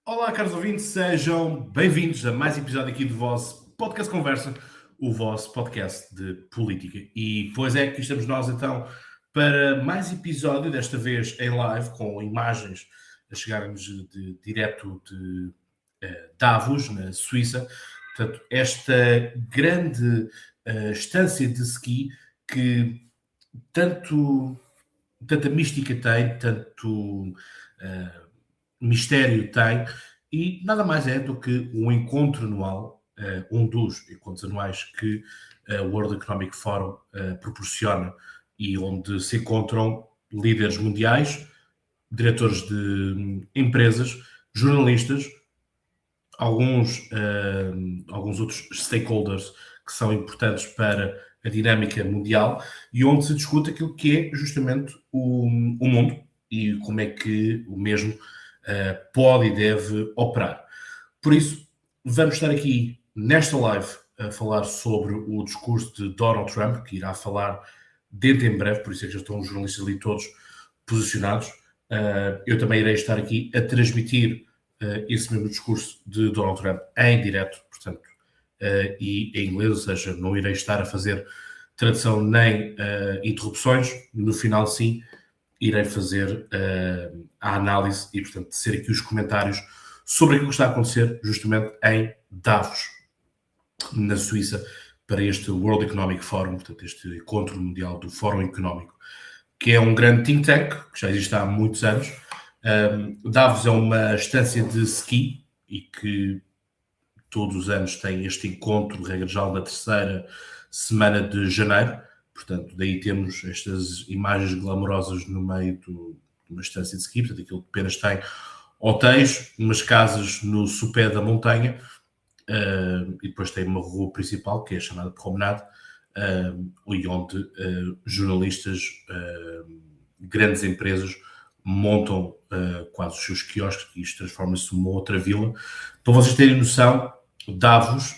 Olá, caros ouvintes, sejam bem-vindos a mais episódio aqui do vosso Podcast Conversa, o vosso podcast de política. E pois é, aqui estamos nós então para mais episódio, desta vez em live, com imagens a chegarmos direto de Davos, na Suíça. Portanto, esta grande estância de ski que tanta mística tem, tanto mistério tem, e nada mais é do que um encontro anual, um dos encontros anuais que o World Economic Forum proporciona e onde se encontram líderes mundiais, diretores de empresas, jornalistas, alguns outros stakeholders que são importantes para a dinâmica mundial e onde se discute aquilo que é justamente o mundo e como é que o mesmo pode e deve operar. Por isso, vamos estar aqui nesta live a falar sobre o discurso de Donald Trump, que irá falar dentro em breve, por isso é que já estão os jornalistas ali todos posicionados. Eu também irei estar aqui a transmitir esse mesmo discurso de Donald Trump em direto, portanto, e em inglês, ou seja, não irei estar a fazer tradução nem interrupções. No final, sim, irei fazer a análise e, portanto, ser aqui os comentários sobre aquilo que está a acontecer justamente em Davos, na Suíça, para este World Economic Forum, portanto, este encontro mundial do Fórum Económico, que é um grande think tank, que já existe há muitos anos. Davos é uma estância de ski e que todos os anos tem este encontro, regra geral, na terceira semana de janeiro. Portanto, daí temos estas imagens glamourosas no meio de uma estância de ski, portanto, aquilo que apenas tem hotéis, umas casas no sopé da montanha, e depois tem uma rua principal, que é chamada Promenade, e onde jornalistas, grandes empresas, montam quase os seus quiosques, e isto transforma-se numa outra vila. Para vocês terem noção, Davos,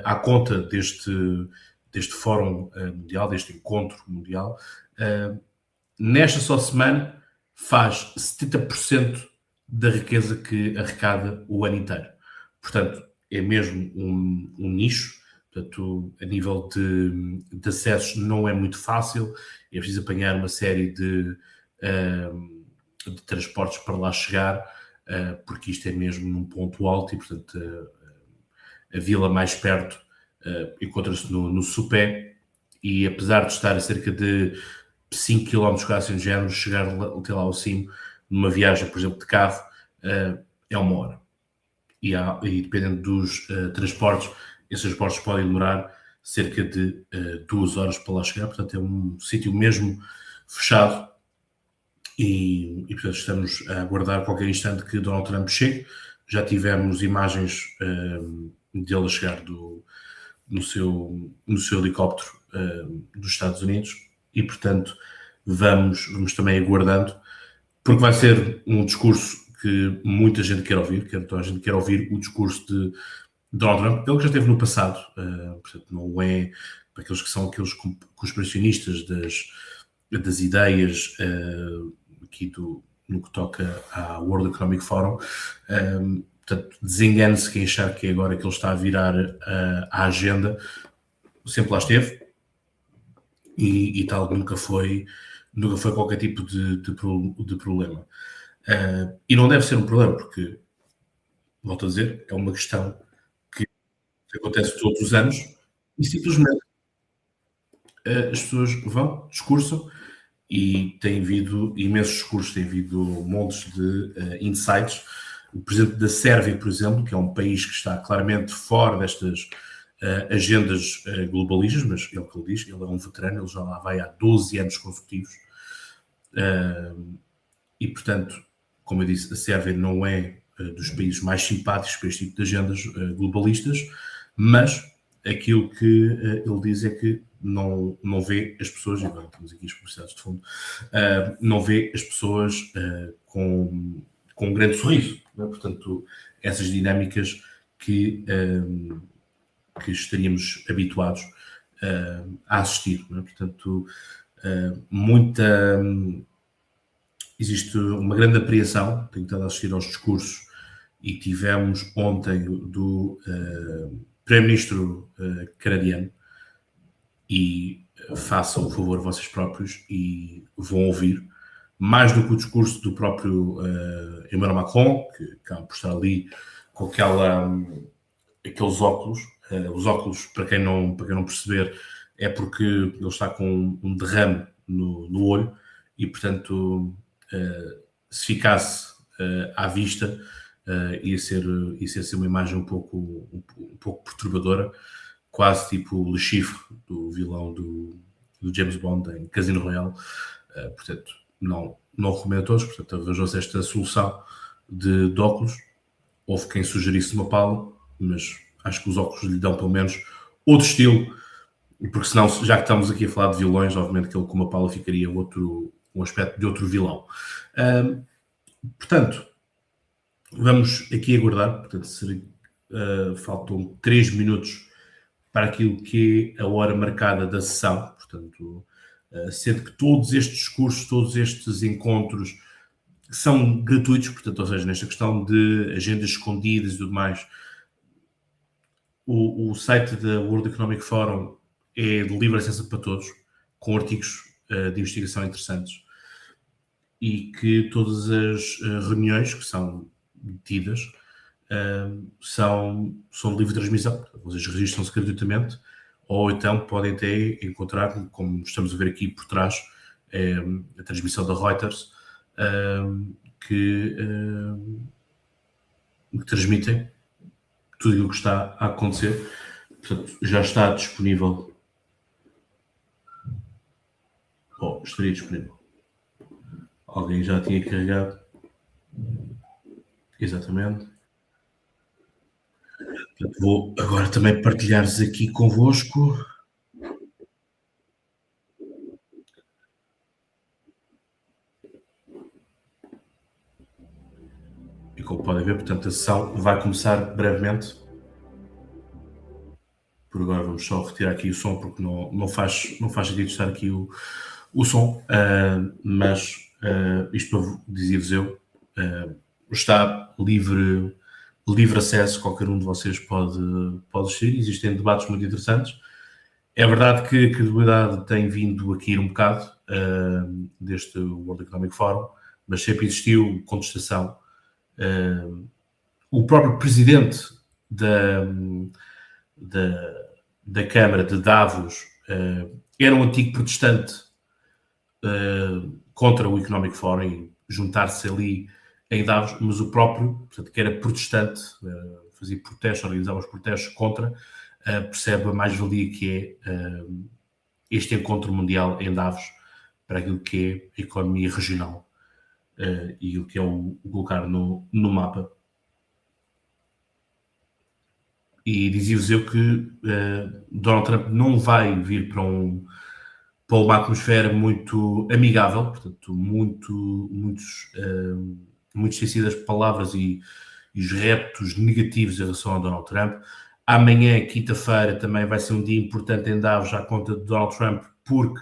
à conta deste Fórum Mundial, deste encontro mundial, nesta só semana faz 70% da riqueza que arrecada o ano inteiro. Portanto, é mesmo um nicho. Portanto, a nível de acessos não é muito fácil, é preciso apanhar uma série de transportes para lá chegar, porque isto é mesmo num ponto alto e, portanto, a vila mais perto encontra-se no sopé, e apesar de estar a cerca de 5 km quase em género, chegar até lá ao cimo, numa viagem, por exemplo, de carro, é uma hora. E dependendo dos transportes, esses transportes podem demorar cerca de 2 horas para lá chegar, portanto é um sítio mesmo fechado e portanto estamos a aguardar qualquer instante que Donald Trump chegue. Já tivemos imagens dele a chegar no seu helicóptero dos Estados Unidos e, portanto, vamos também aguardando, porque vai ser um discurso que muita gente quer ouvir, toda a gente quer ouvir o discurso de Donald Trump, ele que já esteve no passado, portanto, não é para aqueles que são aqueles conspiracionistas das ideias aqui no que toca à World Economic Forum. Portanto, desengane-se quem achar que é agora que ele está a virar a agenda. Sempre lá esteve e tal, nunca foi qualquer tipo de problema. E não deve ser um problema, porque, volto a dizer, é uma questão que acontece todos os anos e simplesmente as pessoas vão, discursam, e tem havido imensos discursos, tem havido montes de insights. O presidente da Sérvia, por exemplo, que é um país que está claramente fora destas agendas globalistas, mas é o que ele diz, ele é um veterano, ele já lá vai há 12 anos consecutivos. E, portanto, como eu disse, a Sérvia não é dos países mais simpáticos para este tipo de agendas globalistas, mas aquilo que ele diz é que não vê as pessoas, e agora temos aqui as publicidades de fundo, não vê as pessoas com um grande sorriso. Não é? Portanto, essas dinâmicas que estaríamos habituados a assistir. Não é? Portanto, existe uma grande apreensão, tenho estado a assistir aos discursos e tivemos ontem do Primeiro-Ministro canadiano, e façam o favor a vocês próprios e vão ouvir, mais do que o discurso do próprio Emmanuel Macron, que acaba por estar ali com aqueles óculos. Os óculos, para quem não perceber, é porque ele está com um derrame no olho e, portanto, se ficasse à vista, ia ser assim uma imagem um pouco perturbadora, quase tipo o Le Chiffre, do vilão do James Bond em Casino Royale. Portanto, não recomendo a todos. Portanto, arranjou-se esta solução de óculos. Houve quem sugerisse uma pala, mas acho que os óculos lhe dão pelo menos outro estilo, porque senão, já que estamos aqui a falar de vilões, obviamente que ele com uma pala ficaria um aspecto de outro vilão. Portanto, vamos aqui aguardar. Portanto, faltam 3 minutos para aquilo que é a hora marcada da sessão. Portanto, sendo que todos estes discursos, todos estes encontros são gratuitos, portanto, ou seja, nesta questão de agendas escondidas e tudo mais, o site da World Economic Forum é de livre acesso para todos, com artigos de investigação interessantes, e que todas as reuniões que são tidas são de livre transmissão. Vocês registram-se gratuitamente, ou então podem até encontrar, como estamos a ver aqui por trás, a transmissão da Reuters, que transmitem tudo o que está a acontecer. Portanto, já está disponível, ou estaria disponível. Alguém já tinha carregado. Exatamente. Portanto, vou agora também partilhar-vos aqui convosco. E como podem ver, portanto, a sessão vai começar brevemente. Por agora vamos só retirar aqui o som, porque não faz sentido estar aqui o som, mas isto para dizer-vos eu, está livre acesso, qualquer um de vocês pode assistir. Existem debates muito interessantes. É verdade que a credibilidade tem vindo a cair um bocado deste World Economic Forum, mas sempre existiu contestação. O próprio presidente da Câmara de Davos era um antigo protestante contra o Economic Forum e juntar-se ali em Davos, mas o próprio, portanto, que era protestante, fazia protestos, organizava os protestos contra, percebe a mais-valia que é este encontro mundial em Davos para aquilo que é a economia regional e o que é o colocar no mapa. E dizia-vos eu que Donald Trump não vai vir para uma atmosfera muito amigável, portanto, muitos têm sido as palavras e os reptos negativos em relação a Donald Trump. Amanhã, quinta-feira, também vai ser um dia importante em Davos à conta de Donald Trump, porque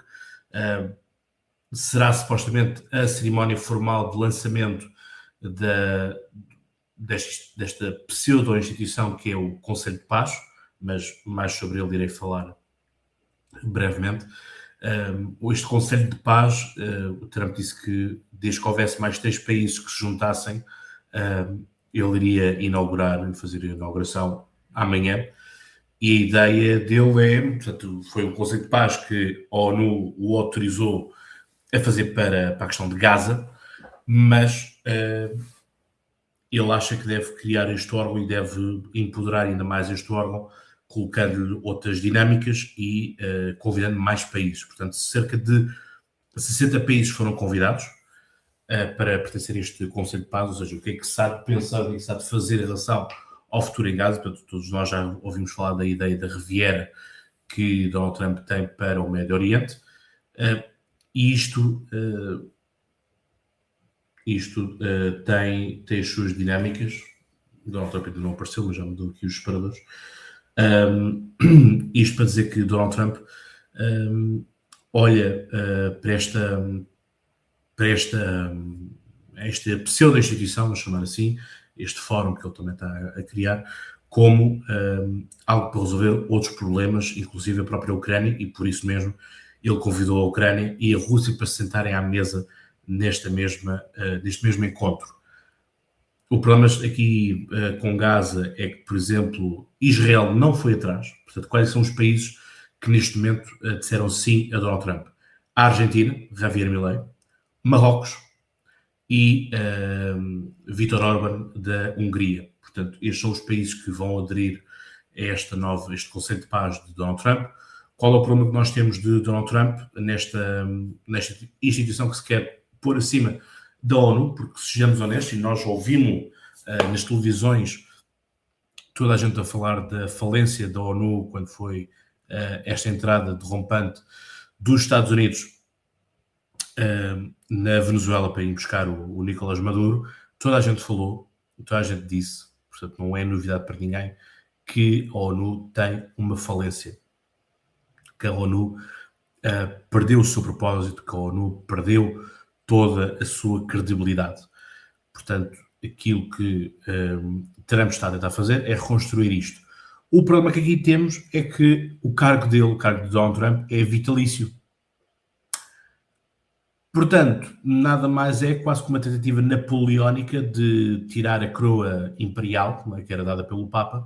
será supostamente a cerimónia formal de lançamento desta pseudo-instituição que é o Conselho de Paz, mas mais sobre ele irei falar brevemente. Este Conselho de Paz, o Trump disse que desde que houvesse mais 3 países que se juntassem, ele iria fazer a inauguração amanhã, e a ideia dele portanto, foi um Conselho de Paz que a ONU o autorizou a fazer para a questão de Gaza, mas ele acha que deve criar este órgão e deve empoderar ainda mais este órgão, colocando-lhe outras dinâmicas e convidando mais países. Portanto, cerca de 60 países foram convidados para pertencer a este Conselho de Paz, ou seja, o que é que se sabe pensar, o que é que se sabe fazer em relação ao futuro em Gaza. Portanto, todos nós já ouvimos falar da ideia da Riviera que Donald Trump tem para o Médio Oriente, e isto tem as suas dinâmicas. Donald Trump ainda não apareceu, mas já mudou aqui os separadores. Isto para dizer que Donald Trump olha para esta pseudo-instituição, vamos chamar assim, este fórum que ele também está a criar, como algo para resolver outros problemas, inclusive a própria Ucrânia, e por isso mesmo ele convidou a Ucrânia e a Rússia para se sentarem à mesa neste mesmo encontro. O problema aqui com Gaza é que, por exemplo, Israel não foi atrás. Portanto, quais são os países que neste momento disseram sim a Donald Trump? A Argentina, Javier Milei, Marrocos e Viktor Orbán da Hungria. Portanto, estes são os países que vão aderir a este conceito de paz de Donald Trump. Qual é o problema que nós temos de Donald Trump nesta instituição que se quer pôr acima da ONU? Porque, sejamos honestos, e nós ouvimos nas televisões toda a gente a falar da falência da ONU quando foi esta entrada derrompante dos Estados Unidos na Venezuela para ir buscar o Nicolás Maduro. Toda a gente falou, toda a gente disse, portanto não é novidade para ninguém, que a ONU tem uma falência, que a ONU perdeu o seu propósito, que a ONU perdeu toda a sua credibilidade. Portanto, aquilo que Trump está a tentar fazer é reconstruir isto. O problema que aqui temos é que o cargo de Donald Trump, é vitalício. Portanto, nada mais é quase como uma tentativa napoleónica de tirar a coroa imperial, que era dada pelo Papa,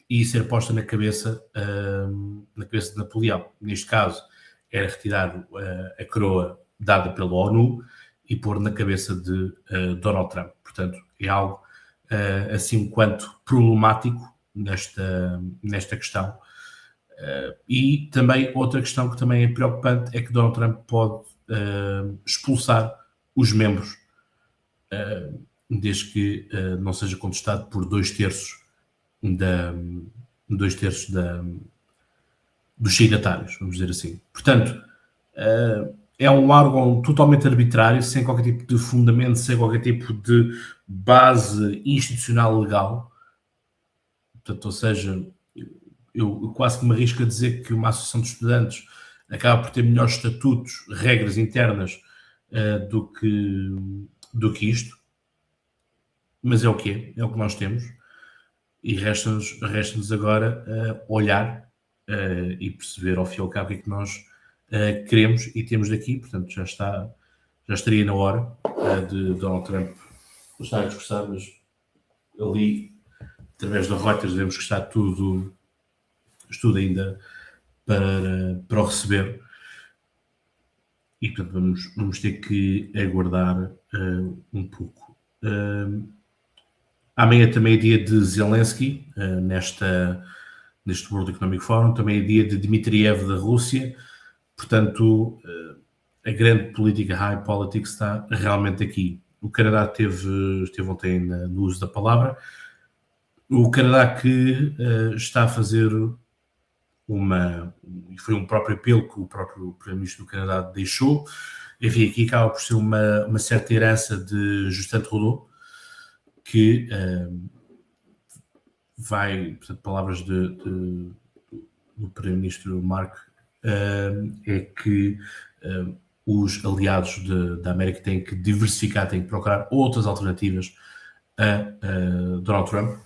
e ser posta na cabeça de Napoleão. Neste caso, era retirar a coroa dada pela ONU e pôr na cabeça de Donald Trump. Portanto, é algo assim um quanto problemático nesta questão. E também outra questão que também é preocupante é que Donald Trump pode expulsar os membros desde que não seja contestado por 2/3 dos signatários, vamos dizer assim. Portanto, é um órgão totalmente arbitrário, sem qualquer tipo de fundamento, sem qualquer tipo de base institucional legal. Portanto, ou seja, eu quase que me arrisco a dizer que uma associação de estudantes acaba por ter melhores estatutos, regras internas do que isto. Mas é o que é o que nós temos. E resta-nos agora olhar e perceber ao fim e ao cabo o que é que nós queremos e temos daqui. Portanto, já estaria na hora de Donald Trump estar a discursar, mas ali, através da Reuters, devemos que está tudo ainda para o receber. E, portanto, vamos ter que aguardar um pouco. Amanhã também é dia de Zelensky, neste World Economic Forum. Também é dia de Dmitriev da Rússia. Portanto, a grande política high politics está realmente aqui. O Canadá esteve ontem no uso da palavra. O Canadá que está a fazer e foi um próprio apelo que o próprio Primeiro-Ministro do Canadá deixou. Enfim, aqui acaba por ser uma certa herança de Justin Trudeau, que vai, portanto, palavras do Primeiro-Ministro Mark, é que os aliados da América têm que diversificar, têm que procurar outras alternativas a Donald Trump.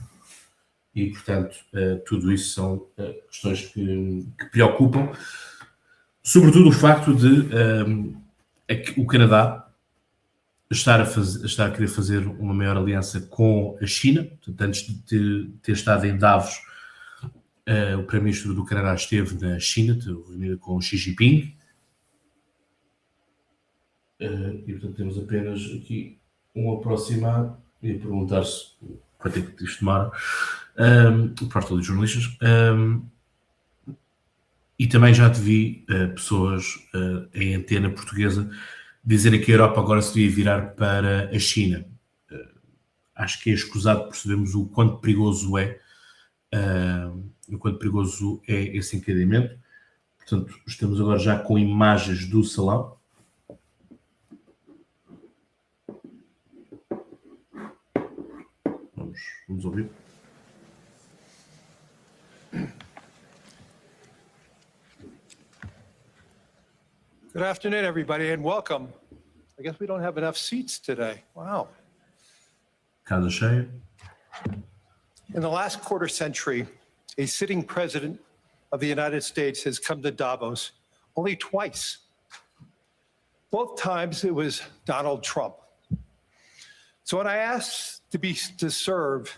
E, portanto, tudo isso são questões que preocupam. Sobretudo o facto de o Canadá estar a querer fazer uma maior aliança com a China. Portanto, antes de ter estado em Davos, o Primeiro-Ministro do Canadá esteve na China, reunido com Xi Jinping. E, portanto, temos apenas aqui um aproximar e perguntar-se quanto é que isto demora. Por parte dos jornalistas. E também já te vi pessoas em antena portuguesa dizerem que a Europa agora se devia virar para a China. Acho que é escusado percebermos o quanto perigoso é esse encadeamento. Portanto, estamos agora já com imagens do salão. Vamos ouvir. Good afternoon, everybody, and welcome. I guess we don't have enough seats today. Wow. Casa cheia. In the last quarter century, a sitting president of the United States has come to Davos only twice. Both times it was Donald Trump. So when I asked to serve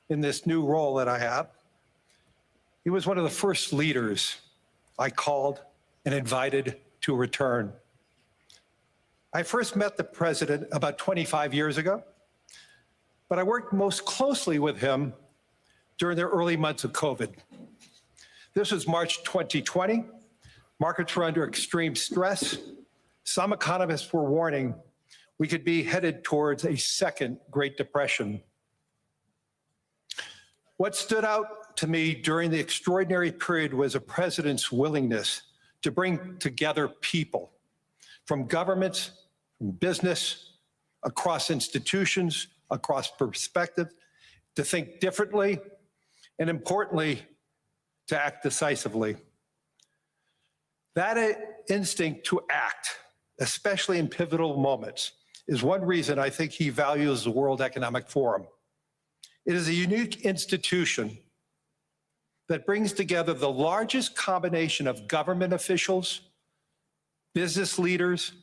in this new role that I have, he was one of the first leaders I called and invited to return. I first met the president about 25 years ago, but I worked most closely with him during the early months of COVID. This was March 2020. Markets were under extreme stress. Some economists were warning we could be headed towards a second Great Depression. What stood out to me during the extraordinary period was a president's willingness to bring together people from governments, from business, across institutions, across perspectives, to think differently, and importantly, to act decisively. That instinct to act, especially in pivotal moments, is one reason I think he values the World Economic Forum. It is a unique institution that brings together the largest combination of government officials, business leaders,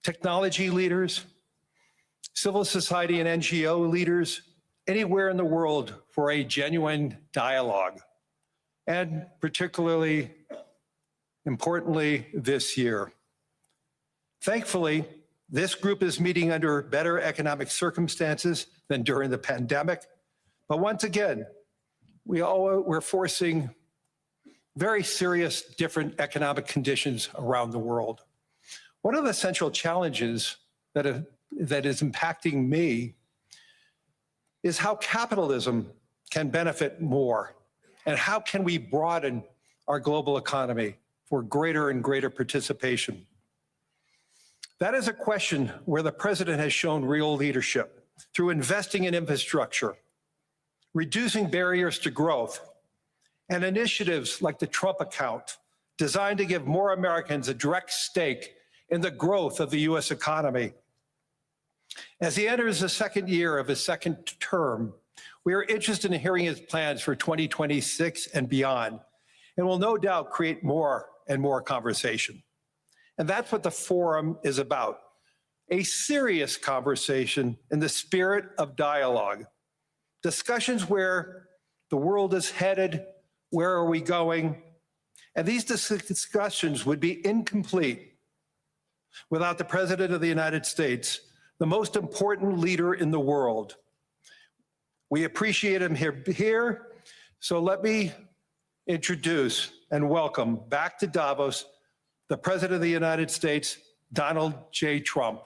technology leaders, civil society and NGO leaders, anywhere in the world for a genuine dialogue. And particularly, importantly, this year. Thankfully, this group is meeting under better economic circumstances than during the pandemic. But once again, we're facing very serious different economic conditions around the world. One of the central challenges that is impacting me is how capitalism can benefit more, and how can we broaden our global economy for greater and greater participation. That is a question where the president has shown real leadership through investing in infrastructure, reducing barriers to growth, and initiatives like the Trump account, designed to give more Americans a direct stake in the growth of the U.S. economy. As he enters the second year of his second term, we are interested in hearing his plans for 2026 and beyond, and will no doubt create more and more conversation. And that's what the forum is about, a serious conversation in the spirit of dialogue. Discussions where the world is headed, where are we going? And these discussions would be incomplete without the President of the United States, the most important leader in the world. We appreciate him here, so let me introduce and welcome back to Davos the President of the United States, Donald J. Trump.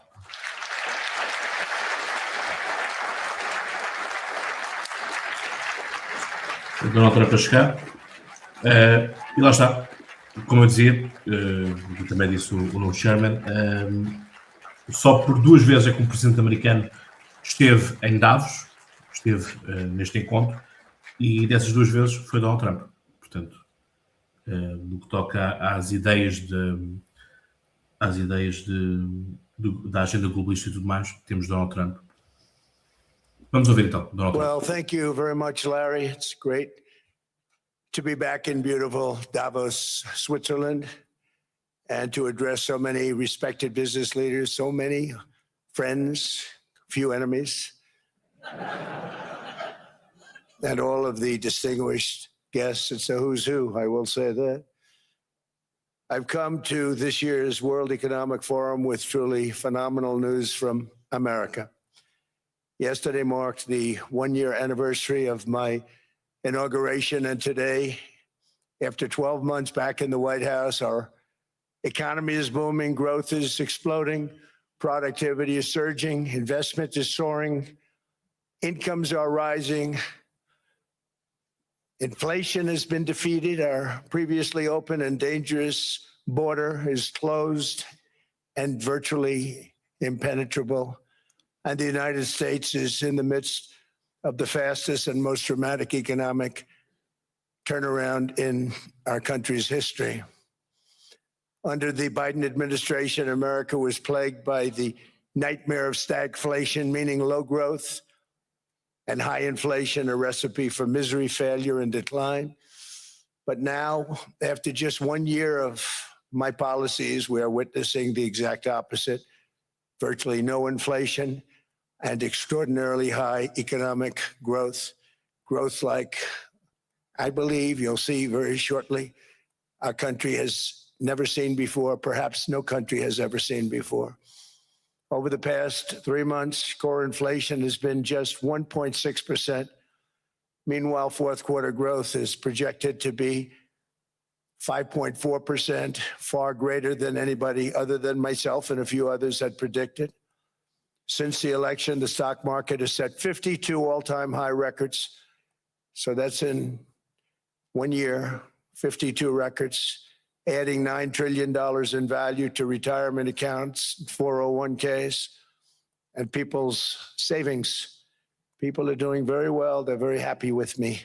Donald Trump a chegar. E lá está. Como eu dizia, e também disse o novo chairman, só por duas vezes é que um presidente americano esteve em Davos, esteve neste encontro, e dessas duas vezes foi Donald Trump. Portanto, no que toca às ideias da agenda globalista e tudo mais, temos Donald Trump. Vamos ouvir então, Donald Trump. Well, thank you very much, Larry. It's great to be back in beautiful Davos, Switzerland, and to address so many respected business leaders, so many friends, few enemies, and all of the distinguished guests. It's a who's who, I will say that. I've come to this year's World Economic Forum with truly phenomenal news from America. Yesterday marked the one-year anniversary of my inauguration, and today, after 12 months back in the White House, our economy is booming, growth is exploding, productivity is surging, investment is soaring, incomes are rising, inflation has been defeated, our previously open and dangerous border is closed and virtually impenetrable, and the United States is in the midst of the fastest and most dramatic economic turnaround in our country's history. Under the Biden administration, America was plagued by the nightmare of stagflation, meaning low growth, and high inflation a recipe for misery, failure, and decline. But now, after just 1 year of my policies, we are witnessing the exact opposite. Virtually no inflation and extraordinarily high economic growth. Growth like I believe you'll see very shortly our country has never seen before, perhaps no country has ever seen before. Over the past 3 months, core inflation has been just 1.6%. Meanwhile, fourth quarter growth is projected to be 5.4%, far greater than anybody other than myself and a few others had predicted. Since the election, the stock market has set 52 all-time high records. So that's in 1 year, 52 records, adding $9 trillion in value to retirement accounts, 401ks, and people's savings. People are doing very well. They're very happy with me.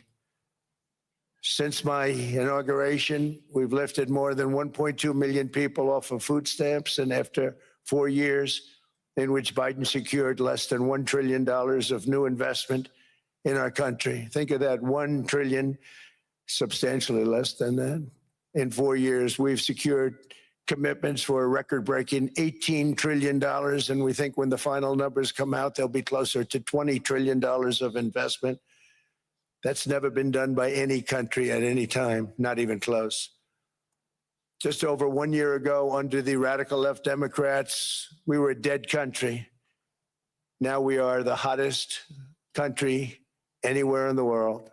Since my inauguration, we've lifted more than 1.2 million people off of food stamps, and after 4 years in which Biden secured less than $1 trillion of new investment in our country. Think of that, 1 trillion, substantially less than that. In 4 years, we've secured commitments for a record-breaking $18 trillion, and we think when the final numbers come out, they'll be closer to $20 trillion of investment. That's never been done by any country at any time, not even close. Just over 1 year ago, under the radical left Democrats, we were a dead country. Now we are the hottest country anywhere in the world.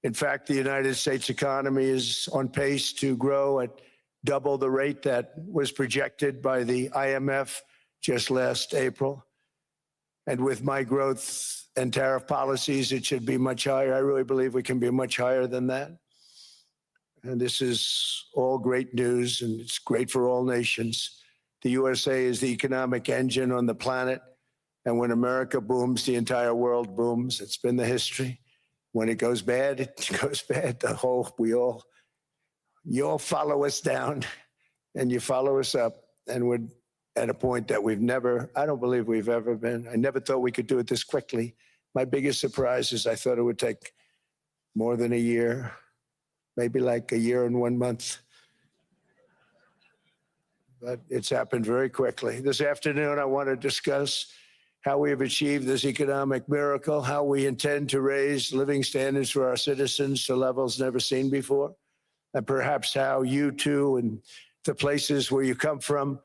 In fact, the United States economy is on pace to grow at double the rate that was projected by the IMF just last April. And with my growth and tariff policies, it should be much higher. I really believe we can be much higher than that. And this is all great news, and it's great for all nations. The USA is the economic engine on the planet. And when America booms, the entire world booms. It's been the history. When it goes bad, it goes bad. You all follow us down and you follow us up. And we're at a point that I don't believe we've ever been. I never thought we could do it this quickly. My biggest surprise is I thought it would take more than a year, maybe like a year and 1 month. But it's happened very quickly. This afternoon, I want to discuss how we have achieved this economic miracle, how we intend to raise living standards for our citizens to levels never seen before, and perhaps how you too and the places where you come from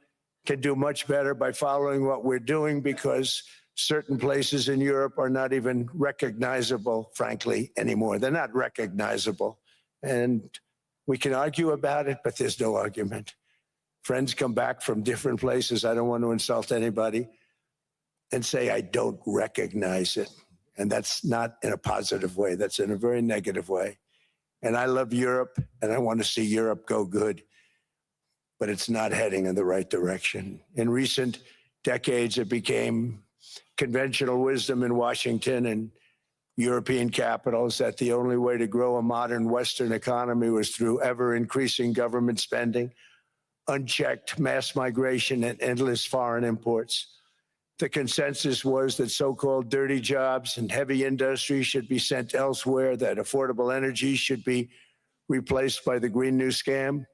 can do much better by following what we're doing, because certain places in Europe are not even recognizable, frankly, anymore. They're not recognizable. And we can argue about it, but there's no argument. Friends come back from different places. I don't want to insult anybody and say, I don't recognize it. And that's not in a positive way. That's in a very negative way. And I love Europe, and I want to see Europe go good, but it's not heading in the right direction. In recent decades, it became conventional wisdom in Washington and European capitals that the only way to grow a modern Western economy was through ever-increasing government spending, unchecked mass migration, and endless foreign imports. The consensus was that so-called dirty jobs and heavy industry should be sent elsewhere, that affordable energy should be replaced by the Green New Scam,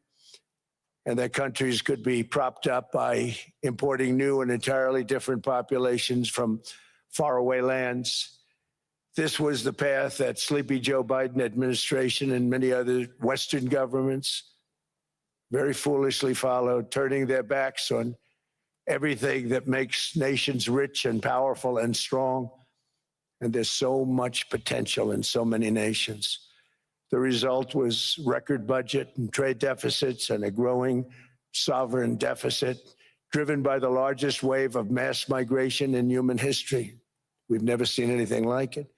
and that countries could be propped up by importing new and entirely different populations from faraway lands. This was the path that Sleepy Joe Biden administration and many other Western governments very foolishly followed, turning their backs on everything that makes nations rich and powerful and strong. And there's so much potential in so many nations. The result was record budget and trade deficits and a growing sovereign deficit driven by the largest wave of mass migration in human history. We've never seen anything like it.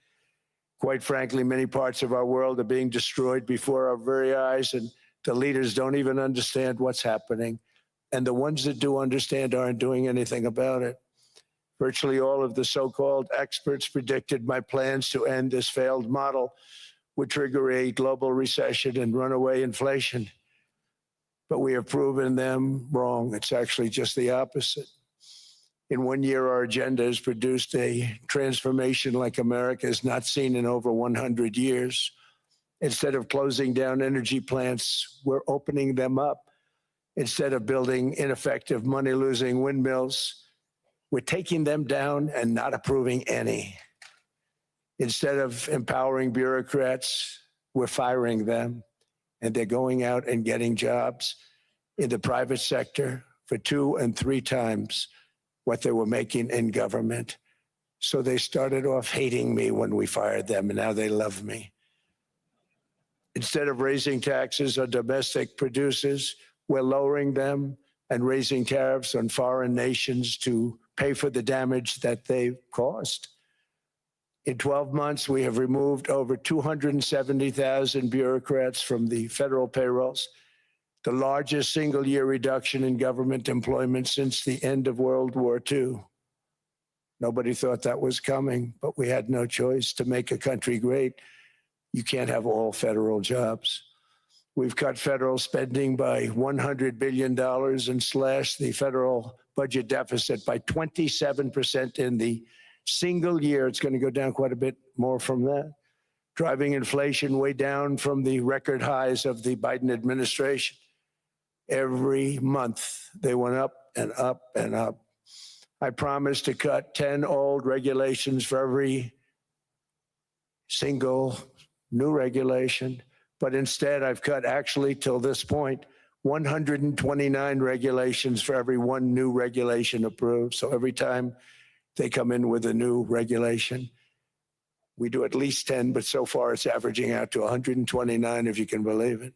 Quite frankly, many parts of our world are being destroyed before our very eyes, and the leaders don't even understand what's happening. And the ones that do understand aren't doing anything about it. Virtually all of the so-called experts predicted my plans to end this failed model would trigger a global recession and runaway inflation. But we have proven them wrong. It's actually just the opposite. In 1 year, our agenda has produced a transformation like America has not seen in over 100 years. Instead of closing down energy plants, we're opening them up. Instead of building ineffective, money-losing windmills, we're taking them down and not approving any. Instead of empowering bureaucrats, we're firing them, and they're going out and getting jobs in the private sector for 2 and 3 times what they were making in government. So they started off hating me when we fired them, and now they love me. Instead of raising taxes on domestic producers, we're lowering them and raising tariffs on foreign nations to pay for the damage that they've caused. In 12 months, we have removed over 270,000 bureaucrats from the federal payrolls, the largest single-year reduction in government employment since the end of World War II. Nobody thought that was coming, but we had no choice. To make a country great, you can't have all federal jobs. We've cut federal spending by $100 billion and slashed the federal budget deficit by 27% in the single year. It's going to go down quite a bit more from that, driving inflation way down from the record highs of the Biden administration. Every month, they went up and up and up. I promised to cut 10 old regulations for every single new regulation, but instead I've cut, actually till this point, 129 regulations for every 1 new regulation approved. So every time they come in with a new regulation, we do at least 10, but so far it's averaging out to 129, if you can believe it.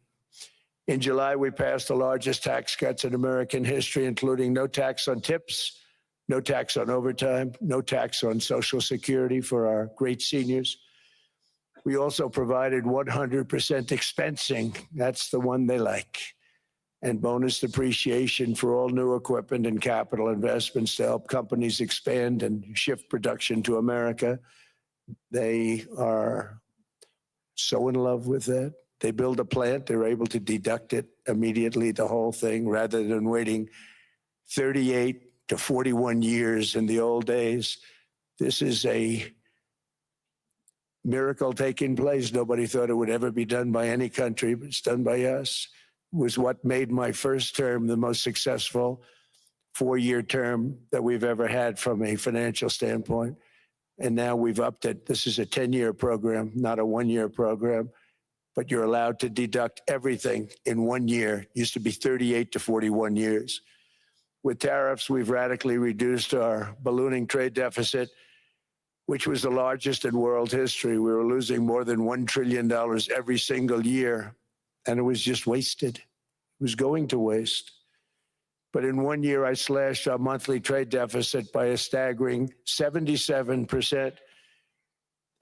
In July, we passed the largest tax cuts in American history, including no tax on tips, no tax on overtime, no tax on Social Security for our great seniors. We also provided 100% expensing. That's the one they like. And bonus depreciation for all new equipment and capital investments to help companies expand and shift production to America. They are so in love with that. They build a plant, they're able to deduct it immediately, the whole thing, rather than waiting 38 to 41 years in the old days. This is a miracle taking place. Nobody thought it would ever be done by any country, but it's done by us. It was what made my first term the most successful 4-year term that we've ever had from a financial standpoint. And now we've upped it. This is a 10-year program, not a 1-year program, but you're allowed to deduct everything in 1 year. It used to be 38 to 41 years. With tariffs, we've radically reduced our ballooning trade deficit, which was the largest in world history. We were losing more than $1 trillion every single year, and it was just wasted. It was going to waste. But in 1 year, I slashed our monthly trade deficit by a staggering 77%,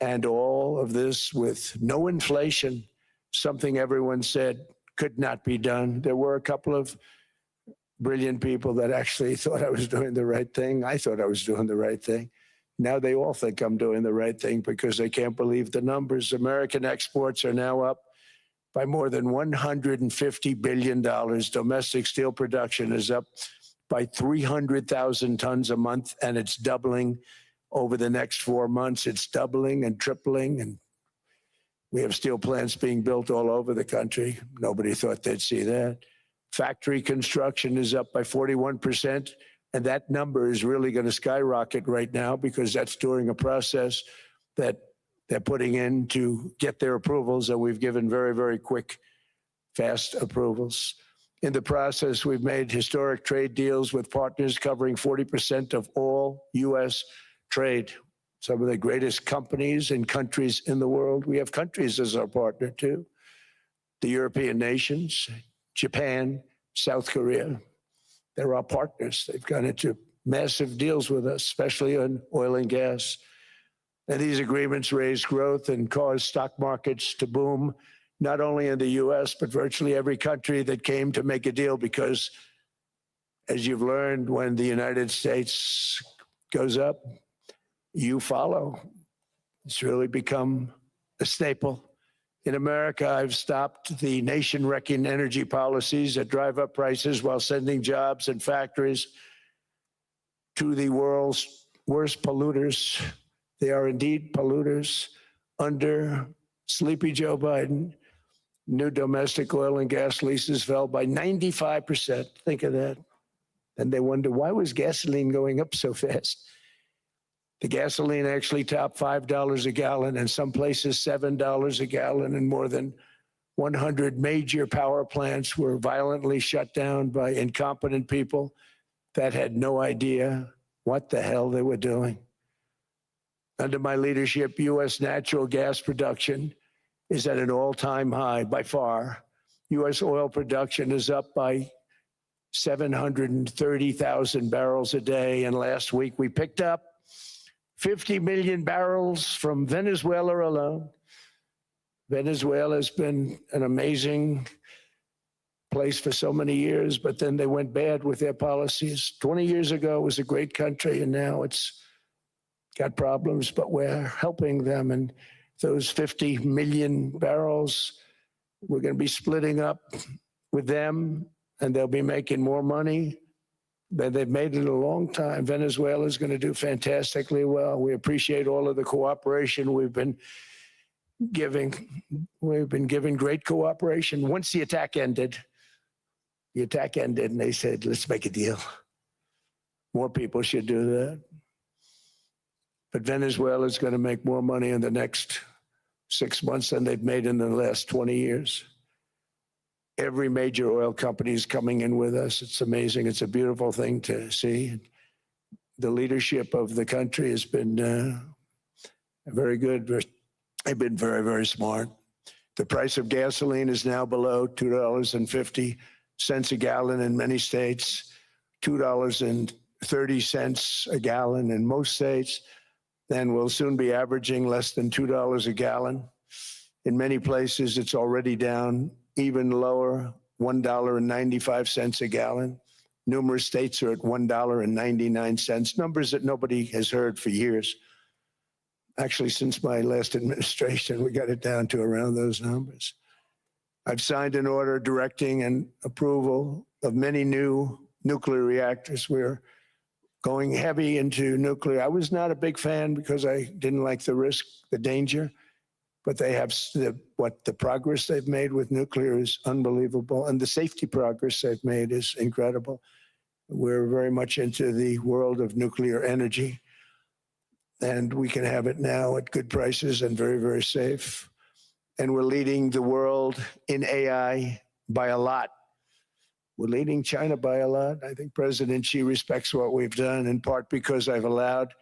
and all of this with no inflation, something everyone said could not be done. There were a couple of brilliant people that actually thought I was doing the right thing. I thought I was doing the right thing. Now they all think I'm doing the right thing because they can't believe the numbers. American exports are now up by more than $150 billion. Domestic steel production is up by 300,000 tons a month, and it's doubling over the next 4 months. It's doubling and tripling, and we have steel plants being built all over the country. Nobody thought they'd see that. Factory construction is up by 41%, and that number is really going to skyrocket right now because that's during a process that they're putting in to get their approvals, and we've given very, very quick, fast approvals. In the process, we've made historic trade deals with partners covering 40% of all U.S. trade. Some of the greatest companies and countries in the world. We have countries as our partner too. The European nations, Japan, South Korea. They're our partners. They've gone into massive deals with us, especially on oil and gas. And these agreements raise growth and cause stock markets to boom, not only in the U.S., but virtually every country that came to make a deal, because as you've learned, when the United States goes up, you follow. It's really become a staple. In America, I've stopped the nation-wrecking energy policies that drive up prices while sending jobs and factories to the world's worst polluters. They are indeed polluters. Under sleepy Joe Biden, new domestic oil and gas leases fell by 95%. Think of that. And they wonder, why was gasoline going up so fast? The gasoline actually topped $5 a gallon, and some places $7 a gallon, and more than 100 major power plants were violently shut down by incompetent people that had no idea what the hell they were doing. Under my leadership, U.S. natural gas production is at an all-time high by far. U.S. oil production is up by 730,000 barrels a day, and last week we picked up 50 million barrels from Venezuela alone. Venezuela has been an amazing place for so many years, but then they went bad with their policies. 20 years ago, it was a great country, and now it's got problems, but we're helping them. And those 50 million barrels, we're going to be splitting up with them, and they'll be making more money than they've made in a long time. Venezuela is going to do fantastically well. We appreciate all of the cooperation we've been giving. We've been giving great cooperation. Once the attack ended, and they said, let's make a deal. More people should do that. But Venezuela is going to make more money in the next 6 months than they've made in the last 20 years. Every major oil company is coming in with us. It's amazing. It's a beautiful thing to see. The leadership of the country has been very good. They've been very, very smart. The price of gasoline is now below $2.50 a gallon in many states, $2.30 a gallon in most states, and will soon be averaging less than $2 a gallon. In many places, it's already down even lower, $1.95 a gallon. Numerous states are at $1.99, numbers that nobody has heard for years. Actually, since my last administration, we got it down to around those numbers. I've signed an order directing and approval of many new nuclear reactors. We're going heavy into nuclear. I was not a big fan because I didn't like the risk, the danger, but they have the progress they've made with nuclear is unbelievable, and the safety progress they've made is incredible. We're very much into the world of nuclear energy, and we can have it now at good prices and very, very safe. And we're leading the world in AI by a lot. We're leading China by a lot. I think President Xi respects what we've done, in part because I've allowed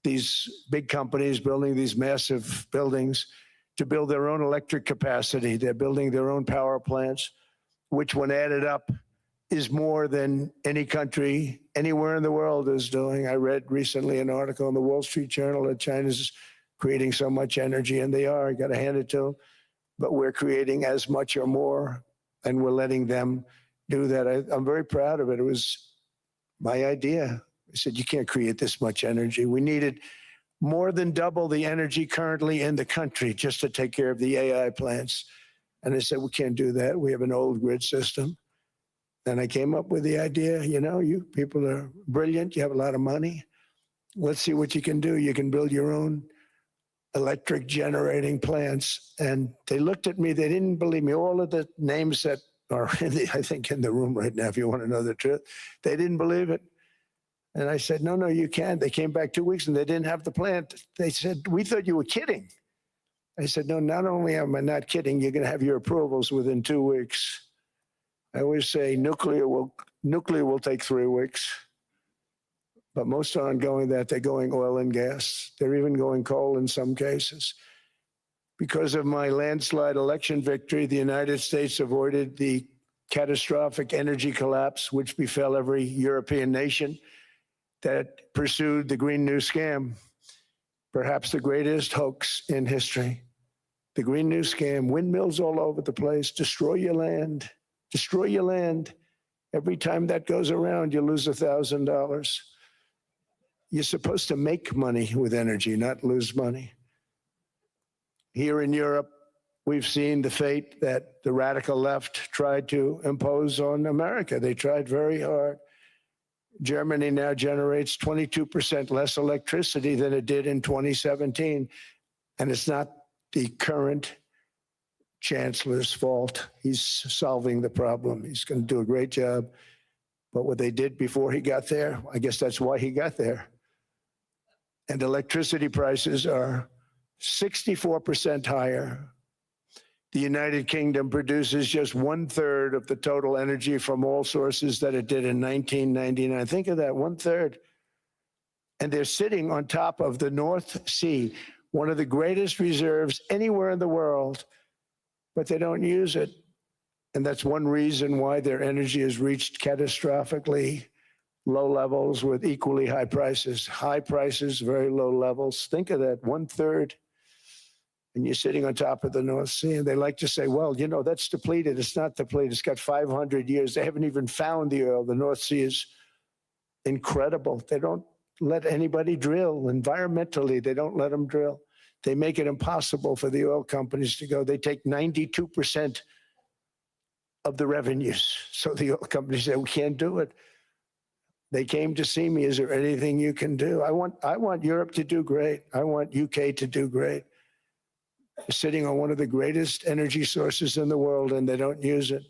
these big companies building these massive buildings to build their own electric capacity. They're building their own power plants, which when added up is more than any country anywhere in the world is doing. I read recently an article in the Wall Street Journal that China's creating so much energy, and they are, I got to hand it to them, but we're creating as much or more, and we're letting them do that. I'm very proud of it. It was my idea. I said, you can't create this much energy. We needed more than double the energy currently in the country just to take care of the AI plants. And I said, we can't do that. We have an old grid system. And I came up with the idea, you people are brilliant. You have a lot of money. Let's see what you can do. You can build your own electric generating plants. And they looked at me. They didn't believe me. All of the names that are, I think, in the room right now, if you want to know the truth, they didn't believe it. And I said, no, you can't. They came back 2 weeks and they didn't have the plant. They said, we thought you were kidding. I said, no, not only am I not kidding, you're going to have your approvals within 2 weeks. I always say nuclear will take 3 weeks. But most aren't going that. They're going oil and gas. They're even going coal in some cases. Because of my landslide election victory, the United States avoided the catastrophic energy collapse which befell every European nation that pursued the Green New Scam, perhaps the greatest hoax in history. The Green New Scam, windmills all over the place, destroy your land. Every time that goes around, you lose $1,000. You're supposed to make money with energy, not lose money. Here in Europe, we've seen the fate that the radical left tried to impose on America. They tried very hard. Germany now generates 22% less electricity than it did in 2017. And it's not the current chancellor's fault. He's solving the problem. He's going to do a great job. But what they did before he got there, I guess that's why he got there. And electricity prices are 64% higher. The United Kingdom produces just 1/3 of the total energy from all sources that it did in 1999. Think of that, 1/3. And they're sitting on top of the North Sea, one of the greatest reserves anywhere in the world, but they don't use it. And that's one reason why their energy has reached catastrophically low levels with equally high prices. High prices, very low levels. Think of that, 1/3. And you're sitting on top of the North Sea. And they like to say, well, you know, that's depleted. It's not depleted. It's got 500 years. They haven't even found the oil. The North Sea is incredible. They don't let anybody drill. Environmentally, they don't let them drill. They make it impossible for the oil companies to go. They take 92% of the revenues. So the oil companies say, we can't do it. They came to see me. Is there anything you can do? I want Europe to do great. I want UK to do great. They're sitting on one of the greatest energy sources in the world, and they don't use it.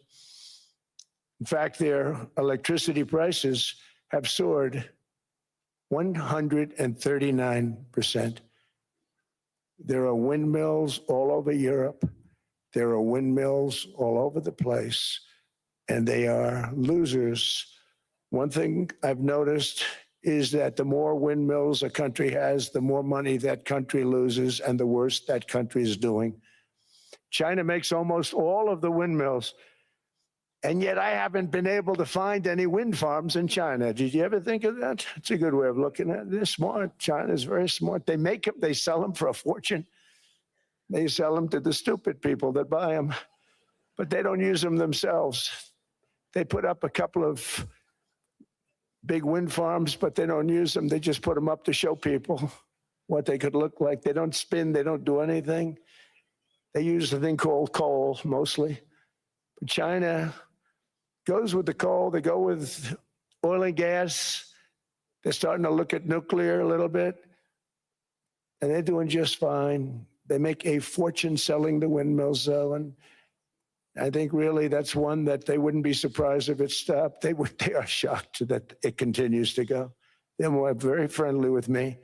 In fact, their electricity prices have soared 139%. There are windmills all over Europe. There are windmills all over the place, and they are losers. One thing I've noticed is that the more windmills a country has, the more money that country loses and the worse that country is doing. China makes almost all of the windmills, and yet I haven't been able to find any wind farms in China. Did you ever think of that? It's a good way of looking at it. They're smart. China's very smart. They make them, they sell them for a fortune. They sell them to the stupid people that buy them, but they don't use them themselves. They put up a couple of big wind farms, but they don't use them. They just put them up to show people what they could look like. They don't spin. They don't do anything. They use a thing called coal mostly. But China goes with the coal. They go with oil and gas. They're starting to look at nuclear a little bit, and they're doing just fine. They make a fortune selling the windmills, though, and I think really that's one that they wouldn't be surprised if it stopped. They are shocked that it continues to go. They're very friendly with me.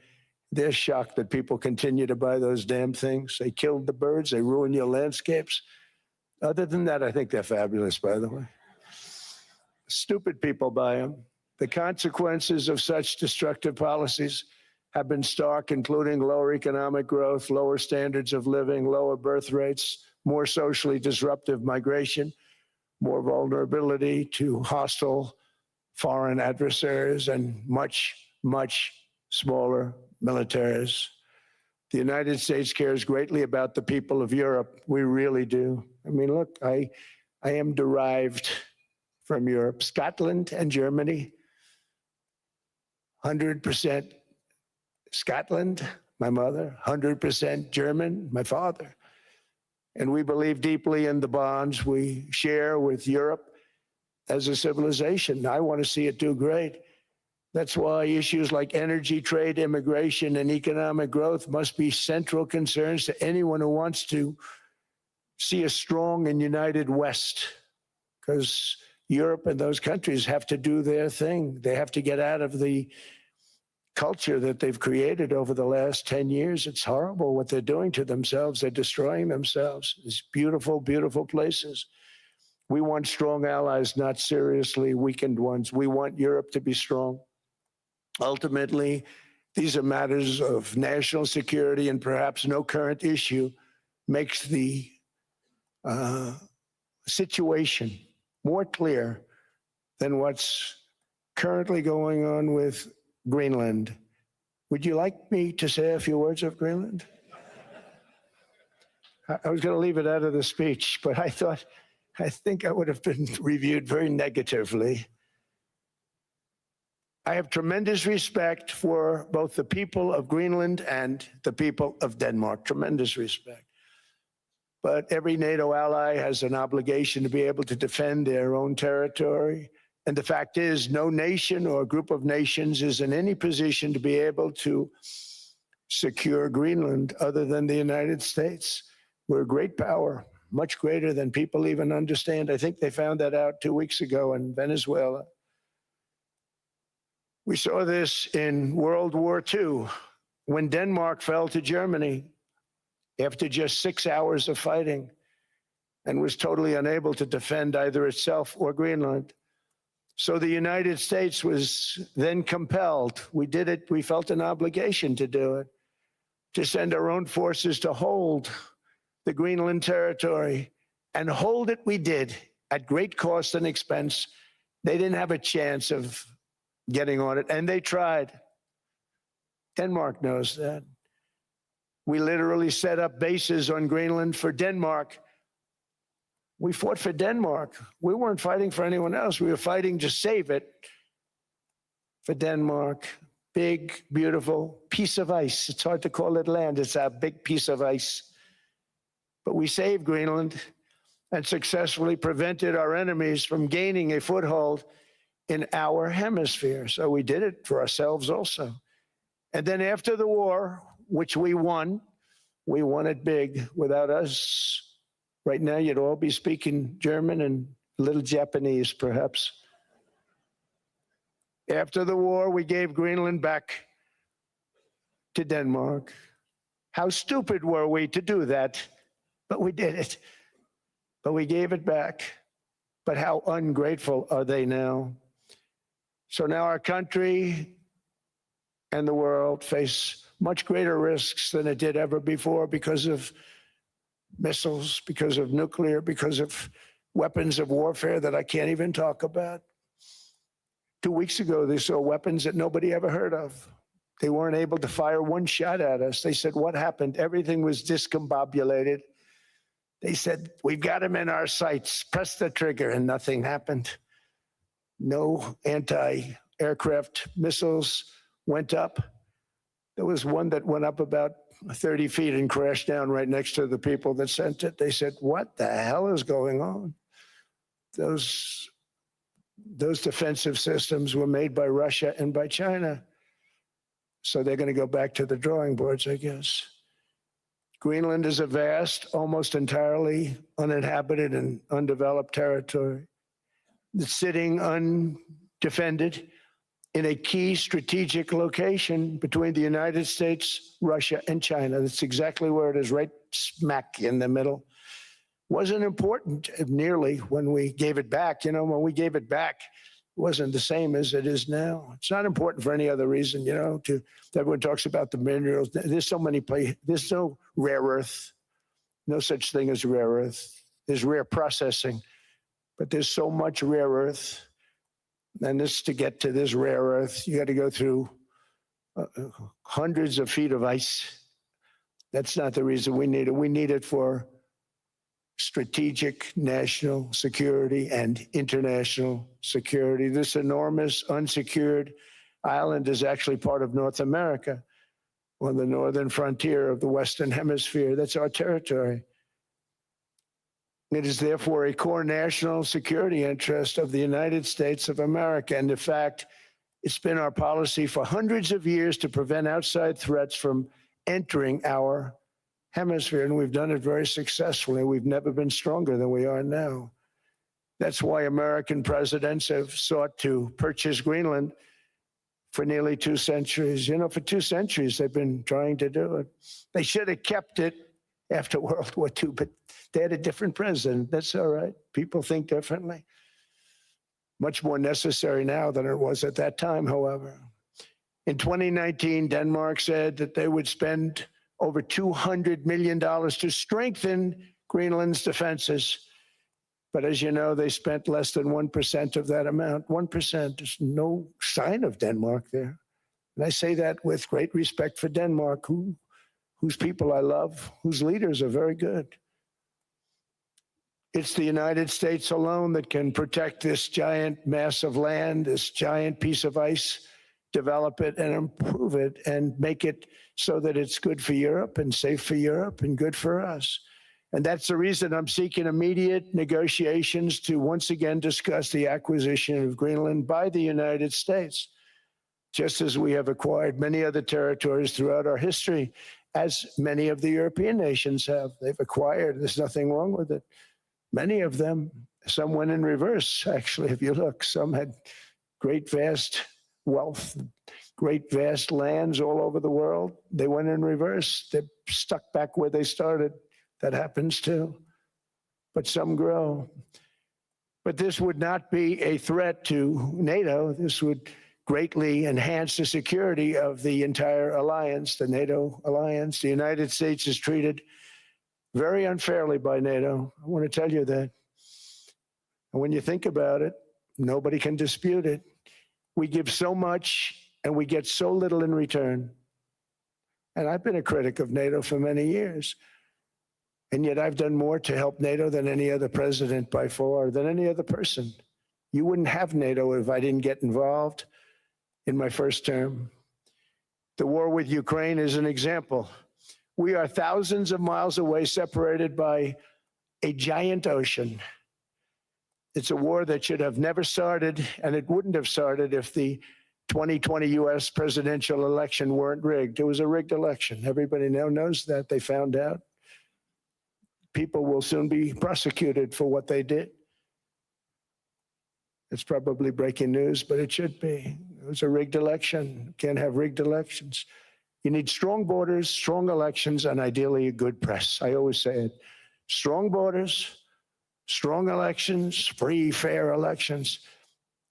They're shocked that people continue to buy those damn things. They killed the birds. They ruin your landscapes. Other than that, I think they're fabulous, by the way. Stupid people buy them. The consequences of such destructive policies have been stark, including lower economic growth, lower standards of living, lower birth rates, more socially disruptive migration, more vulnerability to hostile foreign adversaries, and much, much smaller militaries. The United States cares greatly about the people of Europe. We really do. I mean, look, I am derived from Europe. Scotland and Germany, 100% Scotland, my mother, 100% German, my father. And we believe deeply in the bonds we share with Europe as a civilization. I want to see it do great. That's why issues like energy, trade, immigration, and economic growth must be central concerns to anyone who wants to see a strong and united West, because Europe and those countries have to do their thing. They have to get out of the culture that they've created over the last 10 years. It's horrible what they're doing to themselves. They're destroying themselves. These beautiful, beautiful places. We want strong allies, not seriously weakened ones. We want Europe to be strong. Ultimately, these are matters of national security, and perhaps no current issue makes the situation more clear than what's currently going on with Greenland. Would you like me to say a few words of Greenland? I was going to leave it out of the speech, but I think I would have been reviewed very negatively. I have tremendous respect for both the people of Greenland and the people of Denmark, tremendous respect. But every NATO ally has an obligation to be able to defend their own territory And the fact is, no nation or group of nations is in any position to be able to secure Greenland other than the United States. We're a great power, much greater than people even understand. I think they found that out 2 weeks ago in Venezuela. We saw this in World War II, when Denmark fell to Germany after just 6 hours of fighting and was totally unable to defend either itself or Greenland. So the United States was then compelled, we did it, we felt an obligation to do it, to send our own forces to hold the Greenland territory, and hold it we did at great cost and expense. They didn't have a chance of getting on it, and they tried. Denmark knows that. We literally set up bases on Greenland for Denmark. We fought for Denmark. We weren't fighting for anyone else. We were fighting to save it for Denmark. Big, beautiful piece of ice. It's hard to call it land. It's a big piece of ice. But we saved Greenland and successfully prevented our enemies from gaining a foothold in our hemisphere. So we did it for ourselves also. And then after the war, which we won it big. Without us, right now, you'd all be speaking German and a little Japanese, perhaps. After the war, we gave Greenland back to Denmark. How stupid were we to do that? But we did it. But we gave it back. But how ungrateful are they now? So now our country and the world face much greater risks than it did ever before because of missiles, because of nuclear, because of weapons of warfare that I can't even talk about. 2 weeks ago, they saw weapons that nobody ever heard of. They weren't able to fire one shot at us. They said, what happened? Everything was discombobulated. They said, we've got them in our sights. Press the trigger, and nothing happened. No anti-aircraft missiles went up. There was one that went up about 30 feet and crashed down right next to the people that sent it. They said, what the hell is going on? Those defensive systems were made by Russia and by China. So they're going to go back to the drawing boards, I guess. Greenland is a vast, almost entirely uninhabited and undeveloped territory. It's sitting undefended in a key strategic location between the United States, Russia, and China. That's exactly where it is, right smack in the middle. Wasn't important nearly when we gave it back. You know, when we gave it back, it wasn't the same as it is now. It's not important for any other reason, you know, everyone talks about the minerals. There's so many places. There's no rare earth, no such thing as rare earth. There's rare processing, but there's so much rare earth. And this, to get to this rare earth, you got to go through hundreds of feet of ice. That's not the reason we need it. We need it for strategic national security and international security. This enormous unsecured island is actually part of North America, on the northern frontier of the Western Hemisphere. That's our territory. It is therefore a core national security interest of the United States of America. And in fact, it's been our policy for hundreds of years to prevent outside threats from entering our hemisphere. And we've done it very successfully. We've never been stronger than we are now. That's why American presidents have sought to purchase Greenland for nearly 2 centuries. You know, for 2 centuries, they've been trying to do it. They should have kept it after World War II, but they had a different president. That's all right. People think differently. Much more necessary now than it was at that time, however. In 2019, Denmark said that they would spend over $200 million to strengthen Greenland's defenses. But as you know, they spent less than 1% of that amount. 1%, there's no sign of Denmark there. And I say that with great respect for Denmark, whose people I love, whose leaders are very good. It's the United States alone that can protect this giant mass of land, this giant piece of ice, develop it and improve it and make it so that it's good for Europe and safe for Europe and good for us. And that's the reason I'm seeking immediate negotiations to once again discuss the acquisition of Greenland by the United States, just as we have acquired many other territories throughout our history, as many of the European nations have. They've acquired, there's nothing wrong with it. Many of them, some went in reverse, actually, if you look. Some had great, vast wealth, great, vast lands all over the world. They went in reverse. They're stuck back where they started. That happens too. But some grow. But this would not be a threat to NATO. This would greatly enhance the security of the entire alliance, the NATO alliance. The United States is treated very unfairly by NATO. I want to tell you that. And when you think about it, nobody can dispute it. We give so much and we get so little in return. And I've been a critic of NATO for many years. And yet I've done more to help NATO than any other president by far, than any other person. You wouldn't have NATO if I didn't get involved in my first term. The war with Ukraine is an example. We are thousands of miles away, separated by a giant ocean. It's a war that should have never started, and it wouldn't have started if the 2020 US presidential election weren't rigged. It was a rigged election. Everybody now knows that. They found out. People will soon be prosecuted for what they did. It's probably breaking news, but it should be. It was a rigged election. You can't have rigged elections. You need strong borders, strong elections, and ideally a good press. I always say it. Strong borders, strong elections, free, fair elections,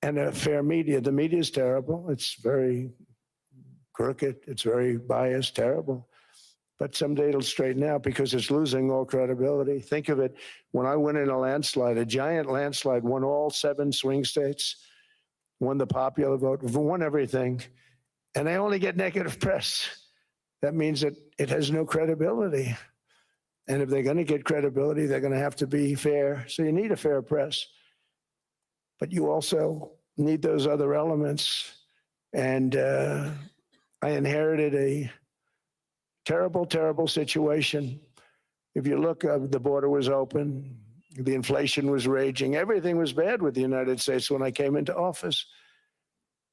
and a fair media. The media is terrible. It's very crooked. It's very biased, terrible. But someday it'll straighten out because it's losing all credibility. Think of it, when I went in a landslide, a giant landslide, won all 7 swing states, won the popular vote, won everything, and I only get negative press. That means that it has no credibility. And if they're going to get credibility, they're going to have to be fair. So you need a fair press. But you also need those other elements. And I inherited a terrible, terrible situation. If you look, the border was open, the inflation was raging, everything was bad with the United States when I came into office.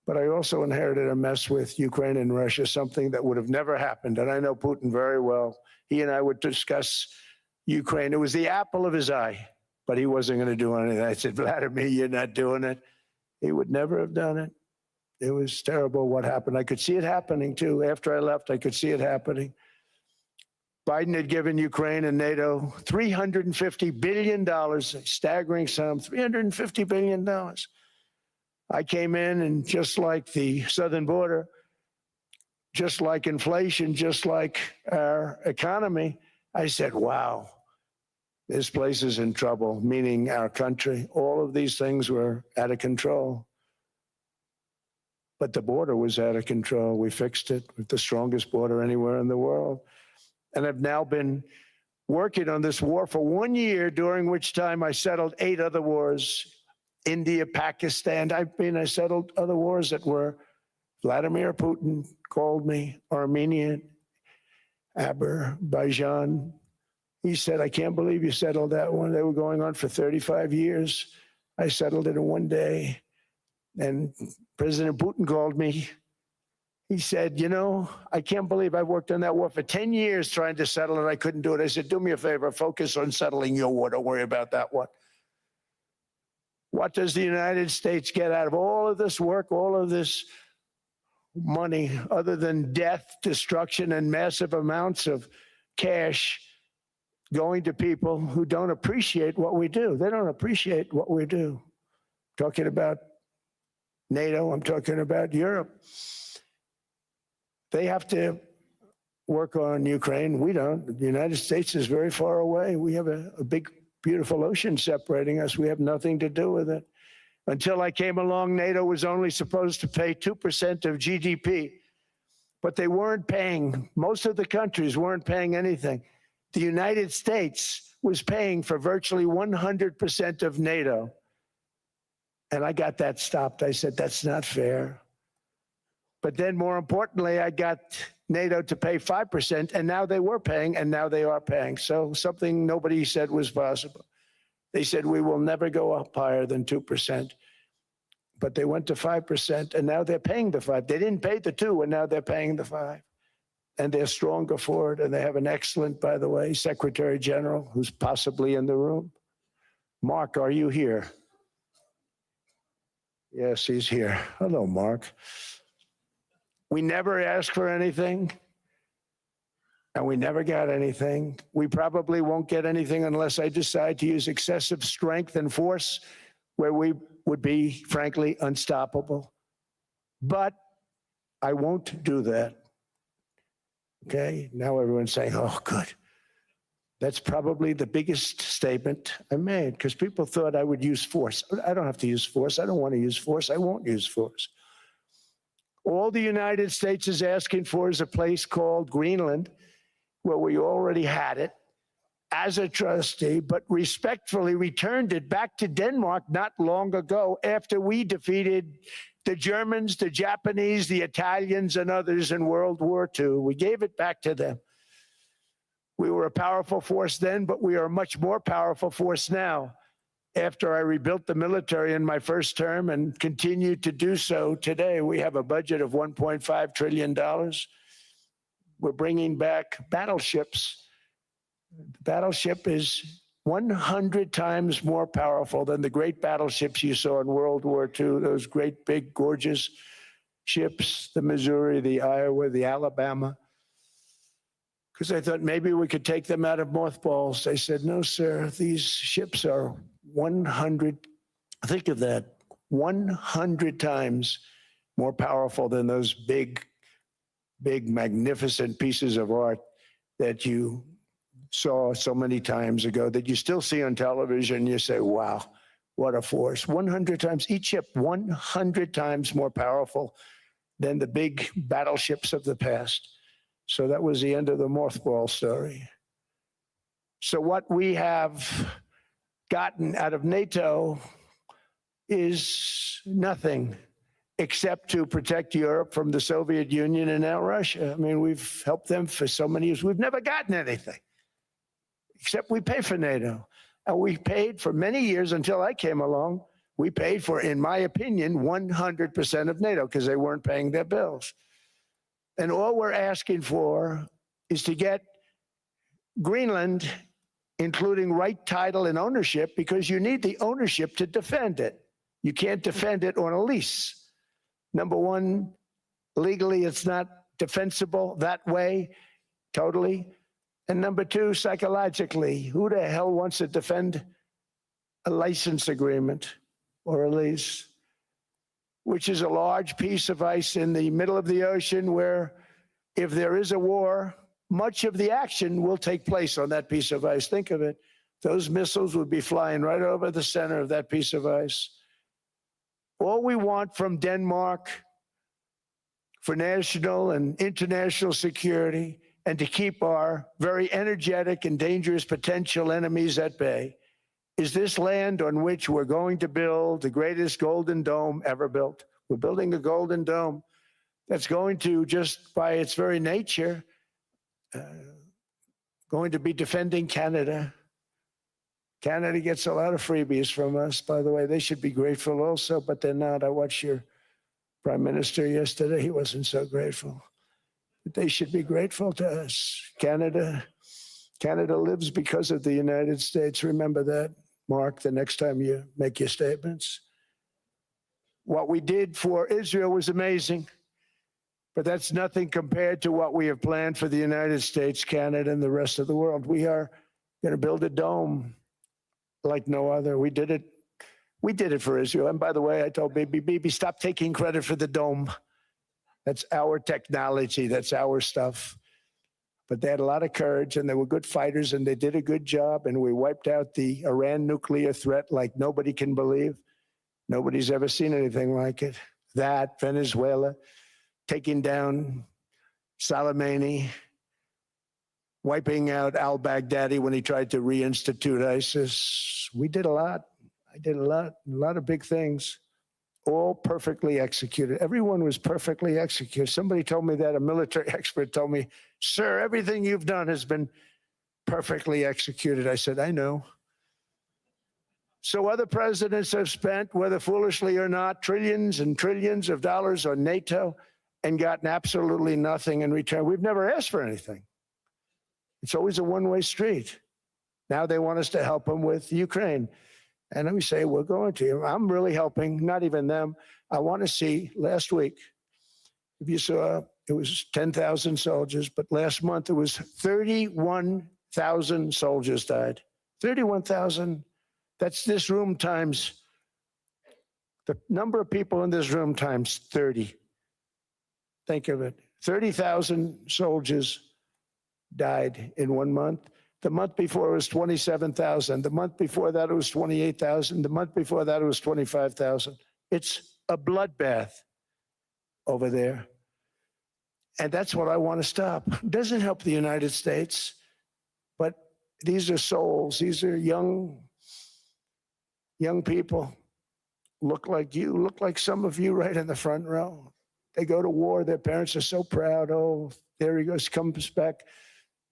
But I also inherited a mess with Ukraine and Russia, something that would have never happened. And I know Putin very well. He and I would discuss Ukraine. It was the apple of his eye, but he wasn't going to do anything. I said, Vladimir, you're not doing it. He would never have done it. It was terrible what happened. I could see it happening too. After I left, I could see it happening. Biden had given Ukraine and NATO $350 billion, a staggering sum, $350 billion. I came in and just like the southern border, just like inflation, just like our economy, I said, wow, this place is in trouble, meaning our country. All of these things were out of control. But the border was out of control. We fixed it with the strongest border anywhere in the world. And I've now been working on this war for 1 year, during which time I settled 8 other wars. India, Pakistan. I settled other wars that were Vladimir Putin called me, Armenia, Azerbaijan. He said, I can't believe you settled that one. They were going on for 35 years. I settled it in 1 day. And President Putin called me. He said, you know, I can't believe I worked on that war for 10 years trying to settle it. I couldn't do it. I said, do me a favor, focus on settling your war. Don't worry about that one. What does the United States get out of all of this work, all of this money, other than death, destruction, and massive amounts of cash going to people who don't appreciate what we do? They don't appreciate what we do. I'm talking about NATO, I'm talking about Europe. They have to work on Ukraine. We don't. The United States is very far away. We have a big, beautiful ocean separating us. We have nothing to do with it. Until I came along, NATO was only supposed to pay 2% of GDP, but they weren't paying. Most of the countries weren't paying anything. The United States was paying for virtually 100% of NATO. And I got that stopped. I said, that's not fair. But then more importantly, I got NATO to pay 5%, and now they were paying, and now they are paying. So something nobody said was possible. They said, we will never go up higher than 2%. But they went to 5%, and now they're paying the 5. They didn't pay the 2, and now they're paying the 5. And they're stronger for it, and they have an excellent, by the way, Secretary General, who's possibly in the room. Mark, are you here? Yes, he's here. Hello, Mark. We never asked for anything, and we never got anything. We probably won't get anything unless I decide to use excessive strength and force, where we would be, frankly, unstoppable. But I won't do that. Okay, now everyone's saying, oh, good. That's probably the biggest statement I made, because people thought I would use force. I don't have to use force. I don't want to use force. I won't use force. All the United States is asking for is a place called Greenland, where we already had it as a trustee, but respectfully returned it back to Denmark not long ago after we defeated the Germans, the Japanese, the Italians, and others in World War II. We gave it back to them. We were a powerful force then, but we are a much more powerful force now. After I rebuilt the military in my first term and continue to do so today, we have a budget of $1.5 trillion. We're bringing back battleships. The battleship is 100 times more powerful than the great battleships you saw in World War II, those great, big, gorgeous ships, the Missouri, the Iowa, the Alabama. Because I thought maybe we could take them out of mothballs. They said, no, sir, these ships are 100, think of that, 100 times more powerful than those big, magnificent pieces of art that you saw so many times ago, that you still see on television. You say, wow, what a force. 100 times, each ship 100 times more powerful than the big battleships of the past. So that was the end of the mothball story. So what we have gotten out of NATO is nothing except to protect Europe from the Soviet Union and now Russia. I mean, we've helped them for so many years. We've never gotten anything, except we pay for NATO. And we paid for many years until I came along. We paid for, in my opinion, 100% of NATO because they weren't paying their bills. And all we're asking for is to get Greenland, including right title and ownership, because you need the ownership to defend it. You can't defend it on a lease. Number one, legally, it's not defensible that way, totally. And number two, psychologically, who the hell wants to defend a license agreement or a lease, which is a large piece of ice in the middle of the ocean where if there is a war, much of the action will take place on that piece of ice. Think of it. Those missiles would be flying right over the center of that piece of ice. All we want from Denmark for national and international security and to keep our very energetic and dangerous potential enemies at bay is this land on which we're going to build the greatest golden dome ever built. We're building a golden dome that's going to, just by its very nature, going to be defending Canada. Canada gets a lot of freebies from us, by the way. They should be grateful also, but they're not. I watched your prime minister yesterday. He wasn't so grateful. But they should be grateful to us. Canada lives because of the United States. Remember that, Mark, the next time you make your statements. What we did for Israel was amazing, but that's nothing compared to what we have planned for the United States, Canada, and the rest of the world. We are going to build a dome like no other. We did it for Israel. And by the way, I told Bibi, stop taking credit for the dome. That's our technology. That's our stuff. But they had a lot of courage, and they were good fighters, and they did a good job, and we wiped out the Iran nuclear threat like nobody can believe. Nobody's ever seen anything like it. That, Venezuela, taking down Soleimani, wiping out al-Baghdadi when he tried to reinstitute ISIS. We did a lot. I did a lot of big things. all perfectly executed. Everyone was perfectly executed. Somebody told me that, a military expert told me, sir, everything you've done has been perfectly executed. I said, I know. So other presidents have spent, whether foolishly or not, trillions and trillions of dollars on NATO and gotten absolutely nothing in return. We've never asked for anything. It's always a one-way street. Now they want us to help them with Ukraine. And we say, we're going to. I'm really helping, not even them. I want to see, last week, if you saw, it was 10,000 soldiers, but last month it was 31,000 soldiers died. 31,000. That's this room times, the number of people in this room times 30. Think of it. 30,000 soldiers died in 1 month. The month before it was 27,000. The month before that it was 28,000. The month before that it was 25,000. It's a bloodbath over there. And that's what I want to stop. It doesn't help the United States, but these are souls. These are young people. Look like you, look like some of you right in the front row. They go to war. Their parents are so proud. Oh, there he goes, comes back.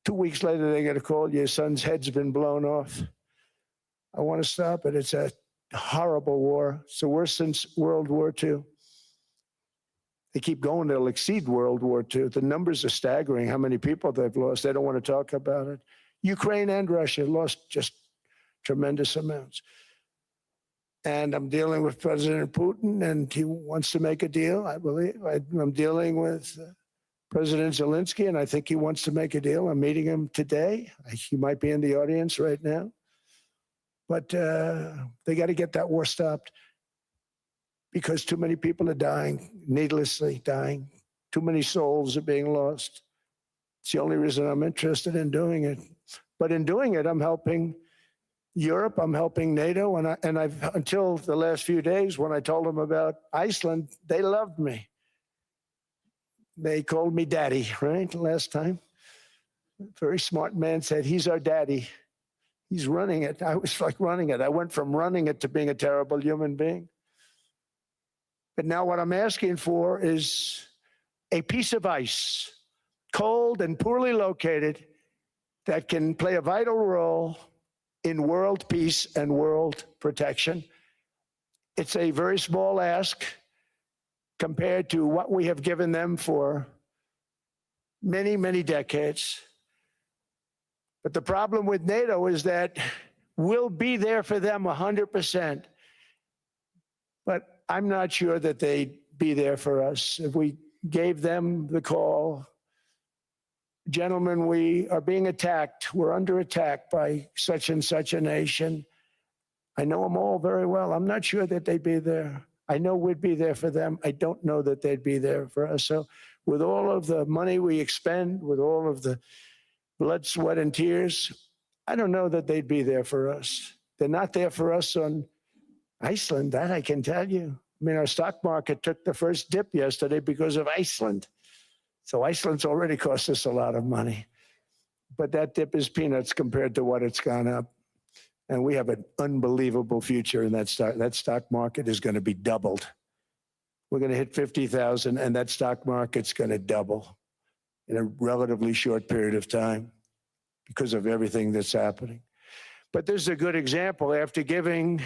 2 weeks later, they get a call, your son's head's been blown off. I want to stop it. It's a horrible war. It's the worst since World War II. They keep going, they'll exceed World War II. The numbers are staggering, how many people they've lost. They don't want to talk about it. Ukraine and Russia lost just tremendous amounts. And I'm dealing with President Putin, and he wants to make a deal, I believe. I'm dealing with President Zelensky, and I think he wants to make a deal. I'm meeting him today. He might be in the audience right now. But they got to get that war stopped because too many people are dying, needlessly dying. Too many souls are being lost. It's the only reason I'm interested in doing it. But in doing it, I'm helping Europe, I'm helping NATO, and I've until the last few days when I told them about Iceland, they loved me. They called me daddy, right, last time. A very smart man said, he's our daddy. He's running it. I was like running it. I went from running it to being a terrible human being. But now what I'm asking for is a piece of ice, cold and poorly located, that can play a vital role in world peace and world protection. It's a very small ask compared to what we have given them for many, many decades. But the problem with NATO is that we'll be there for them 100%. But I'm not sure that they'd be there for us. If we gave them the call, gentlemen, we are being attacked. We're under attack by such and such a nation. I know them all very well. I'm not sure that they'd be there. I know we'd be there for them. I don't know that they'd be there for us. So with all of the money we expend, with all of the blood, sweat, and tears, I don't know that they'd be there for us. They're not there for us on Iceland, that I can tell you. I mean, our stock market took the first dip yesterday because of Iceland. So Iceland's already cost us a lot of money. But that dip is peanuts compared to what it's gone up. And we have an unbelievable future in that stock. That stock market is going to be doubled. We're going to hit 50,000, and that stock market's going to double in a relatively short period of time because of everything that's happening. But this is a good example. After giving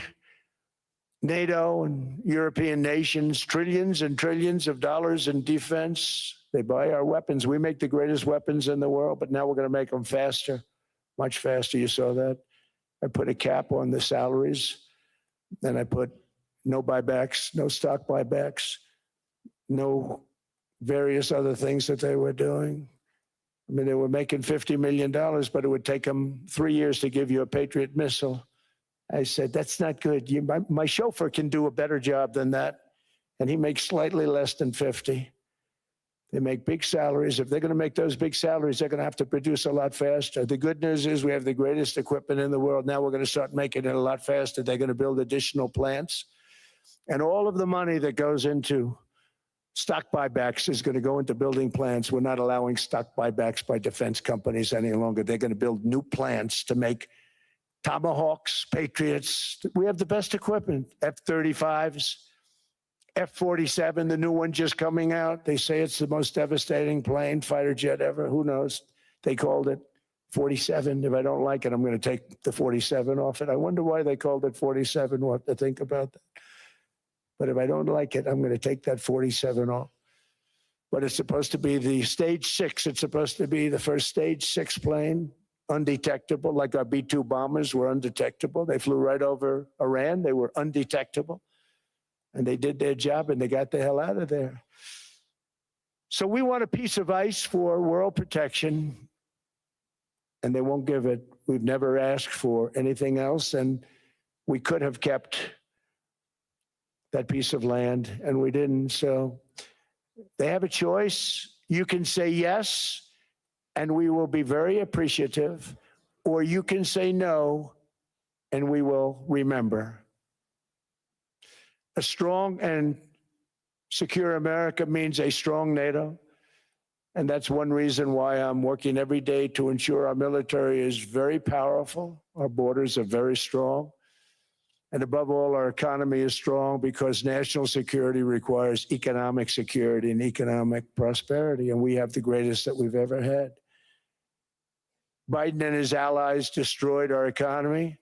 NATO and European nations trillions and trillions of dollars in defense, they buy our weapons. We make the greatest weapons in the world, but now we're going to make them faster, much faster. You saw that. I put a cap on the salaries, and I put no buybacks, no stock buybacks, no various other things that they were doing. I mean, they were making $50 million, but it would take them 3 years to give you a Patriot missile. I said, that's not good. My chauffeur can do a better job than that, and he makes slightly less than 50. They make big salaries. If they're going to make those big salaries, they're going to have to produce a lot faster. The good news is we have the greatest equipment in the world. Now we're going to start making it a lot faster. They're going to build additional plants. And all of the money that goes into stock buybacks is going to go into building plants. We're not allowing stock buybacks by defense companies any longer. They're going to build new plants to make Tomahawks, Patriots. We have the best equipment, F-35s. F-47, the new one just coming out. They say it's the most devastating plane, fighter jet ever. Who knows? They called it 47. If I don't like it, I'm going to take the 47 off it. I wonder why they called it 47. We'll have to think about that. But if I don't like it, I'm going to take that 47 off. But it's supposed to be the stage 6. It's supposed to be the first stage 6 plane, undetectable, like our B-2 bombers were undetectable. They flew right over Iran. They were undetectable. And they did their job, and they got the hell out of there. So we want a piece of ice for world protection, and they won't give it. We've never asked for anything else, and we could have kept that piece of land, and we didn't. So they have a choice. You can say yes, and we will be very appreciative, or you can say no, and we will remember. A strong and secure America means a strong NATO. And that's one reason why I'm working every day to ensure our military is very powerful. Our borders are very strong. And above all, our economy is strong because national security requires economic security and economic prosperity. And we have the greatest that we've ever had. Biden and his allies destroyed our economy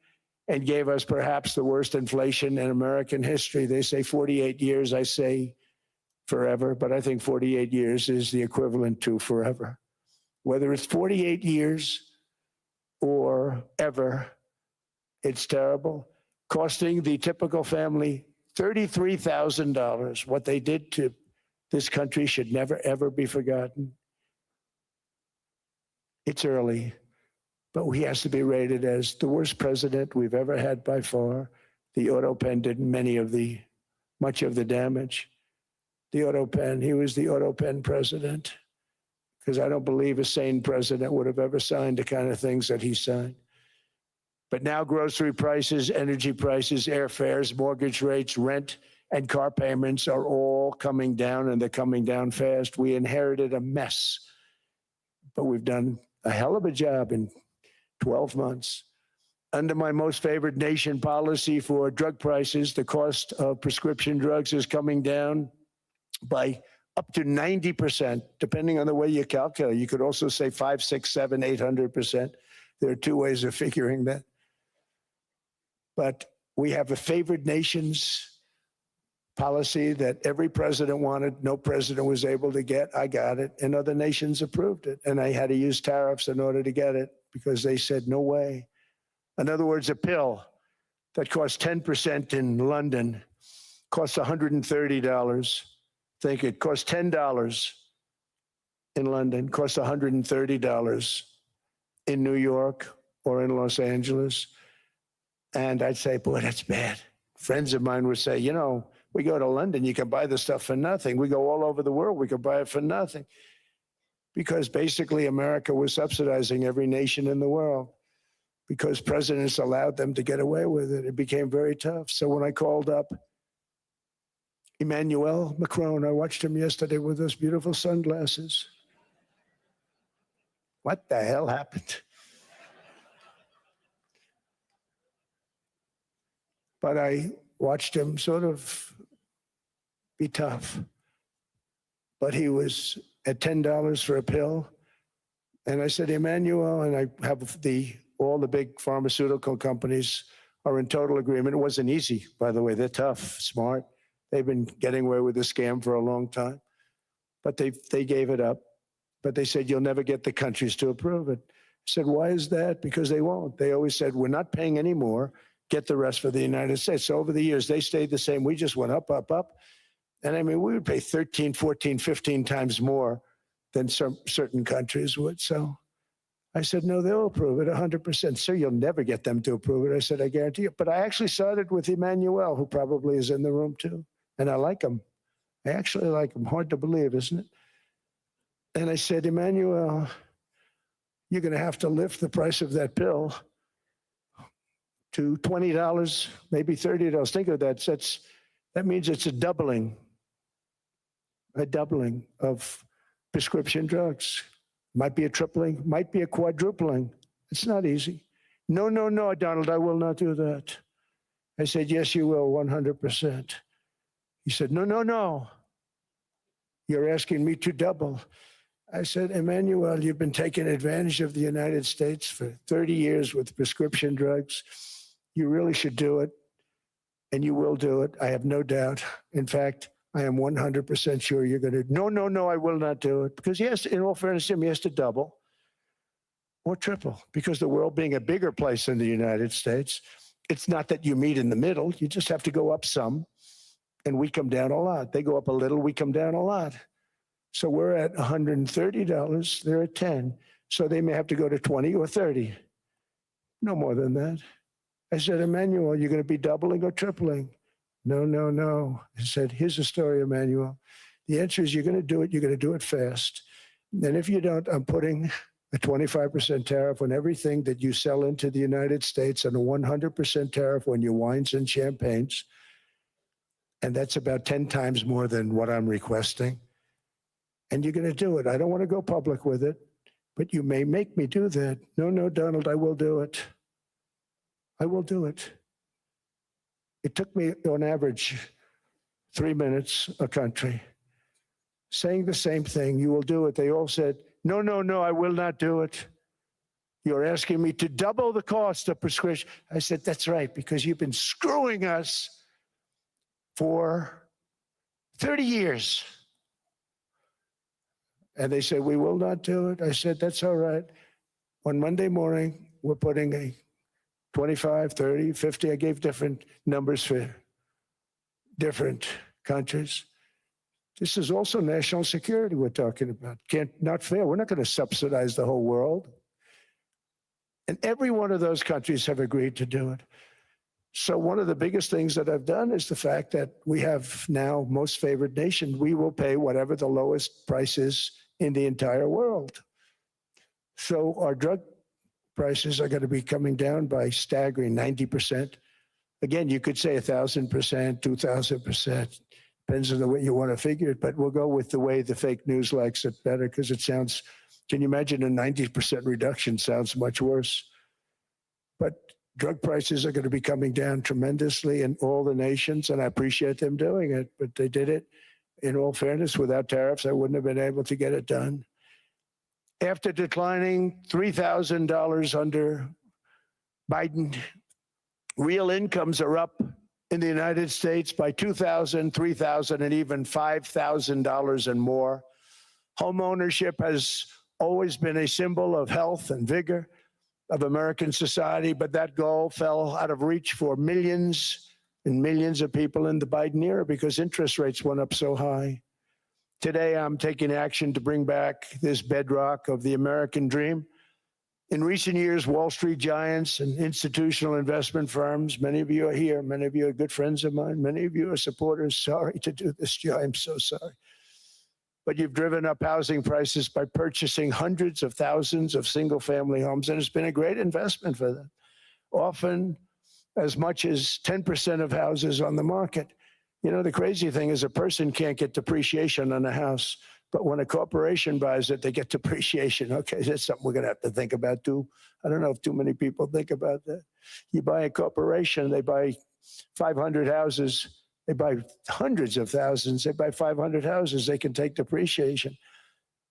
and gave us perhaps the worst inflation in American history. They say 48 years, I say forever, but I think 48 years is the equivalent to forever. Whether it's 48 years or ever, it's terrible, costing the typical family $33,000. What they did to this country should never, ever be forgotten. It's early, but he has to be rated as the worst president we've ever had by far. The auto pen did much of the damage. The auto pen, he was the auto pen president, because I don't believe a sane president would have ever signed the kind of things that he signed. But now grocery prices, energy prices, airfares, mortgage rates, rent, and car payments are all coming down, and they're coming down fast. We inherited a mess, but we've done a hell of a job in 12 months. Under my most favored nation policy for drug prices, the cost of prescription drugs is coming down by up to 90%, depending on the way you calculate. You could also say 5, 6, 7, 800%. There are two ways of figuring that. But we have a favored nations policy that every president wanted, no president was able to get. I got it, and other nations approved it. And I had to use tariffs in order to get it because they said, no way. In other words, a pill that costs 10% in London costs $130. Think it costs $10 in London, costs $130 in New York or in Los Angeles. And I'd say, boy, that's bad. Friends of mine would say, you know, we go to London, you can buy the stuff for nothing. We go all over the world, we can buy it for nothing. Because basically America was subsidizing every nation in the world because presidents allowed them to get away with it. It became very tough. So when I called up Emmanuel Macron, I watched him yesterday with those beautiful sunglasses. What the hell happened? But I watched him sort of be tough. But he was at $10 for a pill. And I said, Emmanuel, and I have all the big pharmaceutical companies are in total agreement. It wasn't easy, by the way. They're tough, smart. They've been getting away with the scam for a long time. But they gave it up. But they said, you'll never get the countries to approve it. I said, why is that? Because they won't. They always said, we're not paying any more. Get the rest for the United States. So over the years, they stayed the same. We just went up, up, up. And I mean, we would pay 13, 14, 15 times more than some certain countries would. So I said, no, they'll approve it 100%. Sir, you'll never get them to approve it. I said, I guarantee you. But I actually started with Emmanuel, who probably is in the room too. And I like him. I actually like him. Hard to believe, isn't it? And I said, Emmanuel, you're going to have to lift the price of that pill to $20, maybe $30. Think of that. That means it's a doubling of prescription drugs. Might be a tripling, might be a quadrupling. It's not easy. No, no, no, Donald, I will not do that. I said, yes, you will, 100%. He said, no, no, no. You're asking me to double. I said, Emmanuel, you've been taking advantage of the United States for 30 years with prescription drugs. You really should do it, and you will do it. I have no doubt. In fact, I am 100% sure you're going to. No, no, no, I will not do it. Because yes, in all fairness to him, he has to double or triple. Because the world being a bigger place than the United States, it's not that you meet in the middle. You just have to go up some, and we come down a lot. They go up a little, we come down a lot. So we're at $130, they're at 10. So they may have to go to 20 or 30. No more than that. I said, Emmanuel, you're going to be doubling or tripling? No, no, no. I said, here's the story, Emmanuel. The answer is you're going to do it fast. And if you don't, I'm putting a 25% tariff on everything that you sell into the United States and a 100% tariff on your wines and champagnes. And that's about 10 times more than what I'm requesting. And you're going to do it. I don't want to go public with it, but you may make me do that. No, no, Donald, I will do it. I will do it. It took me, on average, 3 minutes a country saying the same thing. You will do it. They all said, no, no, no, I will not do it. You're asking me to double the cost of prescription. I said, that's right, because you've been screwing us for 30 years. And they said, we will not do it. I said, that's all right. On Monday morning, we're putting a 25, 30, 50. I gave different numbers for different countries. This is also national security we're talking about. Not fair. We're not going to subsidize the whole world. And every one of those countries have agreed to do it. So one of the biggest things that I've done is the fact that we have now most favored nation. We will pay whatever the lowest price is in the entire world. So our drug prices are going to be coming down by staggering 90%. Again, you could say 1,000%, 2,000%. Depends on the way you want to figure it, but we'll go with the way the fake news likes it better because it sounds, can you imagine a 90% reduction sounds much worse. But drug prices are going to be coming down tremendously in all the nations, and I appreciate them doing it, but they did it. In all fairness, without tariffs, I wouldn't have been able to get it done. After declining $3,000 under Biden, real incomes are up in the United States by $2,000, $3,000, and even $5,000 and more. Home ownership has always been a symbol of health and vigor of American society, but that goal fell out of reach for millions and millions of people in the Biden era because interest rates went up so high. Today, I'm taking action to bring back this bedrock of the American dream. In recent years, Wall Street giants and institutional investment firms, many of you are here, many of you are good friends of mine, many of you are supporters. Sorry to do this, Joe, I'm so sorry. But you've driven up housing prices by purchasing hundreds of thousands of single-family homes, and it's been a great investment for them. Often as much as 10% of houses on the market. You know, the crazy thing is a person can't get depreciation on a house, but when a corporation buys it, they get depreciation. Okay, that's something we're going to have to think about too. I don't know if too many people think about that. You buy a corporation, they buy 500 houses, they buy hundreds of thousands, they buy 500 houses, they can take depreciation.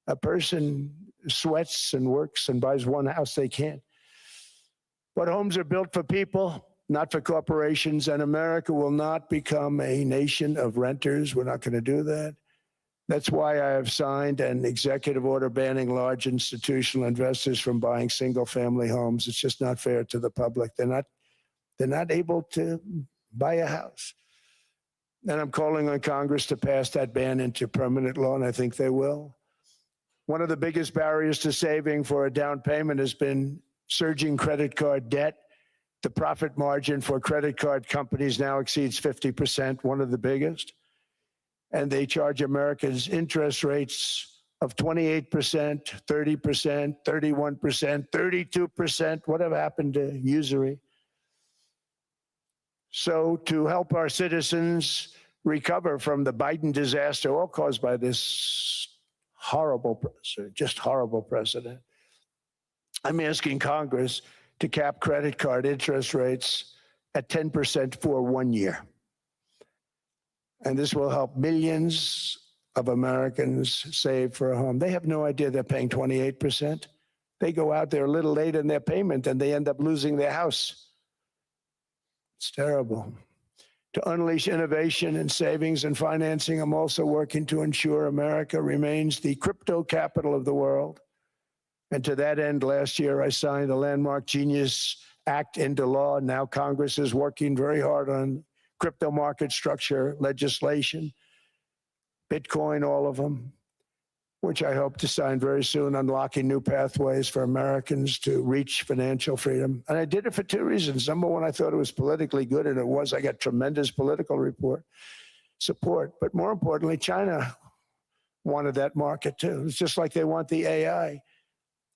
A person sweats and works and buys one house, they can't. But homes are built for people, not for corporations, and America will not become a nation of renters. We're not going to do that. That's why I have signed an executive order banning large institutional investors from buying single-family homes. It's just not fair to the public. They're not able to buy a house. And I'm calling on Congress to pass that ban into permanent law, and I think they will. One of the biggest barriers to saving for a down payment has been surging credit card debt. The profit margin for credit card companies now exceeds 50%, one of the biggest. And they charge Americans interest rates of 28%, 30%, 31%, 32%. Whatever happened to usury? So to help our citizens recover from the Biden disaster, all caused by this horrible president, I'm asking Congress to cap credit card interest rates at 10% for 1 year. And this will help millions of Americans save for a home. They have no idea they're paying 28%. They go out there a little late in their payment and they end up losing their house. It's terrible. To unleash innovation in savings and financing, I'm also working to ensure America remains the crypto capital of the world. And to that end, last year, I signed the landmark Genius Act into law. Now Congress is working very hard on crypto market structure legislation, Bitcoin, all of them, which I hope to sign very soon, unlocking new pathways for Americans to reach financial freedom. And I did it for two reasons. Number one, I thought it was politically good, and it was. I got tremendous political support. But more importantly, China wanted that market too. It's just like they want the AI.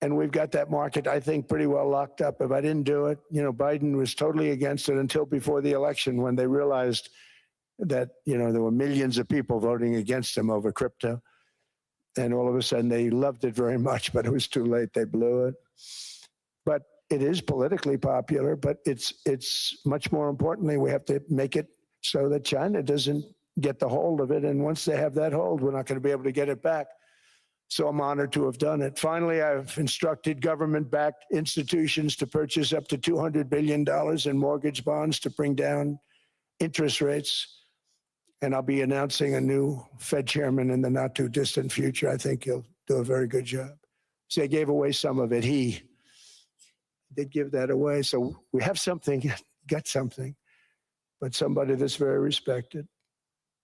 And we've got that market, I think, pretty well locked up. If I didn't do it, Biden was totally against it until before the election when they realized that, there were millions of people voting against him over crypto. And all of a sudden they loved it very much, but it was too late. They blew it. But it is politically popular, but it's much more importantly, we have to make it so that China doesn't get the hold of it. And once they have that hold, we're not going to be able to get it back. So I'm honored to have done it. Finally, I've instructed government-backed institutions to purchase up to $200 billion in mortgage bonds to bring down interest rates. And I'll be announcing a new Fed chairman in the not-too-distant future. I think he'll do a very good job. See, I gave away some of it. He did give that away. So we have something, got something, but somebody that's very respected.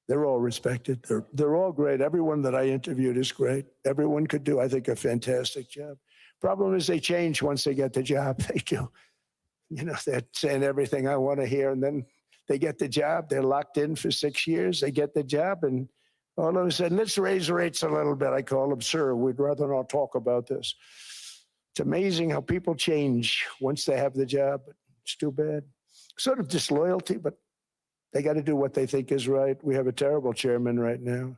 They're all respected. They're all great. Everyone that I interviewed is great. Everyone could do, I think, a fantastic job. Problem is they change once they get the job. They do. They're saying everything I want to hear, and then they get the job. They're locked in for 6 years. They get the job, and all of a sudden, let's raise rates a little bit. I call them, sir, we'd rather not talk about this. It's amazing how people change once they have the job. It's too bad. Sort of disloyalty, but they got to do what they think is right. We have a terrible chairman right now,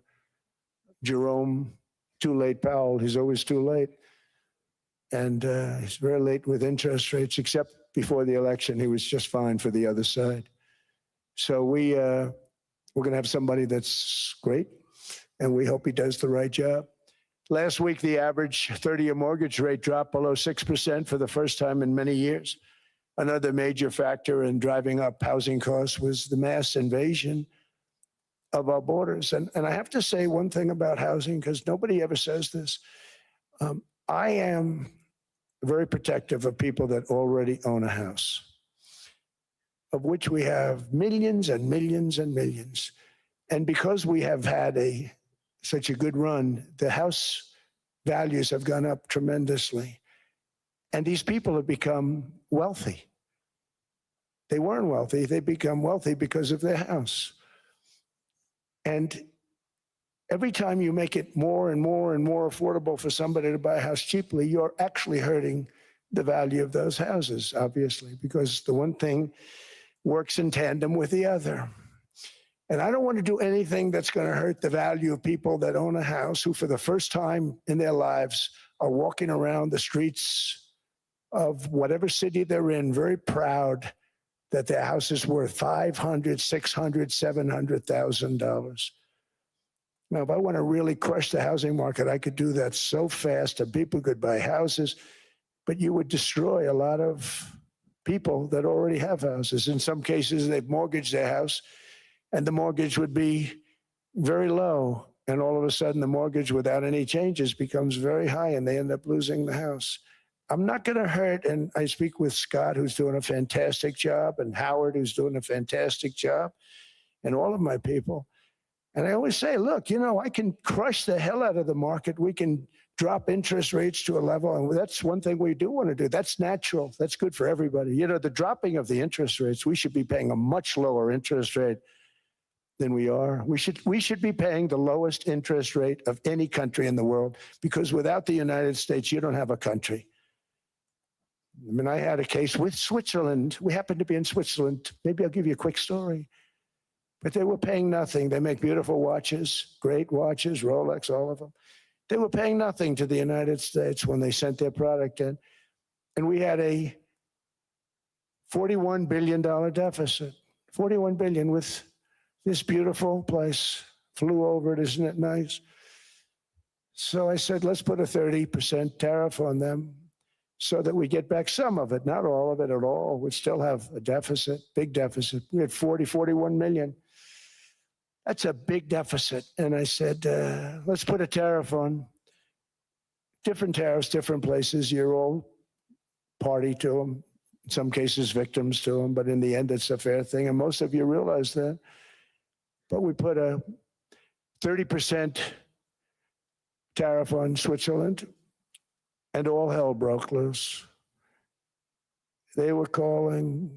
Jerome Too Late Powell. He's always too late. And he's very late with interest rates, except before the election. He was just fine for the other side. So we're going to have somebody that's great, and we hope he does the right job. Last week, the average 30-year mortgage rate dropped below 6% for the first time in many years. Another major factor in driving up housing costs was the mass invasion of our borders. And I have to say one thing about housing, because nobody ever says this. I am very protective of people that already own a house, of which we have millions and millions and millions. And because we have had such a good run, the house values have gone up tremendously. And these people have become wealthy. They weren't wealthy. They become wealthy because of their house. And every time you make it more and more and more affordable for somebody to buy a house cheaply, you're actually hurting the value of those houses, obviously, because the one thing works in tandem with the other. And I don't want to do anything that's going to hurt the value of people that own a house who, for the first time in their lives, are walking around the streets of whatever city they're in, very proud that their house is worth $500,000, $600,000, $700,000. Now, if I want to really crush the housing market, I could do that so fast and people could buy houses, but you would destroy a lot of people that already have houses. In some cases, they've mortgaged their house, and the mortgage would be very low. And all of a sudden, the mortgage without any changes becomes very high, and they end up losing the house. I'm not going to hurt, and I speak with Scott, who's doing a fantastic job, and Howard, who's doing a fantastic job, and all of my people. And I always say, look, I can crush the hell out of the market. We can drop interest rates to a level, and that's one thing we do want to do. That's natural. That's good for everybody. The dropping of the interest rates, we should be paying a much lower interest rate than we are. We should be paying the lowest interest rate of any country in the world, because without the United States, you don't have a country. I had a case with Switzerland. We happened to be in Switzerland. Maybe I'll give you a quick story. But they were paying nothing. They make beautiful watches, great watches, Rolex, all of them. They were paying nothing to the United States when they sent their product in. And we had a $41 billion deficit, $41 billion with this beautiful place. Flew over it, isn't it nice? So I said, let's put a 30% tariff on them so that we get back some of it, not all of it at all. We still have a deficit, big deficit. We had 41 million. That's a big deficit. And I said, let's put a tariff on. Different tariffs, different places. You're all party to them. In some cases, victims to them. But in the end, it's a fair thing. And most of you realize that. But we put a 30% tariff on Switzerland, and all hell broke loose. They were calling,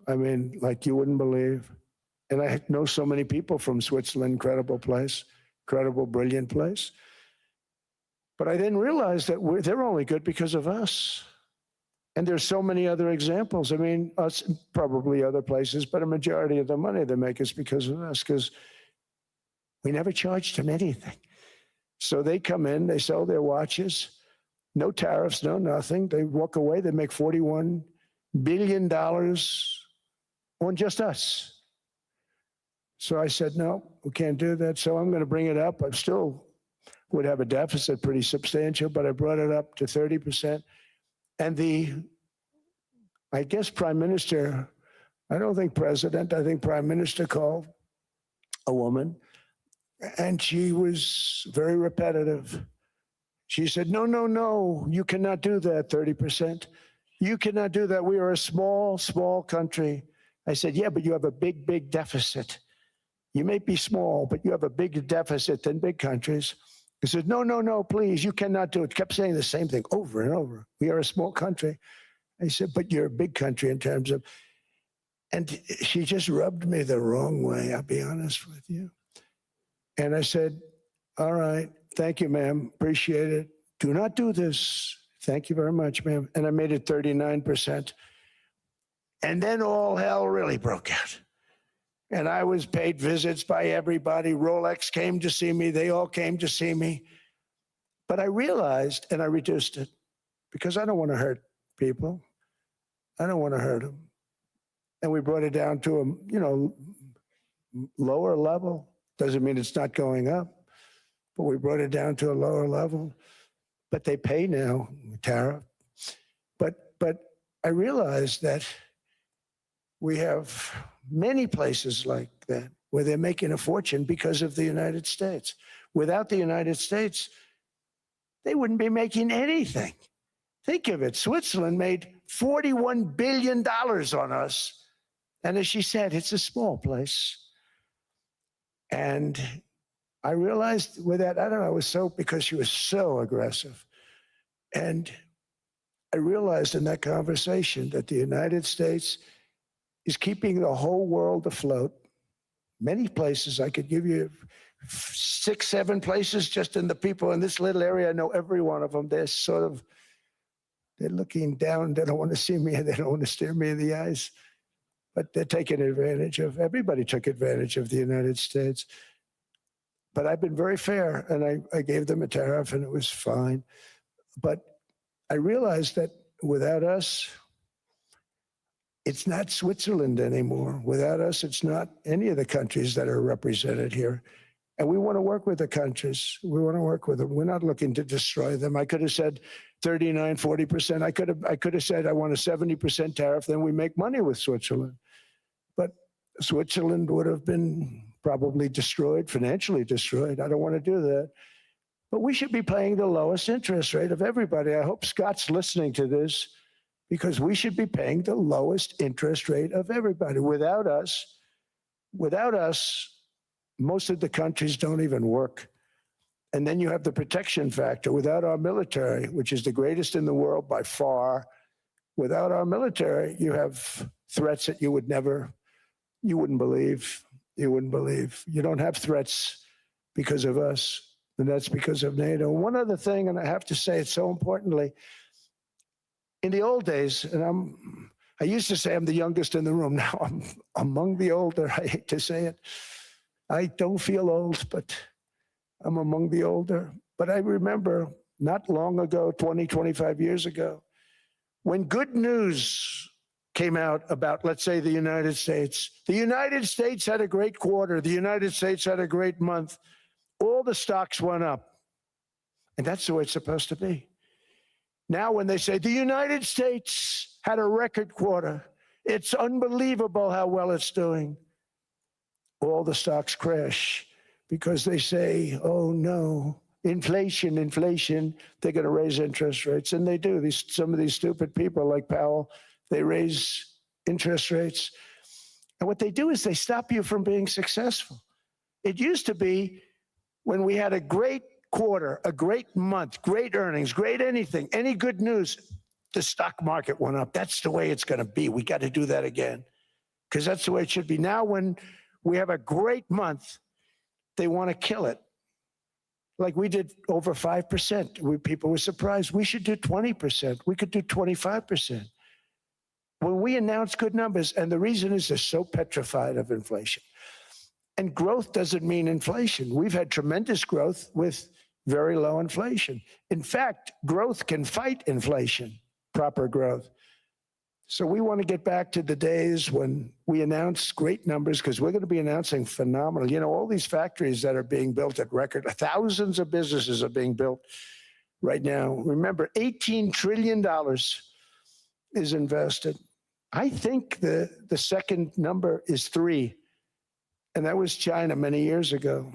I mean, like you wouldn't believe. And I know so many people from Switzerland, incredible place, incredible, brilliant place. But I didn't realize that they're only good because of us. And there's so many other examples. I mean, us, probably other places, but a majority of the money they make is because of us, because we never charged them anything. So they come in, they sell their watches, no tariffs, no nothing. They walk away, they make $41 billion on just us. So I said, no, we can't do that. So I'm going to bring it up. I still would have a deficit pretty substantial, but I brought it up to 30%. And I guess Prime Minister, I don't think President, I think Prime Minister called a woman. And she was very repetitive. She said, no, no, no, you cannot do that, 30%. You cannot do that. We are a small, small country. I said, yeah, but you have a big, big deficit. You may be small, but you have a bigger deficit than big countries. He said, no, no, no, please, you cannot do it. Kept saying the same thing over and over. We are a small country. I said, but you're a big country in terms of, and she just rubbed me the wrong way, I'll be honest with you. And I said, all right, thank you, ma'am, appreciate it. Do not do this. Thank you very much, ma'am. And I made it 39%. And then all hell really broke out. And I was paid visits by everybody. Rolex came to see me. They all came to see me. But I realized, and I reduced it, because I don't want to hurt people. I don't want to hurt them. And we brought it down to a, lower level. Doesn't mean it's not going up, but we brought it down to a lower level. But they pay now, tariff. But I realized that we have many places like that where they're making a fortune because of the United States. Without the United States, they wouldn't be making anything. Think of it. Switzerland made $41 billion on us. And as she said, it's a small place. And I realized with that, I don't know, it was so, because she was so aggressive. And I realized in that conversation that the United States is keeping the whole world afloat. Many places, I could give you 6, 7 places just in the people in this little area. I know every one of them. They're looking down. They don't want to see me. They don't want to stare me in the eyes. But they're taking advantage of, everybody took advantage of the United States. But I've been very fair, and I gave them a tariff, and it was fine. But I realized that without us, it's not Switzerland anymore. Without us, it's not any of the countries that are represented here. And we want to work with the countries. We want to work with them. We're not looking to destroy them. I could have said 39, 40%. I could have said I want a 70% tariff, then we make money with Switzerland. But Switzerland would have been probably destroyed, financially destroyed. I don't want to do that. But we should be paying the lowest interest rate of everybody. I hope Scott's listening to this, because we should be paying the lowest interest rate of everybody. Without us, most of the countries don't even work. And then you have the protection factor. Without our military, which is the greatest in the world by far, without our military, you have threats that you wouldn't believe. You wouldn't believe. You don't have threats because of us, and that's because of NATO. One other thing, and I have to say it so importantly, in the old days, and I used to say I'm the youngest in the room. Now I'm among the older. I hate to say it. I don't feel old, but I'm among the older. But I remember not long ago, 20, 25 years ago, when good news came out about, let's say, the United States. The United States had a great quarter. The United States had a great month. All the stocks went up. And that's the way it's supposed to be. Now when they say the United States had a record quarter, it's unbelievable how well it's doing, all the stocks crash because they say, oh no, inflation, they're going to raise interest rates. And they do. Some of these stupid people like Powell, they raise interest rates. And what they do is they stop you from being successful. It used to be when we had a great quarter, a great month, great earnings, great anything, any good news, the stock market went up. That's the way it's going to be. We got to do that again because that's the way it should be. Now when we have a great month, they want to kill it. Like we did over 5%. People were surprised. We should do 20%. We could do 25%. When we announce good numbers, and the reason is they're so petrified of inflation. And growth doesn't mean inflation. We've had tremendous growth with very low inflation. In fact, growth can fight inflation, proper growth. So we want to get back to the days when we announce great numbers because we're going to be announcing phenomenal. You know, all these factories that are being built at record, thousands of businesses are being built right now. Remember, $18 trillion is invested. I think the second number is 3. And that was China many years ago.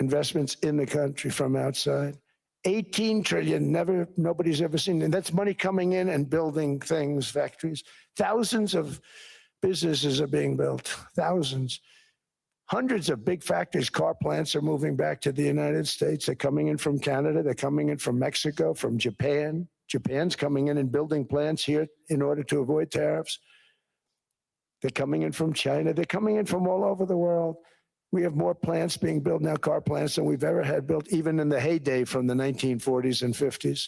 Investments in the country from outside. 18 trillion, nobody's ever seen. And that's money coming in and building things, factories. Thousands of businesses are being built, thousands. Hundreds of big factories, car plants are moving back to the United States. They're coming in from Canada, they're coming in from Mexico, from Japan. Japan's coming in and building plants here in order to avoid tariffs. They're coming in from China. They're coming in from all over the world. We have more plants being built now, car plants, than we've ever had built, even in the heyday from the 1940s and 50s.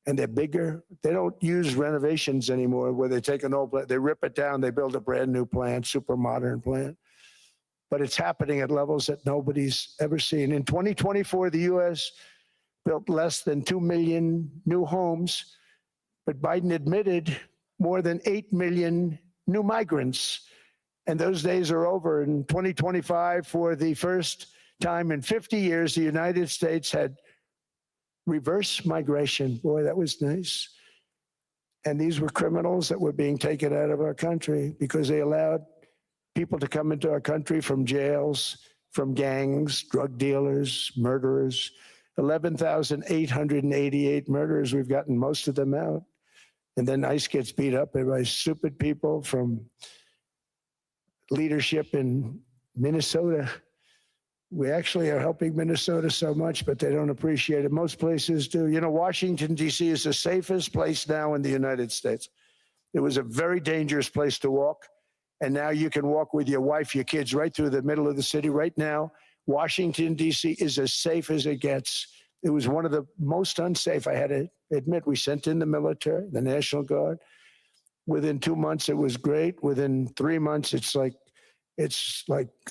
And they're bigger. They don't use renovations anymore where they take an old plant, they rip it down, they build a brand new plant, super modern plant. But it's happening at levels that nobody's ever seen. In 2024, the U.S. built less than 2 million new homes, but Biden admitted more than 8 million new migrants. And those days are over. In 2025, for the first time in 50 years, the United States had reverse migration. Boy, that was nice. And these were criminals that were being taken out of our country because they allowed people to come into our country from jails, from gangs, drug dealers, murderers. 11,888 murderers. We've gotten most of them out. And then ICE gets beat up by stupid people from leadership in Minnesota. We actually are helping Minnesota so much, but they don't appreciate it. Most places do. You know, Washington, D.C. is the safest place now in the United States. It was a very dangerous place to walk. And now you can walk with your wife, your kids, right through the middle of the city. Right now, Washington, D.C. is as safe as it gets. It was one of the most unsafe. I had to admit, we sent in the military, the National Guard. Within 2 months, it was great. Within 3 months, it's like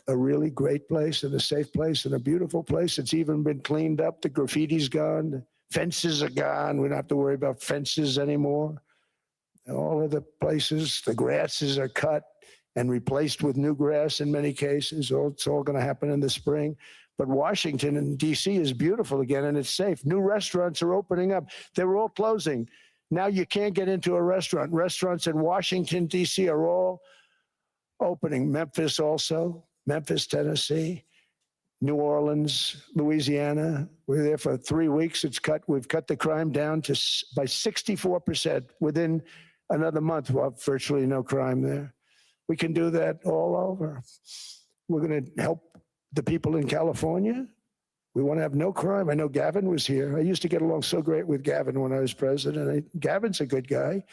a really great place and a safe place and a beautiful place. It's even been cleaned up. The graffiti's gone. The fences are gone. We don't have to worry about fences anymore. All of the places, the grasses are cut and replaced with new grass in many cases. It's all going to happen in the spring. But Washington and D.C. is beautiful again, and it's safe. New restaurants are opening up. They were all closing. Now you can't get into a restaurant. Restaurants in Washington, D.C. are all opening. Memphis also, Memphis, Tennessee, New Orleans, Louisiana. We're there for 3 weeks. We've cut the crime down by 64%. Within another month, we'll have virtually no crime there. We can do that all over. We're going to help the people in California. We want to have no crime. I know Gavin was here. I used to get along so great with Gavin when I was president. Gavin's a good guy.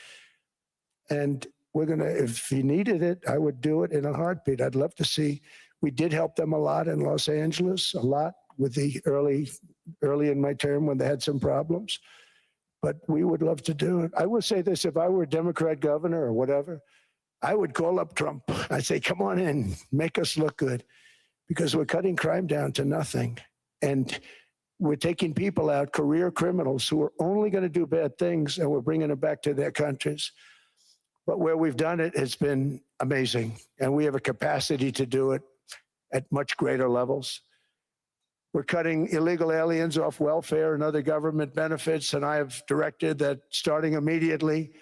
And we're going to, if he needed it, I would do it in a heartbeat. I'd love to see. We did help them a lot in Los Angeles, a lot with the early in my term when they had some problems. But we would love to do it. I will say this, if I were a Democrat governor or whatever, I would call up Trump. I'd say, come on in, make us look good. Because we're cutting crime down to nothing. And we're taking people out, career criminals who are only going to do bad things, and we're bringing them back to their countries. But where we've done it, it's been amazing. And we have a capacity to do it at much greater levels. We're cutting illegal aliens off welfare and other government benefits. And I have directed that starting immediately,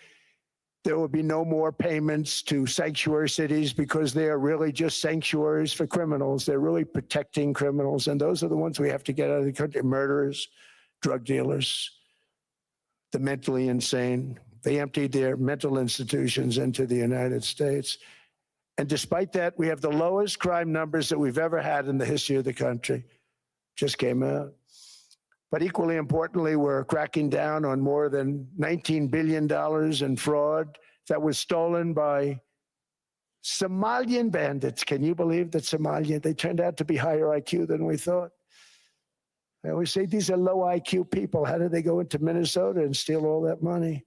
there will be no more payments to sanctuary cities because they are really just sanctuaries for criminals. They're really protecting criminals. And those are the ones we have to get out of the country: murderers, drug dealers, the mentally insane. They emptied their mental institutions into the United States. And despite that, we have the lowest crime numbers that we've ever had in the history of the country. Just came out. But equally importantly, we're cracking down on more than $19 billion in fraud that was stolen by Somalian bandits. Can you believe that Somalia? They turned out to be higher IQ than we thought. I always say these are low IQ people. How did they go into Minnesota and steal all that money?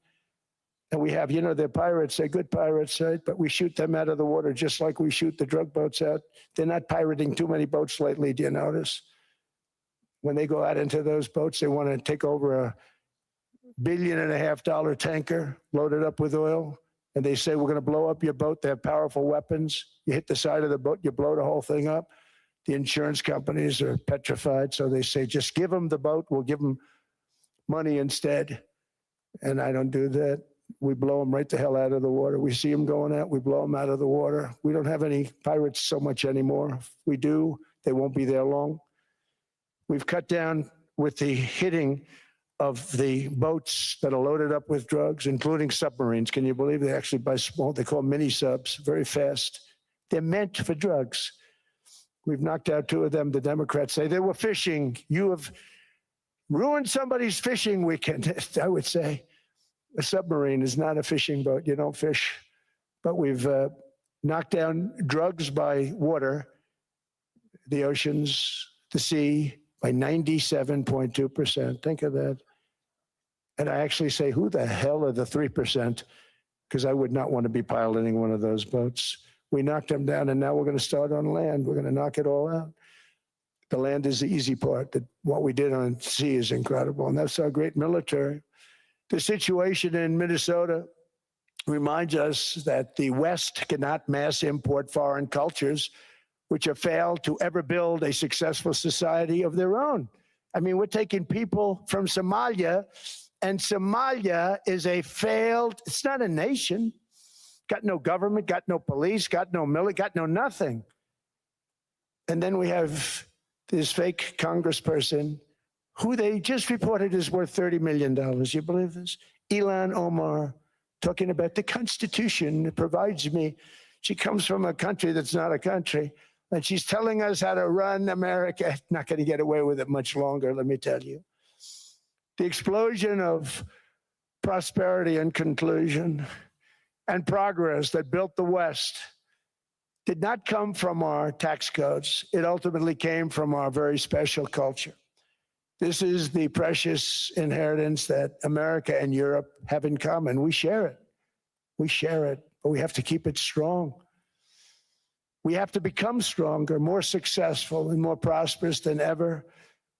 And we have, they're pirates. They're good pirates, right? But we shoot them out of the water just like we shoot the drug boats out. They're not pirating too many boats lately, do you notice? When they go out into those boats, they want to take over $1.5 billion tanker loaded up with oil. And they say, we're going to blow up your boat. They have powerful weapons. You hit the side of the boat, you blow the whole thing up. The insurance companies are petrified. So they say, just give them the boat. We'll give them money instead. And I don't do that. We blow them right the hell out of the water. We see them going out, we blow them out of the water. We don't have any pirates so much anymore. If we do, they won't be there long. We've cut down with the hitting of the boats that are loaded up with drugs, including submarines. Can you believe they actually buy small, they call mini subs, very fast. They're meant for drugs. We've knocked out 2 of them. The Democrats say they were fishing. You have ruined somebody's fishing weekend, I would say. A submarine is not a fishing boat. You don't fish. But we've knocked down drugs by water, the oceans, the sea, by 97.2%. Think of that. And I actually say, who the hell are the 3%? Because I would not want to be piloting one of those boats. We knocked them down, and now we're going to start on land. We're going to knock it all out. The land is the easy part. What we did on sea is incredible, and that's our great military. The situation in Minnesota reminds us that the West cannot mass import foreign cultures, which have failed to ever build a successful society of their own. I mean, we're taking people from Somalia, and Somalia is it's not a nation. Got no government, got no police, got no military, got no nothing. And then we have this fake congressperson who they just reported is worth $30 million. You believe this? Ilhan Omar, talking about the Constitution that provides me. She comes from a country that's not a country, and she's telling us how to run America. Not going to get away with it much longer, let me tell you. The explosion of prosperity and conclusion and progress that built the West did not come from our tax codes. It ultimately came from our very special culture. This is the precious inheritance that America and Europe have in common. We share it. We share it, but we have to keep it strong. We have to become stronger, more successful, and more prosperous than ever.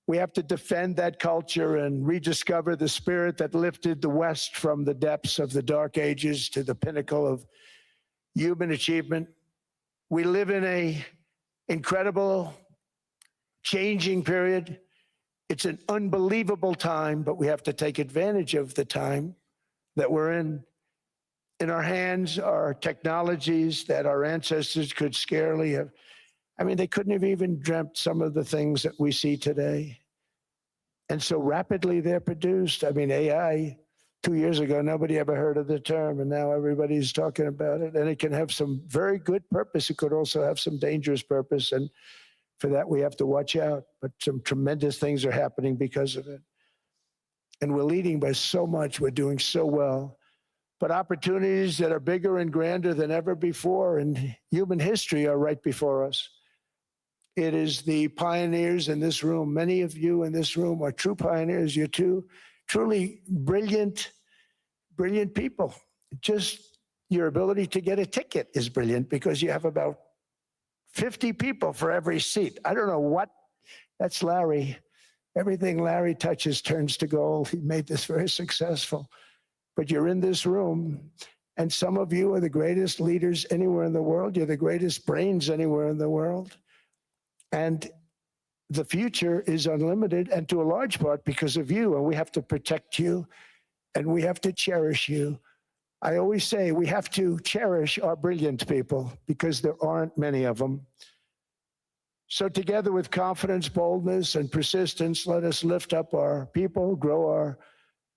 We have to defend that culture and rediscover the spirit that lifted the West from the depths of the Dark Ages to the pinnacle of human achievement. We live in an incredible, changing period. It's an unbelievable time, but we have to take advantage of the time that we're in. In our hands are technologies that our ancestors could scarcely have. I mean, they couldn't have even dreamt some of the things that we see today. And so rapidly they're produced. I mean, AI, 2 years ago, nobody ever heard of the term, and now everybody's talking about it. And it can have some very good purpose. It could also have some dangerous purpose. And for that, we have to watch out. But some tremendous things are happening because of it. And we're leading by so much. We're doing so well. But opportunities that are bigger and grander than ever before in human history are right before us. It is the pioneers in this room. Many of you in this room are true pioneers. You're truly brilliant people. Just your ability to get a ticket is brilliant because you have about 50 people for every seat. I don't know what, that's Larry. Everything Larry touches turns to gold. He made this very successful. But you're in this room, And some of you are the greatest leaders anywhere in the world. You're the greatest brains anywhere in the world. And the future is unlimited, and to a large part because of you. And we have to protect you, and we have to cherish you. I always say we have to cherish our brilliant people because there aren't many of them. So together with confidence, boldness, and persistence, let us lift up our people, grow our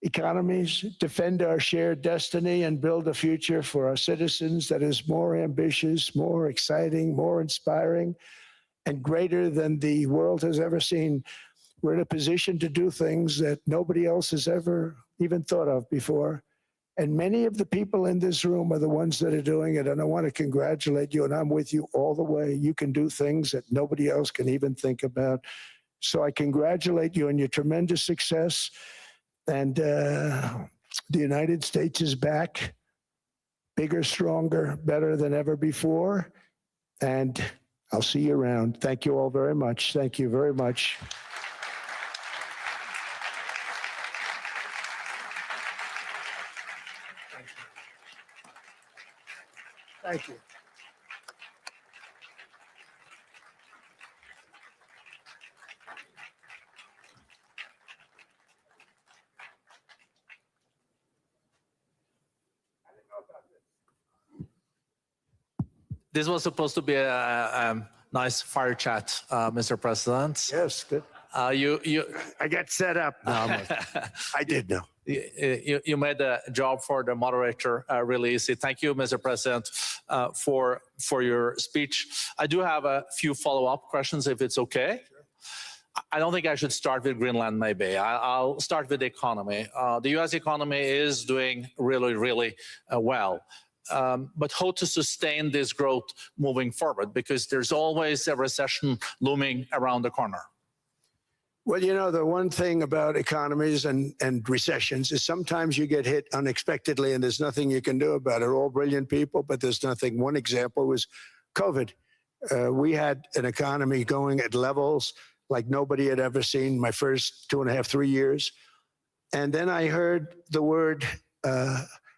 economies, defend our shared destiny, and build a future for our citizens that is more ambitious, more exciting, more inspiring, and greater than the world has ever seen. We're in a position to do things that nobody else has ever even thought of before. And many of the people in this room are the ones that are doing it. And I want to congratulate you, and I'm with you all the way. You can do things that nobody else can even think about. So I congratulate you on your tremendous success. And the United States is back, bigger, stronger, better than ever before. And I'll see you around. Thank you all very much. Thank you very much. Thank you. This was supposed to be a nice fire chat, Mr. President. Yes, good. I got set up. No, I did know. You made the job for the moderator really easy. Thank you, Mr. President, for your speech. I do have a few follow-up questions, if it's okay. Sure. I don't think I should start with Greenland, maybe. I'll start with the economy. The U.S. economy is doing really, really well. But how to sustain this growth moving forward? Because there's always a recession looming around the corner. Well, you know, the one thing about economies and recessions is sometimes you get hit unexpectedly and there's nothing you can do about it. All brilliant people, but there's nothing. One example was COVID. We had an economy going at levels like nobody had ever seen my first 2.5, 3 years. And then I heard the word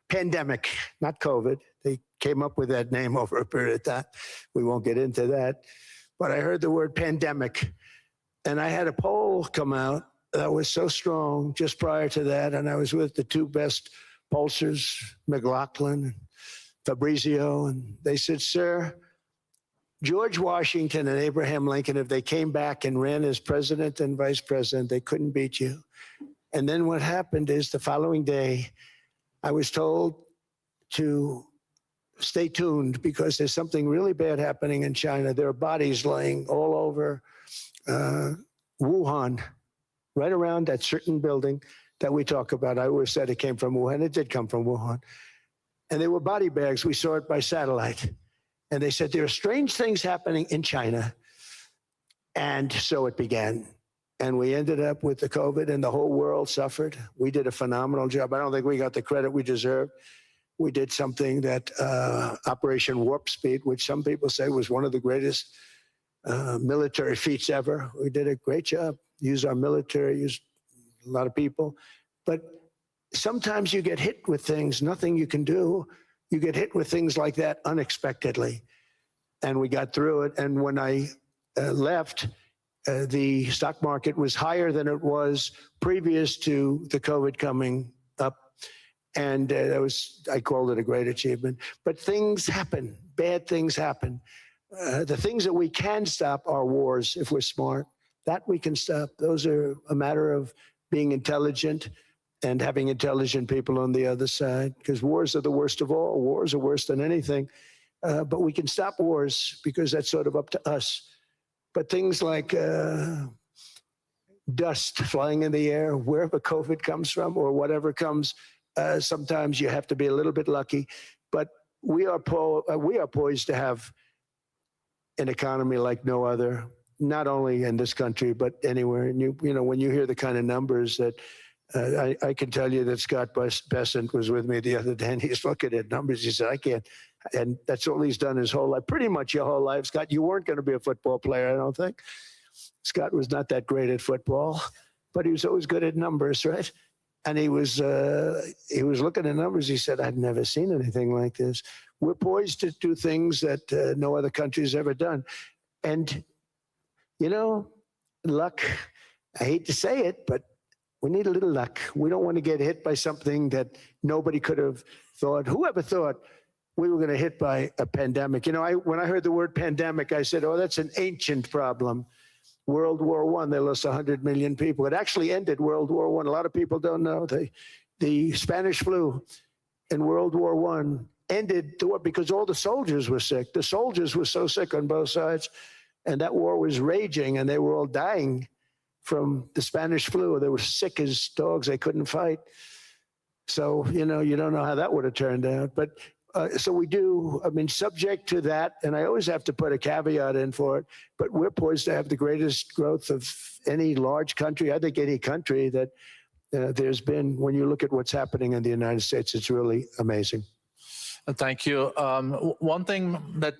pandemic, not COVID. They came up with that name over a period of time. We won't get into that. But I heard the word pandemic. And I had a poll come out that was so strong just prior to that. And I was with the two best pollsters, McLaughlin and Fabrizio. And they said, sir, George Washington and Abraham Lincoln, if they came back and ran as president and vice president, they couldn't beat you. And then what happened is the following day, I was told to stay tuned because there's something really bad happening in China. There are bodies laying all over Wuhan, right around that certain building that we talk about. I always said it came from Wuhan. It did come from Wuhan. And they were body bags. We saw it by satellite. And they said, there are strange things happening in China. And so it began. And we ended up with the COVID, and the whole world suffered. We did a phenomenal job. I don't think we got the credit we deserved. We did something that Operation Warp Speed, which some people say was one of the greatest military feats ever. We did a great job. Used our military, used a lot of people. But sometimes you get hit with things, nothing you can do. You get hit with things like that unexpectedly. And we got through it. And when I left, the stock market was higher than it was previous to the COVID coming up. And that was, I called it a great achievement. But things happen, bad things happen. The things that we can stop are wars if we're smart. That we can stop. Those are a matter of being intelligent and having intelligent people on the other side, because wars are the worst of all. Wars are worse than anything. But we can stop wars because that's sort of up to us. But things like dust flying in the air, wherever COVID comes from or whatever comes, sometimes you have to be a little bit lucky. But we are poised to have an economy like no other, not only in this country, but anywhere. And you know, when you hear the kind of numbers that I can tell you that Scott Bessent was with me the other day, and he's looking at numbers. He said, I can't. And that's all he's done his whole life, pretty much your whole life. Scott, you weren't going to be a football player, I don't think. Scott was not that great at football, but he was always good at numbers, right? And he was looking at numbers. He said, I'd never seen anything like this. We're poised to do things that no other country's ever done. And, you know, luck, I hate to say it, but we need a little luck. We don't want to get hit by something that nobody could have thought. Whoever thought we were going to hit by a pandemic? You know, when I heard the word pandemic, I said, oh, that's an ancient problem. World War I, they lost 100 million people. It actually ended World War I. A lot of people don't know. The Spanish flu in World War I ended the war because all the soldiers were sick. The soldiers were so sick on both sides, and that war was raging, and they were all dying from the Spanish flu. They were sick as dogs. They couldn't fight. So, you know, you don't know how that would have turned out. But so we do, I mean, subject to that, and I always have to put a caveat in for it, but we're poised to have the greatest growth of any large country, I think any country that there's been. When you look at what's happening in the United States, it's really amazing. Thank you. One thing that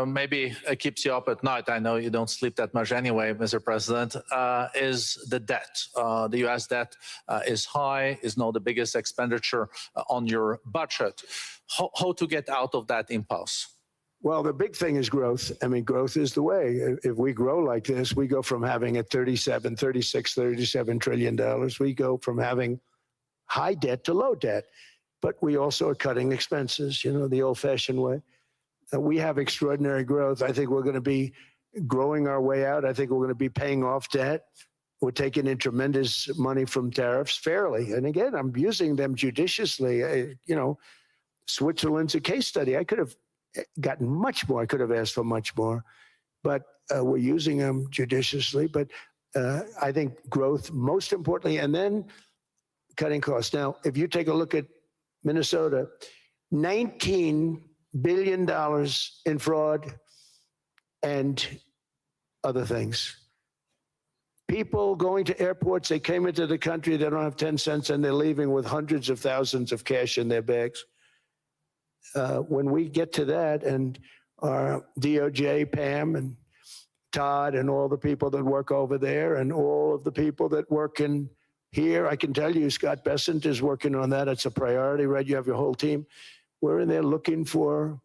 maybe keeps you up at night, I know you don't sleep that much anyway, Mr. President, is the debt. The U.S. debt is high, is now the biggest expenditure on your budget. How to get out of that impasse? Well, the big thing is growth. I mean, growth is the way. If we grow like this, we go from having a $37 trillion. We go from having high debt to low debt. But we also are cutting expenses, you know, the old-fashioned way. We have extraordinary growth. I think we're going to be growing our way out. I think we're going to be paying off debt. We're taking in tremendous money from tariffs fairly. And again, I'm using them judiciously. You know, Switzerland's a case study. I could have gotten much more. I could have asked for much more. But we're using them judiciously. But I think growth, most importantly, and then cutting costs. Now, if you take a look at Minnesota, $19 billion in fraud and other things. People going to airports, they came into the country, they don't have 10 cents and they're leaving with hundreds of thousands of cash in their bags. When we get to that, and our DOJ, Pam and Todd and all the people that work over there and all of the people that work in here, I can tell you, Scott Bessent is working on that. It's a priority, right? You have your whole team. We're in there looking for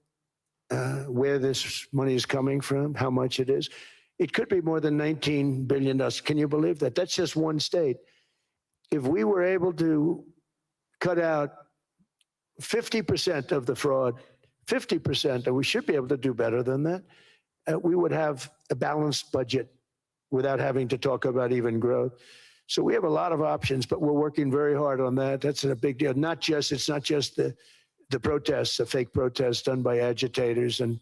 where this money is coming from, how much it is. It could be more than $19 billion. Can you believe that? That's just one state. If we were able to cut out 50% of the fraud, 50%, and we should be able to do better than that, we would have a balanced budget without having to talk about even growth. So we have a lot of options, but we're working very hard on that. That's a big deal. It's not just the protests, the fake protests done by agitators and,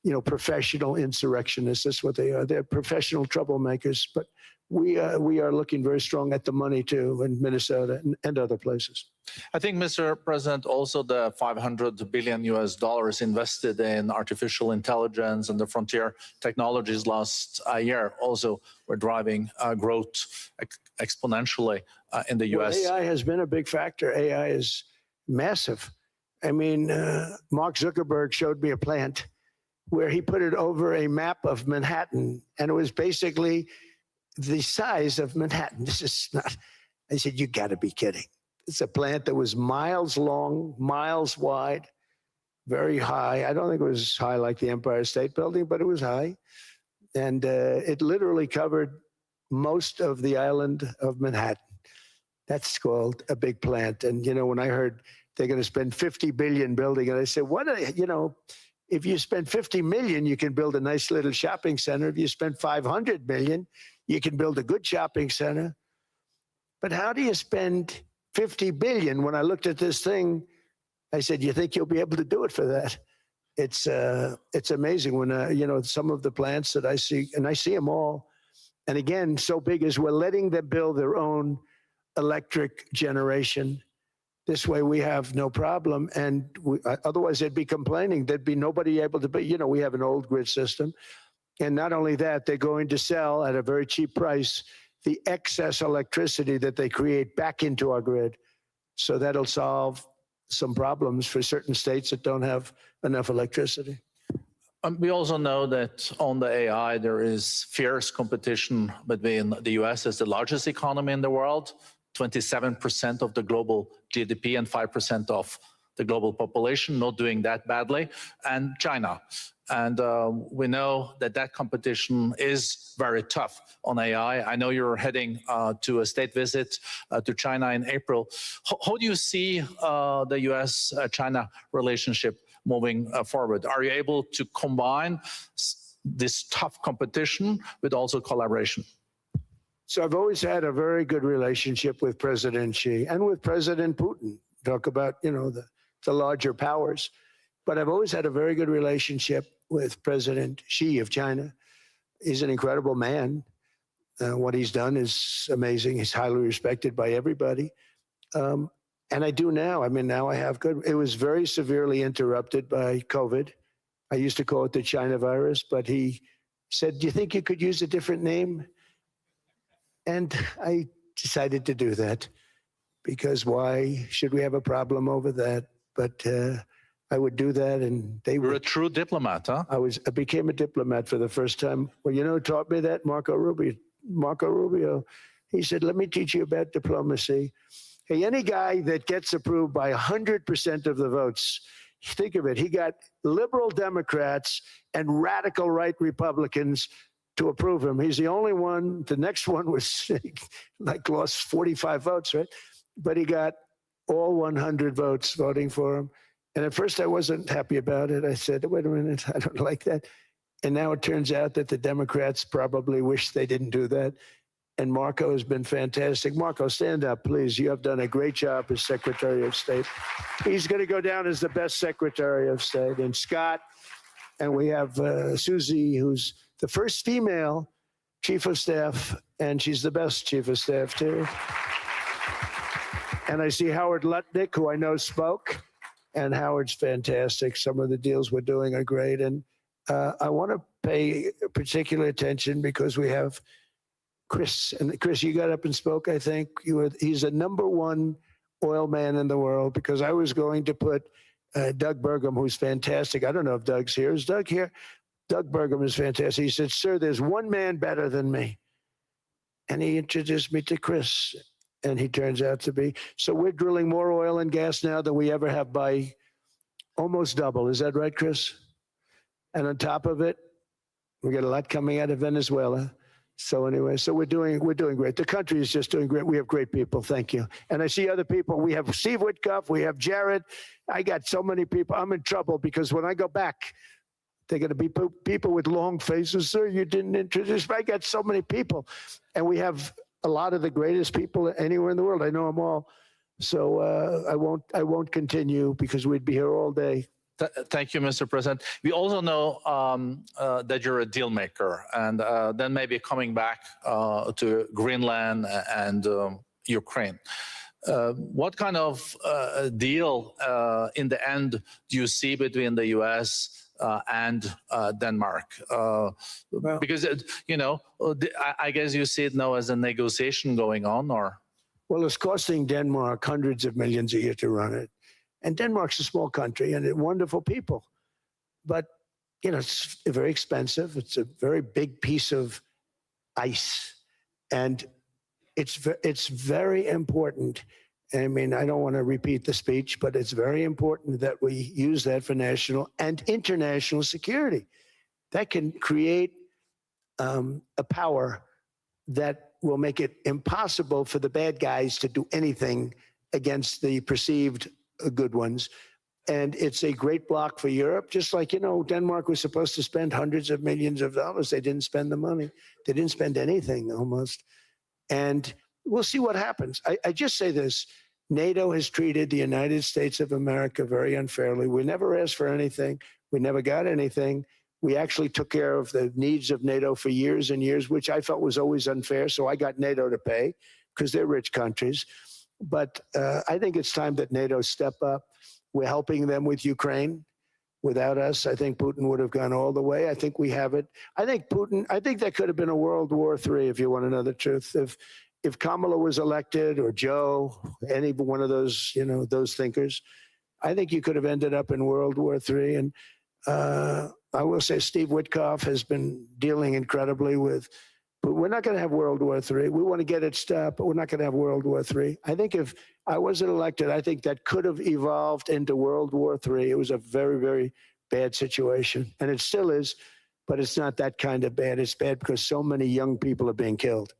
you know, professional insurrectionists. That's what they are. They're professional troublemakers. But we are looking very strong at the money too in Minnesota and other places. I think, Mr. President, also the $500 billion invested in artificial intelligence and the frontier technologies last year also were driving growth exponentially in the U.S. Well, AI has been a big factor. AI is massive. I mean, Mark Zuckerberg showed me a plant where he put it over a map of Manhattan, and it was basically the size of Manhattan. This is not, I said, you got to be kidding. It's a plant that was miles long, miles wide, very high. I don't think it was high like the Empire State Building, but it was high. And it literally covered most of the island of Manhattan. That's called a big plant. And, you know, when I heard they're going to spend $50 billion building it, I said, what are they, you know, if you spend $50 million, you can build a nice little shopping center. If you spend $500 million, you can build a good shopping center. But how do you spend $50 billion? When I looked at this thing, I said, you think you'll be able to do it for that? It's amazing when, you know, some of the plants that I see, and I see them all. And again, so big as we're letting them build their own electric generation. This way we have no problem. And otherwise they'd be complaining. There'd be nobody able to be, you know, we have an old grid system. And not only that, they're going to sell at a very cheap price the excess electricity that they create back into our grid. So that'll solve some problems for certain states that don't have enough electricity. We also know that on the AI, there is fierce competition between the US as the largest economy in the world 27% of the global GDP and 5% of the global population, not doing that badly, and China. And we know that competition is very tough on AI. I know you're heading to a state visit to China in April. How do you see the US-China relationship moving forward? Are you able to combine this tough competition with also collaboration? So I've always had a very good relationship with President Xi and with President Putin. Talk about, the larger powers. But I've always had a very good relationship with President Xi of China. He's an incredible man. What he's done is amazing. He's highly respected by everybody. And I do now. Now I have good. It was very severely interrupted by COVID. I used to call it the China virus, but he said, "Do you think you could use a different name?" And I decided to do that because why should we have a problem over that? But I would do that, and they were. You're a true diplomat, huh? I became a diplomat for the first time. Well, who taught me that? Marco Rubio. He said, "Let me teach you about diplomacy." Hey, any guy that gets approved by 100% of the votes, think of it. He got liberal Democrats and radical right Republicans to approve him. He's the only one. The next one was lost 45 votes, right? But he got all 100 votes voting for him. And at first I wasn't happy about it. I said, wait a minute, I don't like that. And now it turns out that the Democrats probably wish they didn't do that. And Marco has been fantastic. Marco, stand up, please. You have done a great job as Secretary of State. He's going to go down as the best Secretary of State. And Scott, and we have Susie, who's the first female Chief of Staff, and she's the best Chief of Staff, too. And I see Howard Lutnick, who I know spoke, and Howard's fantastic. Some of the deals we're doing are great. And I want to pay particular attention because we have Chris. And Chris, you got up and spoke, I think. He's the #1 oil man in the world because I was going to put Doug Burgum, who's fantastic. I don't know if Doug's here. Is Doug here? Doug Burgum is fantastic. He said, "Sir, there's one man better than me." And he introduced me to Chris. And he turns out to be. So we're drilling more oil and gas now than we ever have by almost double. Is that right, Chris? And on top of it, we got a lot coming out of Venezuela. So anyway, so we're doing great. The country is just doing great. We have great people. Thank you. And I see other people. We have Steve Witkoff. We have Jared. I got so many people. I'm in trouble because when I go back, they're going to be people with long faces. Sir, you didn't introduce me. I got so many people. And we have a lot of the greatest people anywhere in the world. I know them all. So I won't continue because we'd be here all day. Thank you, Mr. President. We also know that you're a deal maker, and then maybe coming back to Greenland and Ukraine. What kind of deal in the end do you see between the U.S. And Denmark? Because, I guess you see it now as a negotiation going on, or? Well, it's costing Denmark hundreds of millions a year to run it. And Denmark's a small country and wonderful people. But, it's very expensive. It's a very big piece of ice. And it's very important. I don't want to repeat the speech, but it's very important that we use that for national and international security. That can create a power that will make it impossible for the bad guys to do anything against the perceived good ones. And it's a great block for Europe, just like, Denmark was supposed to spend hundreds of millions of dollars. They didn't spend the money. They didn't spend anything almost. And we'll see what happens. I just say this. NATO has treated the United States of America very unfairly. We never asked for anything. We never got anything. We actually took care of the needs of NATO for years and years, which I felt was always unfair. So I got NATO to pay because they're rich countries. But I think it's time that NATO step up. We're helping them with Ukraine. Without us, I think Putin would have gone all the way. I think we have it. I think that could have been a World War III, if you want to know the truth. If Kamala was elected, or Joe, any one of those, those thinkers, I think you could have ended up in World War III. And I will say Steve Witkoff has been dealing incredibly with But we're not going to have World War III. We want to get it stopped, but we're not going to have World War III. I think if I wasn't elected, I think that could have evolved into World War III. It was a very, very bad situation, and it still is, but it's not that kind of bad. It's bad because so many young people are being killed.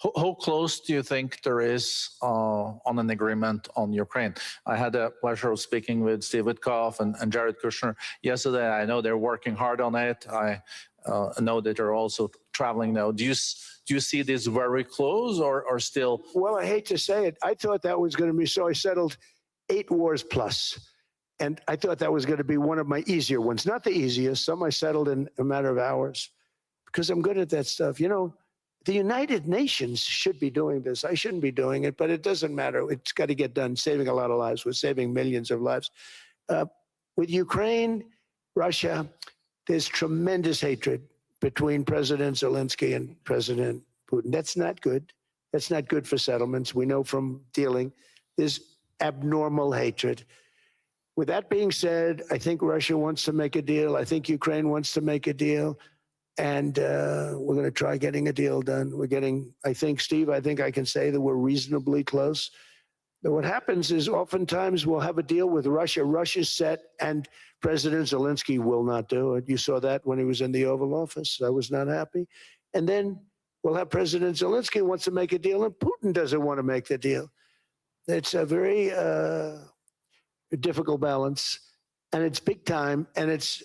How close do you think there is on an agreement on Ukraine? I had the pleasure of speaking with Steve Witkoff and Jared Kushner yesterday. I know they're working hard on it. I know that they're also traveling now. Do you see this very close or still? Well, I hate to say it. I thought that was going to be so. I settled 8 wars plus. And I thought that was going to be one of my easier ones. Not the easiest. Some I settled in a matter of hours because I'm good at that stuff. You know, the United Nations should be doing this. I shouldn't be doing it, but it doesn't matter. It's got to get done, saving a lot of lives. We're saving millions of lives. With Ukraine, Russia, there's tremendous hatred between President Zelensky and President Putin. That's not good. That's not good for settlements. We know from dealing. There's abnormal hatred. With that being said, I think Russia wants to make a deal. I think Ukraine wants to make a deal. And we're going to try getting a deal done. We're getting, I think, Steve, I think I can say that we're reasonably close. But what happens is oftentimes we'll have a deal with Russia. Russia's set, and President Zelensky will not do it. You saw that when he was in the Oval Office. I was not happy. And then we'll have President Zelensky wants to make a deal, and Putin doesn't want to make the deal. It's a very difficult balance, and it's big time, and it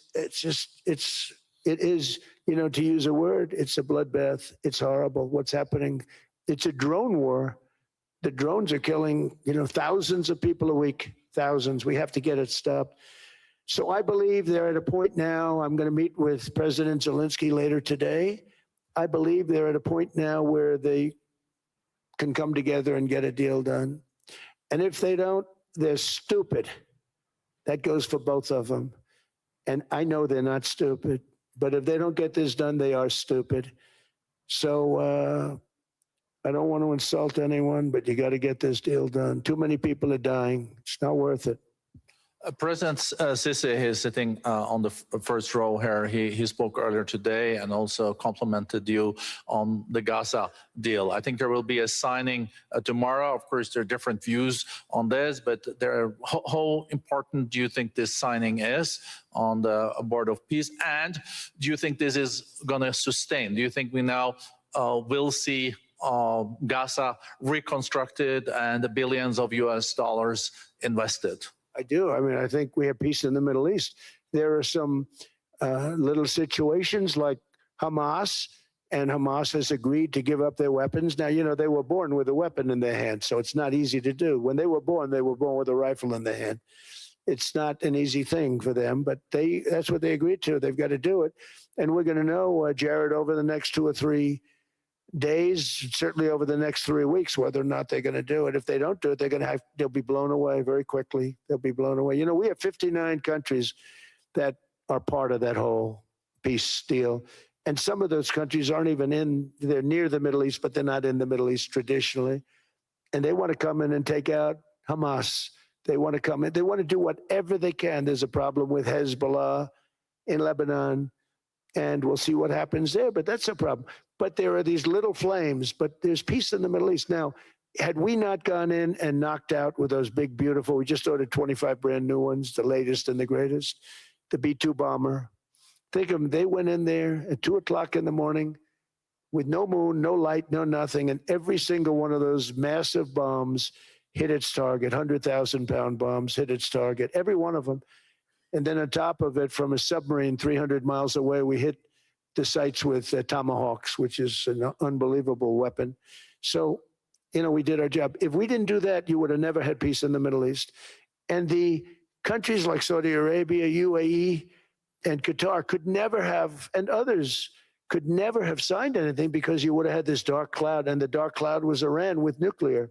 is, you know, to use a word, it's a bloodbath. It's horrible what's happening. It's a drone war. The drones are killing, you know, thousands of people a week, thousands. We have to get it stopped. So I believe they're at a point now. I'm going to meet with President Zelensky later today. I believe they're at a point now where they can come together and get a deal done. And if they don't, they're stupid. That goes for both of them. And I know they're not stupid. But if they don't get this done, they are stupid. So I don't want to insult anyone, but you got to get this deal done. Too many people are dying. It's not worth it. President Sisi is sitting on the first row here. He spoke earlier today and also complimented you on the Gaza deal. I think there will be a signing tomorrow. Of course, there are different views on this, but how important do you think this signing is on the Board of Peace? And do you think this is going to sustain? Do you think we now will see Gaza reconstructed and the billions of US dollars invested? I do. I mean, I think we have peace in the Middle East. There are some little situations like Hamas, and Hamas has agreed to give up their weapons. Now, you know, they were born with a weapon in their hand, so it's not easy to do. When they were born with a rifle in their hand. It's not an easy thing for them, but that's what they agreed to. They've got to do it. And we're going to know, Jared, over the next 2 or 3 days, certainly over the next 3 weeks, whether or not they're going to do it. If they don't do it, they'll be blown away very quickly. They'll be blown away. You know, we have 59 countries that are part of that whole peace deal. And some of those countries aren't even they're near the Middle East, but they're not in the Middle East traditionally. And they want to come in and take out Hamas. They want to come in. They want to do whatever they can. There's a problem with Hezbollah in Lebanon, and we'll see what happens there, but that's a problem. But there are these little flames, but there's peace in the Middle East. Now, had we not gone in and knocked out with those big, beautiful, we just ordered 25 brand new ones, the latest and the greatest, the B-2 bomber. Think of them, they went in there at 2 o'clock in the morning with no moon, no light, no nothing, and every single one of those massive bombs hit its target, 100,000-pound bombs hit its target, every one of them. And then on top of it, from a submarine 300 miles away, we hit the sites with tomahawks, which is an unbelievable weapon. So, you know, we did our job. If we didn't do that, you would have never had peace in the Middle East. And the countries like Saudi Arabia, UAE, and Qatar could never have, and others could never have signed anything because you would have had this dark cloud, and the dark cloud was Iran with nuclear.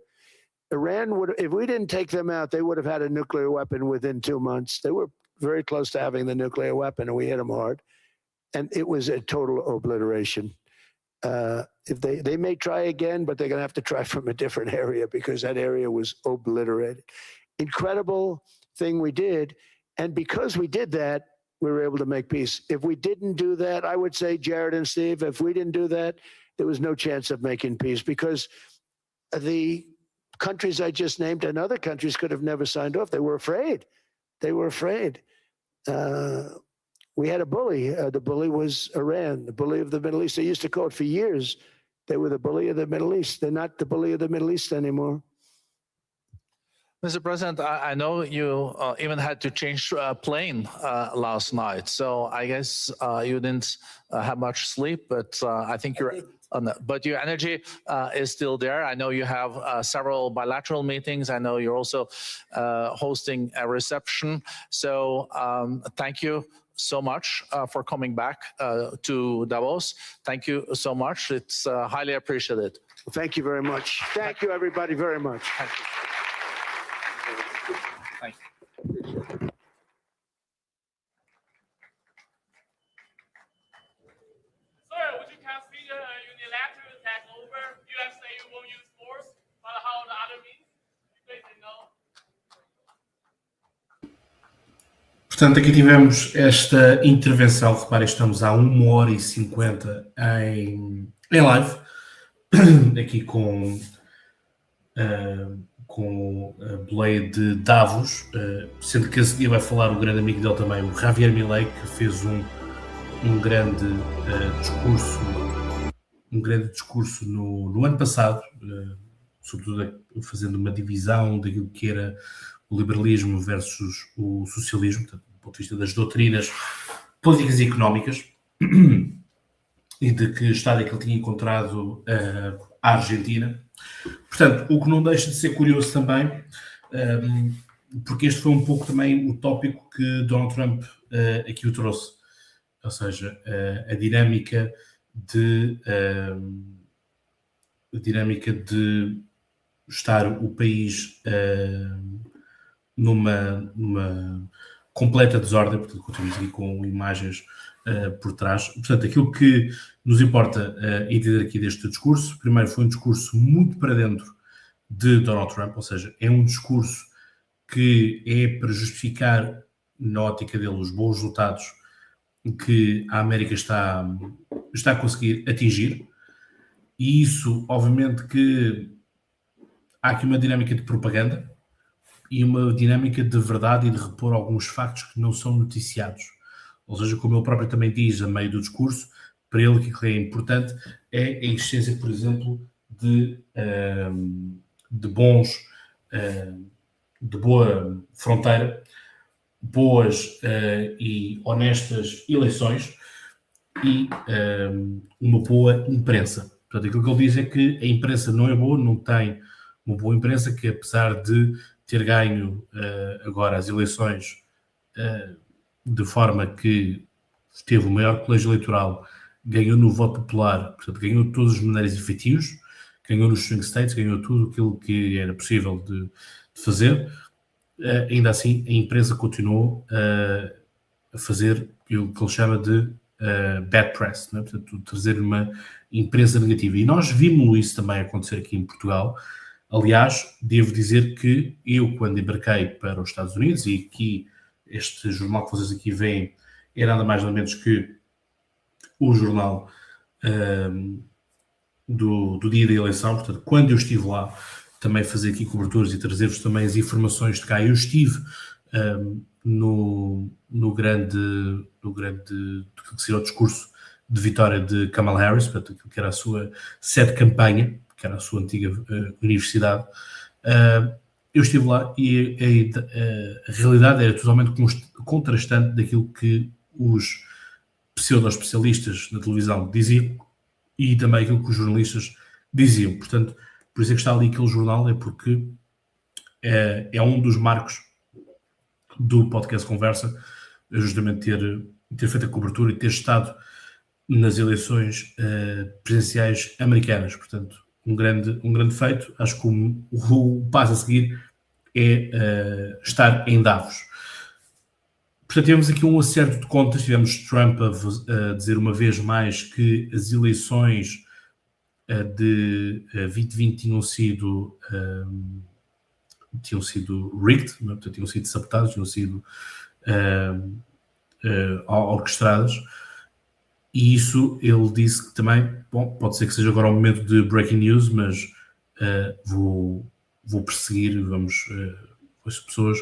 Iran would, if we didn't take them out, they would have had a nuclear weapon within 2 months. They were very close to having the nuclear weapon, and we hit them hard. And it was a total obliteration. If they may try again, but they're going to have to try from a different area because that area was obliterated. Incredible thing we did. And because we did that, we were able to make peace. If we didn't do that, I would say, Jared and Steve, if we didn't do that, there was no chance of making peace because the countries I just named and other countries could have never signed off. They were afraid. We had a bully. The bully was Iran, the bully of the Middle East. They used to call it for years. They were the bully of the Middle East. They're not the bully of the Middle East anymore. Mr. President, I know you even had to change plane last night, so I guess you didn't have much sleep, but I think but your energy is still there. I know you have several bilateral meetings. I know you're also hosting a reception. So thank you so much for coming back to Davos. Thank you so much. It's highly appreciated. Thank you very much. Thank you, everybody, very much. Thank you. Thank you. Sir, would you consider a unilateral takeover? U.S. say you won't use force, but how the other means? You say no. Portanto, aqui tivemos esta intervenção. Reparem, estamos há 1h50 em live, aqui com a boleia de Davos, sendo que esse dia vai falar o grande amigo dele também, o Javier Milei, que fez um grande discurso no ano passado, sobretudo fazendo uma divisão daquilo que era o liberalismo versus o socialismo, portanto, do ponto de vista das doutrinas políticas e económicas, e de que estado é que ele tinha encontrado a Argentina. Portanto, o que não deixa de ser curioso também, porque este foi um pouco também o tópico que Donald Trump aqui o trouxe, ou seja, a dinâmica de estar o país numa completa desordem, portanto, continuamos aqui com imagens por trás. Portanto, aquilo que nos importa entender aqui deste discurso, primeiro foi um discurso muito para dentro de Donald Trump, ou seja, é um discurso que é para justificar, na ótica dele, os bons resultados que a América está a conseguir atingir, e isso, obviamente, que há aqui uma dinâmica de propaganda e uma dinâmica de verdade e de repor alguns factos que não são noticiados. Ou seja, como ele próprio também diz a meio do discurso, para ele o que é importante é a existência, por exemplo, de boa fronteira, boas e honestas eleições e uma boa imprensa. Portanto, aquilo que ele diz é que a imprensa não é boa, não tem uma boa imprensa, que apesar de ter ganho agora as eleições de forma que teve o maior colégio eleitoral, ganhou no voto popular, portanto, ganhou de todas as maneiras efetivos, ganhou nos swing states, ganhou tudo aquilo que era possível de fazer. Ainda assim, a imprensa continuou a fazer o que ele chama de bad press, né? Portanto, trazer uma imprensa negativa. E nós vimos isso também acontecer aqui em Portugal. Aliás, devo dizer que eu, quando embarquei para os Estados Unidos, e aqui este jornal que vocês aqui veem é nada mais nada menos que o jornal do dia da eleição. Portanto, quando eu estive lá, também fazer aqui coberturas e trazer-vos também as informações de cá. Eu estive no grande que seria o discurso de vitória de Kamala Harris, portanto, aquilo que era a sua sede de campanha, que era a sua antiga universidade. Eu estive lá e a realidade era totalmente contrastante daquilo que os pseudo-especialistas na televisão diziam e também aquilo que os jornalistas diziam. Portanto, por isso é que está ali aquele jornal, é porque é um dos marcos do Podcast Conversa, justamente ter feito a cobertura e ter estado nas eleições presidenciais americanas. Portanto, um grande feito. Acho que o passo a seguir é estar em Davos. Portanto, tivemos aqui um acerto de contas. Tivemos Trump a dizer uma vez mais que as eleições de 2020 tinham sido rigged, portanto, tinham sido sabotadas, tinham sido orquestradas. E isso ele disse que também, bom, pode ser que seja agora o momento de breaking news, mas vou perseguir, as pessoas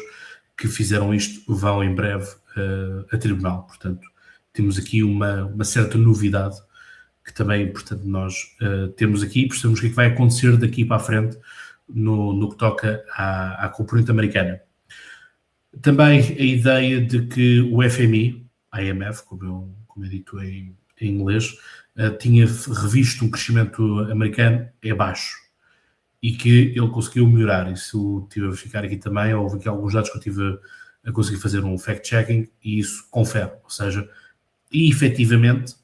que fizeram isto vão em breve a tribunal. Portanto, temos aqui uma certa novidade que também, portanto, nós temos aqui, percebemos o que é que vai acontecer daqui para a frente no que toca à componente americana. Também a ideia de que o FMI, a IMF, como é dito em inglês, tinha revisto um crescimento americano baixo e que ele conseguiu melhorar. Isso estive a verificar aqui também, houve aqui alguns dados que eu estive a conseguir fazer um fact-checking e isso confere, ou seja, e efetivamente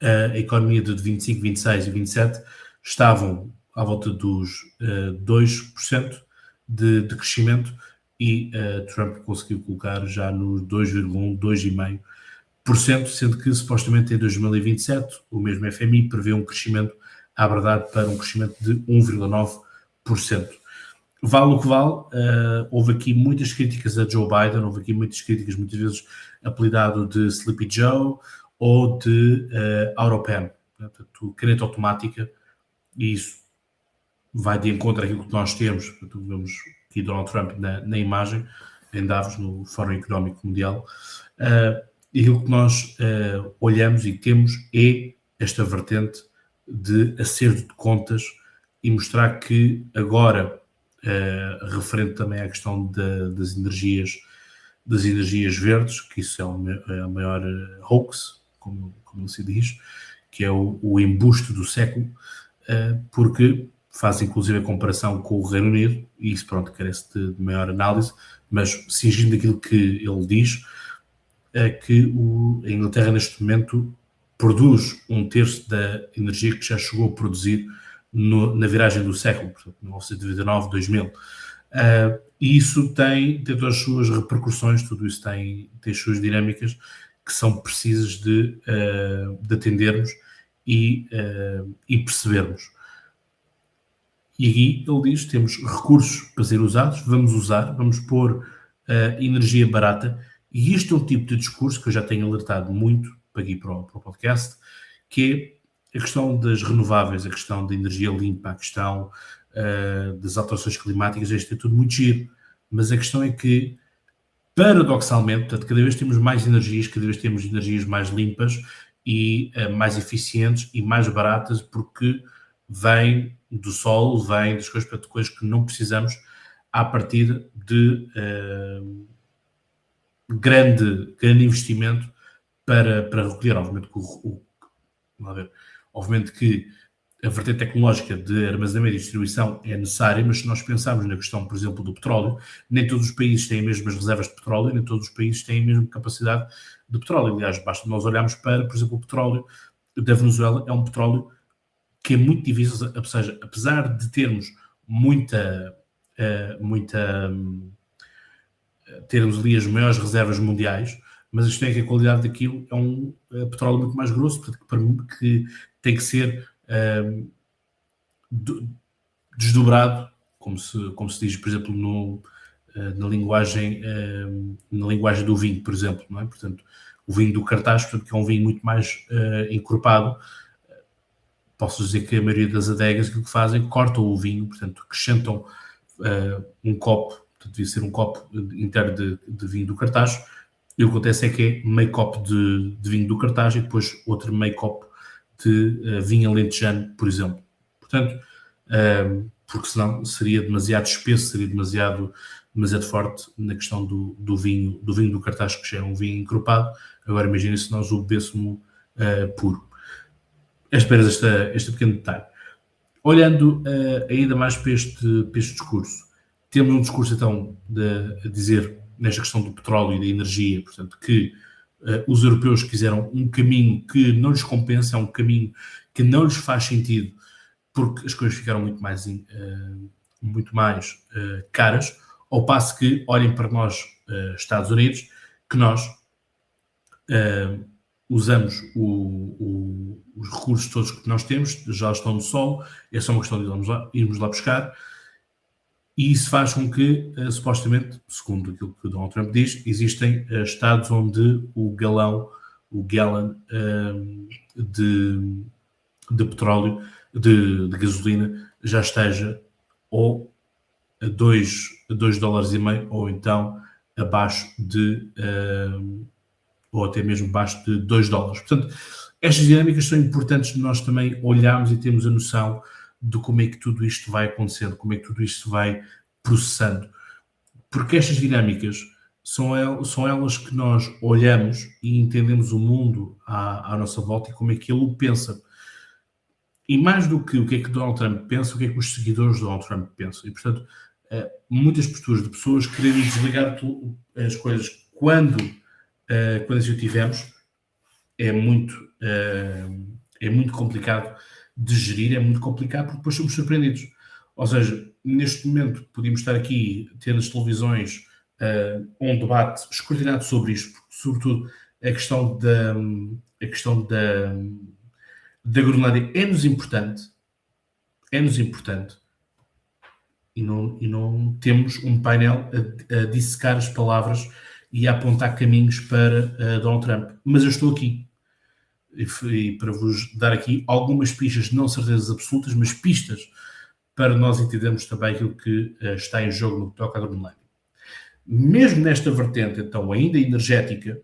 a economia de 25, 26 e 27 estavam à volta dos 2% de crescimento e Trump conseguiu colocar já nos 2,1%, 2,5%, sendo que supostamente em 2027 o mesmo FMI prevê um crescimento à verdade para um crescimento de 1,9%. Vale o que vale, houve aqui muitas críticas a Joe Biden, houve aqui muitas críticas, muitas vezes apelidado de Sleepy Joe ou de Autopen, portanto, caneta automática, e isso vai de encontro àquilo que nós temos. Portanto, vemos aqui Donald Trump na imagem, em Davos, no Fórum Económico Mundial, e aquilo que nós olhamos e temos é esta vertente de acerto de contas e mostrar que agora, referente também à questão das energias verdes, que isso é a maior hoax, como se diz, que é o embuste do século, porque faz inclusive a comparação com o Reino Unido, e isso pronto, carece de maior análise, mas cingindo aquilo que ele diz, é que a Inglaterra neste momento produz 1/3 da energia que já chegou a produzir na viragem do século, portanto, 1999, 2000. E isso tem todas as suas repercussões, tudo isso tem as suas dinâmicas que são precisas de atendermos e percebermos. E aqui ele diz, temos recursos para ser usados, vamos pôr energia barata, e isto é um tipo de discurso que eu já tenho alertado muito aqui para o podcast, que é a questão das renováveis, a questão da energia limpa, a questão das alterações climáticas, isto é tudo muito giro, mas a questão é que, paradoxalmente, portanto, cada vez temos mais energias, cada vez temos energias mais limpas e mais eficientes e mais baratas, porque vem do sol, vem das coisas que não precisamos a partir de grande investimento para recolher. Obviamente que a vertente tecnológica de armazenamento e distribuição é necessária, mas se nós pensarmos na questão, por exemplo, do petróleo, nem todos os países têm as mesmas reservas de petróleo, nem todos os países têm a mesma capacidade de petróleo. Aliás, basta nós olharmos para, por exemplo, o petróleo da Venezuela, é um petróleo que é muito difícil, ou seja, apesar de termos termos ali as maiores reservas mundiais, mas isto é que a qualidade daquilo é um petróleo muito mais grosso, portanto, que tem que ser desdobrado, como se diz, por exemplo, na linguagem do vinho, por exemplo, não é? Portanto, o vinho do cartaz, portanto, que é um vinho muito mais encorpado. Posso dizer que a maioria das adegas o que fazem, cortam o vinho, portanto, acrescentam um copo, portanto, devia ser um copo inteiro de vinho do cartaz, e o que acontece é que é meio copo de vinho do cartaz e depois outro meio copo de vinho alentejano, por exemplo. Portanto, porque senão seria demasiado espesso, seria demasiado forte na questão do vinho do cartaz, que já é um vinho encorpado. Agora imagine se nós o bebêssemos puro. Esperas este pequeno detalhe. Olhando ainda mais para este discurso, temos um discurso então a dizer nesta questão do petróleo e da energia, portanto, que os europeus quiseram um caminho que não lhes compensa, é um caminho que não lhes faz sentido, porque as coisas ficaram muito mais caras, ao passo que olhem para nós, Estados Unidos, que nós usamos os recursos todos que nós temos, já estão no solo, é só uma questão de irmos lá buscar, e isso faz com que, supostamente, segundo aquilo que o Donald Trump diz, existem estados onde o galão o gallon de petróleo, de gasolina, já esteja ou a $2,5 ou então abaixo de, ou até mesmo abaixo de $2. Portanto, estas dinâmicas são importantes de nós também olharmos e termos a noção de como é que tudo isto vai acontecendo, como é que tudo isto se vai processando. Porque estas dinâmicas são elas que nós olhamos e entendemos o mundo à nossa volta e como é que ele o pensa. E mais do que o que é que Donald Trump pensa, o que é que os seguidores de Donald Trump pensam. E, portanto, muitas posturas de pessoas quererem desligar as coisas quando assim o tivemos é muito complicado de gerir, é muito complicado porque depois somos surpreendidos. Ou seja, neste momento podíamos estar aqui, ter nas televisões um debate escrutinado sobre isto, porque, sobretudo a questão da Groenlândia é-nos importante e não temos um painel a dissecar as palavras e a apontar caminhos para Donald Trump. Mas eu estou aqui e para vos dar aqui algumas pistas, não certezas absolutas, mas pistas para nós entendermos também aquilo que está em jogo no que toca à Groenlândia. Mesmo nesta vertente, então, ainda energética,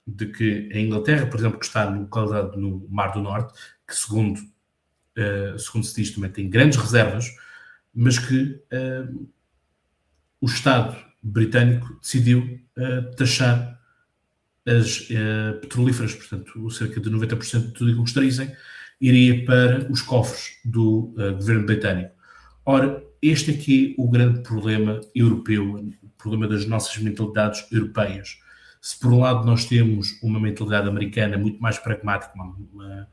de que a Inglaterra, por exemplo, que está localizado no Mar do Norte, que segundo se diz também tem grandes reservas, mas que o Estado britânico decidiu taxar as petrolíferas, portanto, cerca de 90% de tudo aquilo que extraíssem iria para os cofres do governo britânico. Ora, este aqui é o grande problema europeu, o problema das nossas mentalidades europeias. Se por um lado nós temos uma mentalidade americana muito mais pragmática, um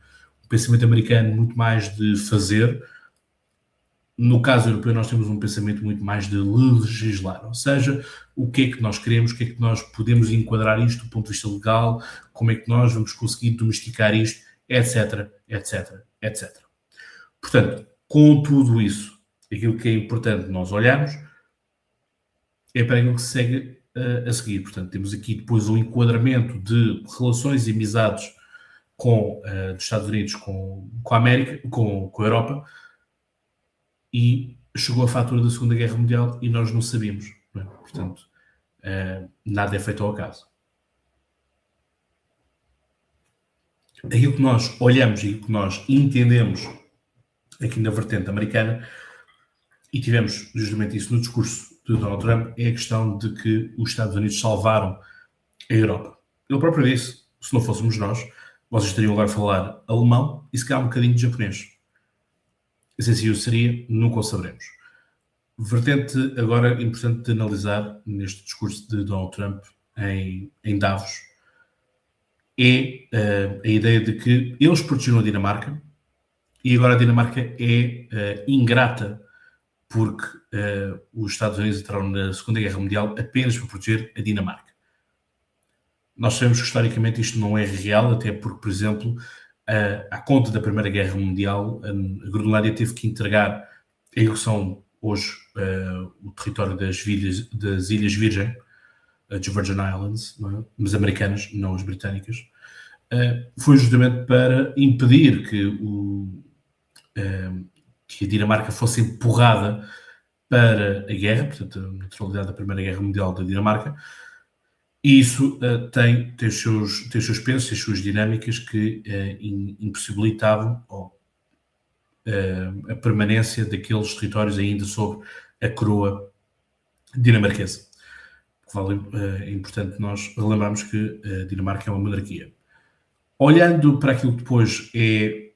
pensamento americano muito mais de fazer, no caso europeu nós temos um pensamento muito mais de legislar, ou seja, o que é que nós queremos, o que é que nós podemos enquadrar isto do ponto de vista legal, como é que nós vamos conseguir domesticar isto, etc, etc, etc. Portanto, com tudo isso, aquilo que é importante nós olharmos é para aquilo que se segue a seguir. Portanto, temos aqui depois um enquadramento de relações e amizades dos Estados Unidos com a América, com a Europa, e chegou a fatura da Segunda Guerra Mundial e nós não sabíamos. Não é? Portanto, nada é feito ao acaso. Aquilo que nós olhamos e que nós entendemos aqui na vertente americana, e tivemos justamente isso no discurso de Donald Trump, é a questão de que os Estados Unidos salvaram a Europa. Ele próprio disse, se não fôssemos nós, vocês teriam agora a falar alemão e se calhar um bocadinho de japonês. Se o seria, nunca o saberemos. Vertente agora importante de analisar neste discurso de Donald Trump em Davos é a ideia de que eles protegeram a Dinamarca e agora a Dinamarca é ingrata porque os Estados Unidos entraram na Segunda Guerra Mundial apenas para proteger a Dinamarca. Nós sabemos que historicamente isto não é real, até porque, por exemplo, à conta da Primeira Guerra Mundial, a Groenlândia teve que entregar aquilo que são hoje o território das Ilhas Virgem, dos Virgin Islands, não é? Mas americanas, não as britânicas, foi justamente para impedir que a Dinamarca fosse empurrada para a guerra, portanto, a neutralidade da Primeira Guerra Mundial da Dinamarca, e isso tem os seus pesos, as suas dinâmicas que impossibilitavam a permanência daqueles territórios ainda sob a coroa dinamarquesa. É importante nós relembrarmos que a Dinamarca é uma monarquia. Olhando para aquilo que depois é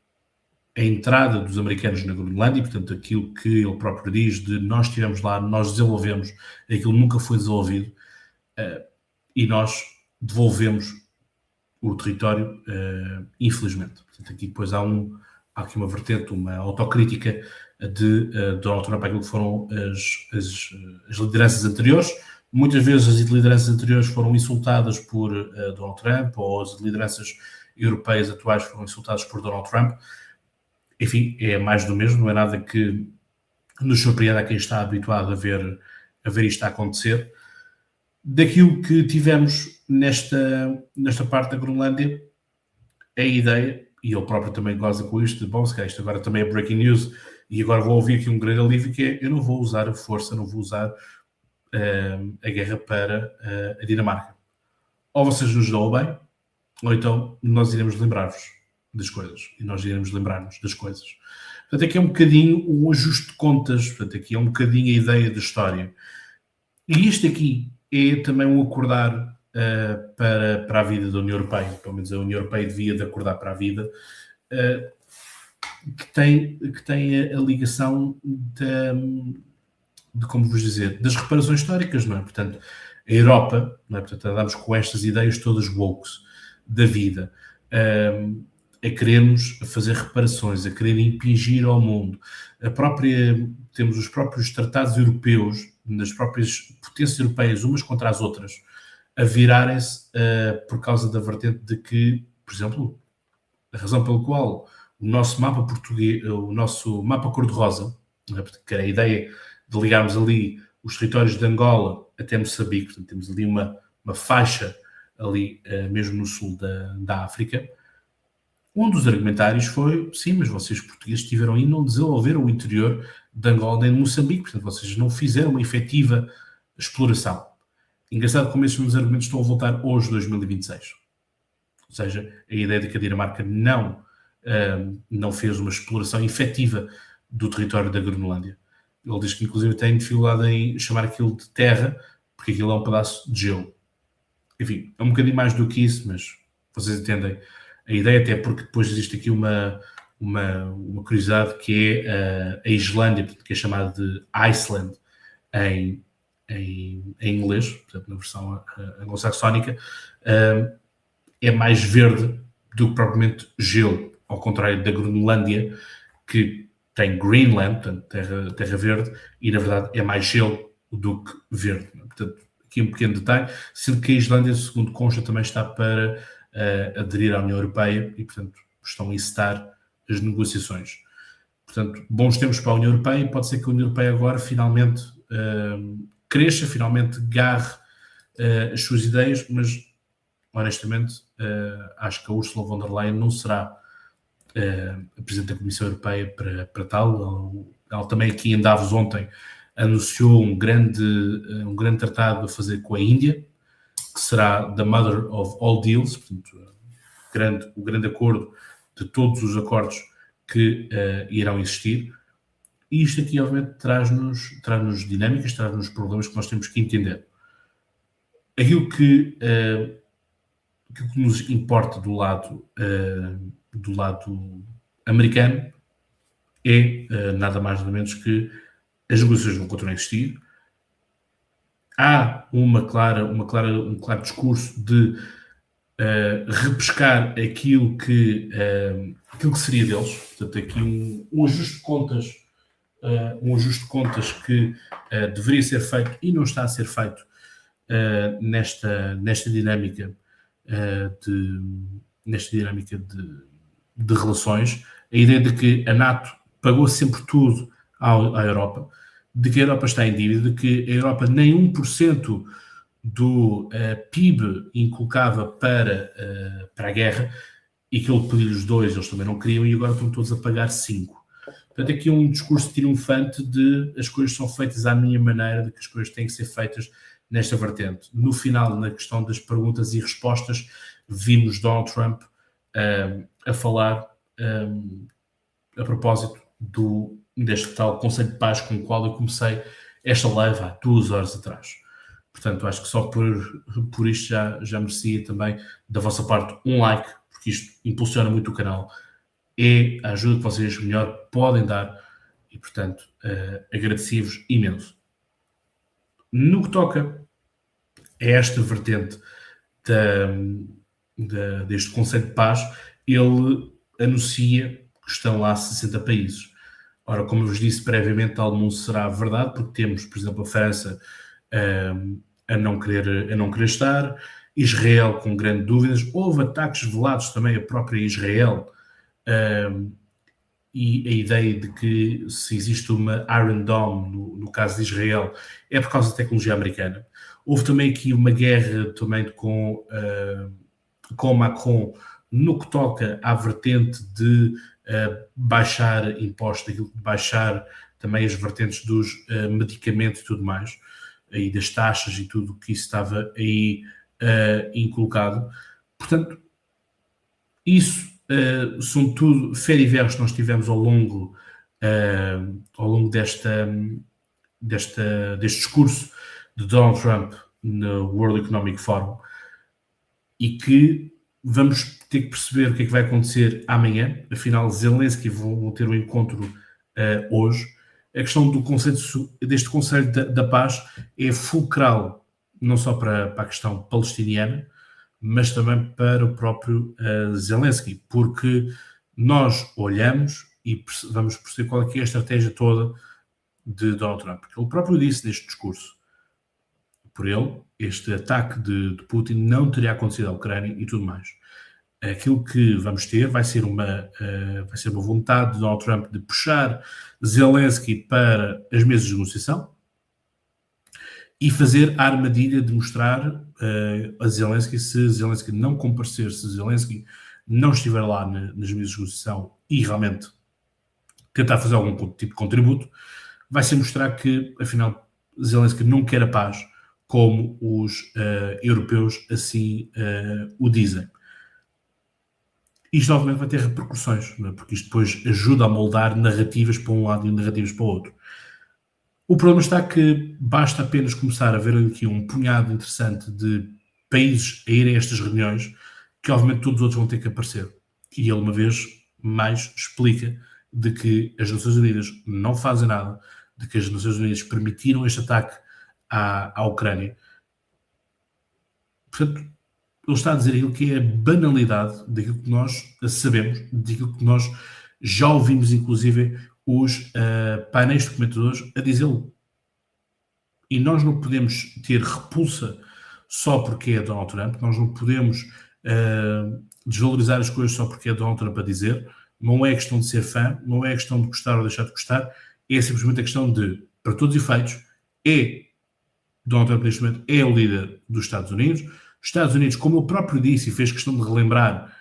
a entrada dos americanos na Groenlândia, portanto, aquilo que ele próprio diz de nós estivemos lá, nós desenvolvemos, aquilo nunca foi desenvolvido, e nós devolvemos o território, infelizmente. Portanto, aqui depois há aqui uma vertente, uma autocrítica de Donald Trump, aquilo que foram as lideranças anteriores. Muitas vezes as lideranças anteriores foram insultadas por Donald Trump, ou as lideranças europeias atuais foram insultadas por Donald Trump. Enfim, é mais do mesmo, não é nada que nos surpreenda a quem está habituado a ver isto a acontecer. Daquilo que tivemos nesta parte da Groenlândia, a ideia, e ele próprio também goza com isto, de bom, se calhar isto agora também é breaking news, e agora vou ouvir aqui um grande alívio, que é, eu não vou usar a força, não vou usar a guerra para a Dinamarca. Ou vocês nos dão o bem, ou então nós iremos lembrar-vos das coisas, e nós iremos lembrar-nos das coisas. Portanto, aqui é um bocadinho um ajuste de contas, portanto, aqui é um bocadinho a ideia da história. E isto aqui é também um acordar para a vida da União Europeia, pelo menos a União Europeia devia de acordar para a vida, que tem a ligação de como vos dizer, das reparações históricas, não é? Portanto, a Europa, não é? Portanto, andamos com estas ideias todas woke da vida, a querermos fazer reparações, a querer impingir ao mundo. Temos os próprios tratados europeus, nas próprias potências europeias, umas contra as outras, a virarem-se por causa da vertente de que, por exemplo, a razão pela qual o nosso mapa português, o nosso mapa cor-de-rosa, não é? Que era a ideia de ligarmos ali os territórios de Angola até Moçambique, portanto temos ali uma faixa ali mesmo no sul da África. Um dos argumentários foi, sim, mas vocês portugueses estiveram aí e não desenvolveram o interior de Angola nem de Moçambique, portanto vocês não fizeram uma efetiva exploração. Engraçado como esses mesmos argumentos estão a voltar hoje, 2026. Ou seja, a ideia de que a Dinamarca não fez uma exploração efetiva do território da Groenlândia. Ele diz que, inclusive, tem dificuldade em chamar aquilo de terra, porque aquilo é um pedaço de gelo. Enfim, é um bocadinho mais do que isso, mas vocês entendem a ideia, até porque depois existe aqui uma curiosidade que é a Islândia, que é chamada de Iceland em inglês, portanto, na versão anglo-saxónica, é mais verde do que propriamente gelo, ao contrário da Groenlândia, que tem Greenland, portanto, terra verde, e na verdade é mais gelo do que verde. Portanto, aqui um pequeno detalhe, sendo que a Islândia, segundo consta, também está para aderir à União Europeia e, portanto, estão a incitar as negociações. Portanto, bons tempos para a União Europeia, e pode ser que a União Europeia agora finalmente cresça, finalmente garre as suas ideias, mas, honestamente, acho que a Ursula von der Leyen não será a Presidente da Comissão Europeia para tal. Ela também aqui em Davos ontem anunciou um grande tratado a fazer com a Índia, que será the mother of all deals, portanto, o grande acordo de todos os acordos que irão existir. E isto aqui, obviamente, traz-nos dinâmicas, traz-nos problemas que nós temos que entender. Aquilo que nos importa do lado americano é nada mais nada menos que as negociações vão continuar a existir. Há um claro discurso de repescar aquilo que seria deles. Portanto, aqui um ajuste de contas que deveria ser feito e não está a ser feito nesta dinâmica de relações. A ideia de que a NATO pagou sempre tudo à Europa, de que a Europa está em dívida, de que a Europa nem 1% do PIB inculcava para a guerra, e que ele pediu os 2, eles também não queriam, e agora estão todos a pagar 5. Portanto, aqui é um discurso triunfante de as coisas são feitas à minha maneira, de que as coisas têm que ser feitas nesta vertente. No final, na questão das perguntas e respostas, vimos Donald Trump a falar a propósito deste tal Conselho de Paz com o qual eu comecei esta live há 2 horas atrás. Portanto, acho que só por isto já merecia também da vossa parte um like, porque isto impulsiona muito o canal. É a ajuda que vocês melhor podem dar e, portanto, agradeci-vos imenso. No que toca a esta vertente deste Conselho de Paz, ele anuncia que estão lá 60 países. Ora, como eu vos disse previamente, tal não será verdade, porque temos, por exemplo, a França a não querer estar, Israel com grandes dúvidas, houve ataques velados também a própria Israel, e a ideia de que se existe uma Iron Dome no caso de Israel é por causa da tecnologia americana. Houve também aqui uma guerra também com Macron no que toca à vertente de baixar impostos, de baixar também as vertentes dos medicamentos e tudo mais, aí das taxas e tudo que isso estava aí inculcado. Portanto, isso são tudo férias que nós tivemos ao longo deste discurso de Donald Trump no World Economic Forum, e que vamos ter que perceber o que é que vai acontecer amanhã. Afinal, Zelensky vão ter um encontro hoje. A questão do consenso deste Conselho da Paz é fulcral, não só para a questão palestiniana, mas também para o próprio Zelensky, porque nós olhamos e vamos perceber qual é que é a estratégia toda de Donald Trump. Porque ele próprio disse neste discurso, por ele, este ataque de Putin não teria acontecido à Ucrânia e tudo mais. Aquilo que vamos ter vai ser uma vontade de Donald Trump de puxar Zelensky para as mesas de negociação e fazer a armadilha de mostrar a Zelensky, se Zelensky não comparecer, se Zelensky não estiver lá nas mesas de negociação e realmente tentar fazer algum tipo de contributo, vai ser mostrar que, afinal, Zelensky não quer a paz como os europeus assim o dizem. Isto, obviamente, vai ter repercussões, não é? Porque isto depois ajuda a moldar narrativas para um lado e narrativas para o outro. O problema está que basta apenas começar a ver aqui um punhado interessante de países a irem a estas reuniões, que obviamente todos os outros vão ter que aparecer. E ele, uma vez mais, explica de que as Nações Unidas não fazem nada, de que as Nações Unidas permitiram este ataque à Ucrânia. Portanto, ele está a dizer aquilo que é a banalidade daquilo que nós sabemos, daquilo que nós já ouvimos, inclusive, os painéis de comentadores a dizê-lo. E nós não podemos ter repulsa só porque é Donald Trump, nós não podemos desvalorizar as coisas só porque é Donald Trump a dizer. Não é questão de ser fã, não é questão de gostar ou deixar de gostar, é simplesmente a questão de, para todos os efeitos, Donald Trump neste momento é o líder dos Estados Unidos. Os Estados Unidos, como ele próprio disse e fez questão de relembrar,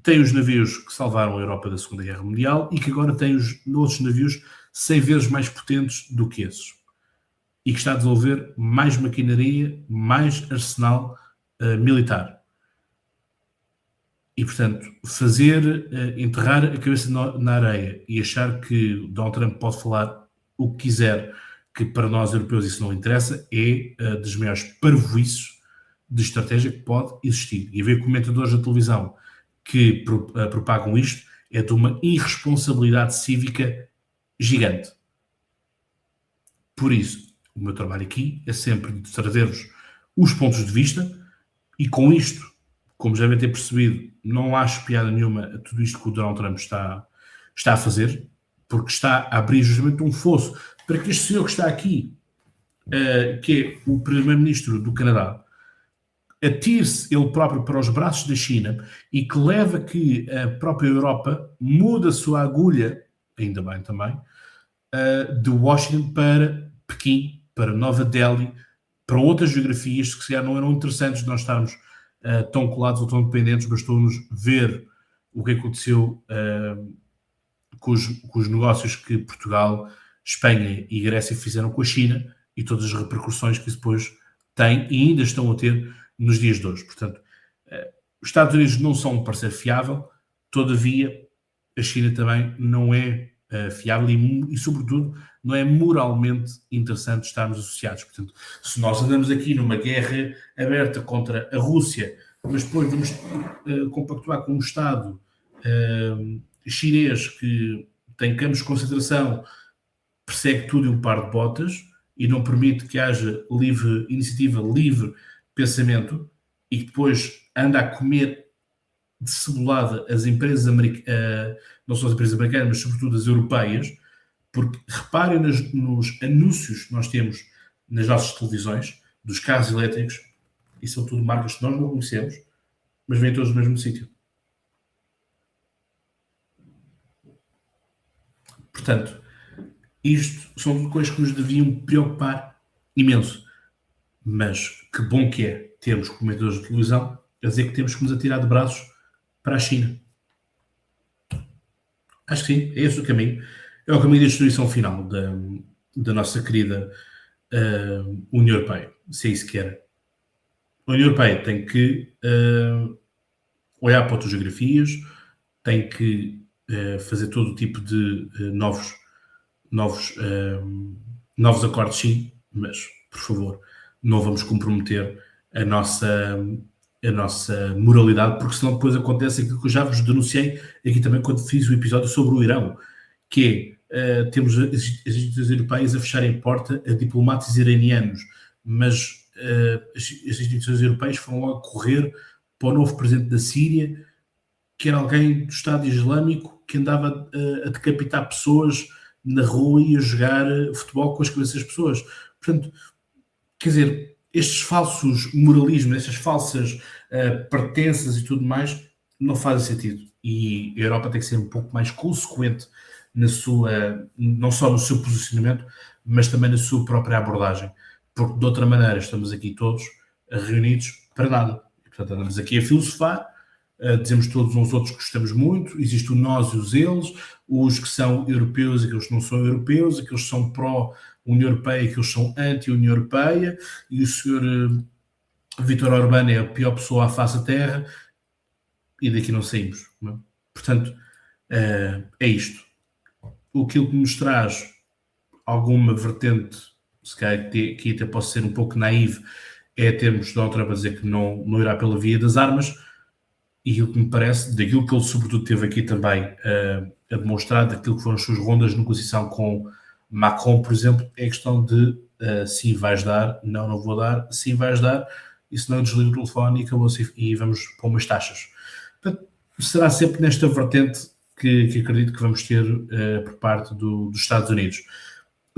tem os navios que salvaram a Europa da Segunda Guerra Mundial e que agora tem os outros navios 100 vezes mais potentes do que esses. E que está a desenvolver mais maquinaria, mais arsenal militar. E, portanto, enterrar a cabeça na areia e achar que Donald Trump pode falar o que quiser, que para nós europeus isso não interessa, é dos maiores parvoíços de estratégia que pode existir. E haver comentadores da televisão que propagam isto é de uma irresponsabilidade cívica gigante. Por isso, o meu trabalho aqui é sempre de trazer-vos os pontos de vista e com isto, como já devem ter percebido, não acho piada nenhuma a tudo isto que o Donald Trump está a fazer, porque está a abrir justamente um fosso para que este senhor que está aqui, que é o primeiro-ministro do Canadá, atire-se ele próprio para os braços da China e que leva que a própria Europa muda a sua agulha, ainda bem também, de Washington para Pequim, para Nova Delhi, para outras geografias que se calhar não eram interessantes de nós estarmos tão colados ou tão dependentes, bastou-nos ver o que aconteceu com os negócios que Portugal, Espanha e Grécia fizeram com a China e todas as repercussões que isso depois tem e ainda estão a ter nos dias de hoje. Portanto, os Estados Unidos não são um parceiro fiável, todavia a China também não é fiável e, sobretudo, não é moralmente interessante estarmos associados. Portanto, se nós andamos aqui numa guerra aberta contra a Rússia, mas depois vamos compactuar com um Estado chinês que tem campos de concentração, persegue tudo em um par de botas e não permite que haja livre iniciativa, livre pensamento, e que depois anda a comer de cebolada as empresas americanas, não só as empresas americanas, mas sobretudo as europeias, porque reparem nos anúncios que nós temos nas nossas televisões, dos carros elétricos, e são tudo marcas que nós não conhecemos, mas vêm todos no mesmo sítio. Portanto, isto são coisas que nos deviam preocupar imenso. Mas que bom que é termos comentadores de televisão a dizer que temos que nos atirar de braços para a China. Acho que sim, é esse o caminho. É o caminho da destruição final da nossa querida União Europeia, se é isso que era. A União Europeia tem que olhar para outras geografias, tem que fazer todo o tipo de novos acordos, sim, mas, por favor, não vamos comprometer a nossa moralidade, porque senão depois acontece aquilo que eu já vos denunciei aqui também quando fiz o episódio sobre o Irão, que é, temos as instituições europeias a fecharem a porta a diplomatas iranianos, mas as instituições europeias foram logo correr para o novo presidente da Síria, que era alguém do Estado Islâmico que andava a decapitar pessoas na rua e a jogar futebol com as cabeças das pessoas. Portanto, quer dizer, estes falsos moralismos, estas falsas pertenças e tudo mais, não fazem sentido. E a Europa tem que ser um pouco mais consequente na sua, não só no seu posicionamento, mas também na sua própria abordagem. Porque, de outra maneira, estamos aqui todos reunidos para nada. E, portanto, andamos aqui a filosofar, dizemos todos uns outros que gostamos muito, existe o nós e os eles, os que são europeus e aqueles que não são europeus, aqueles que são pró-União Europeia e aqueles que são anti-União Europeia, e o senhor Vítor Orbán é a pior pessoa à face da Terra, e daqui não saímos. Não é? Portanto, é isto. Aquilo que nos traz alguma vertente, se calhar que até posso ser um pouco naive, é termos Donald Trump a dizer que não irá pela via das armas, e aquilo que me parece, daquilo que ele sobretudo teve aqui também a demonstrar, daquilo que foram as suas rondas de negociação com Macron, por exemplo, é a questão de sim, vais dar, não vou dar, sim, vais dar, e se não eu desligo o telefone e acabou-se e vamos para umas taxas. Portanto, será sempre nesta vertente que acredito que vamos ter por parte dos Estados Unidos.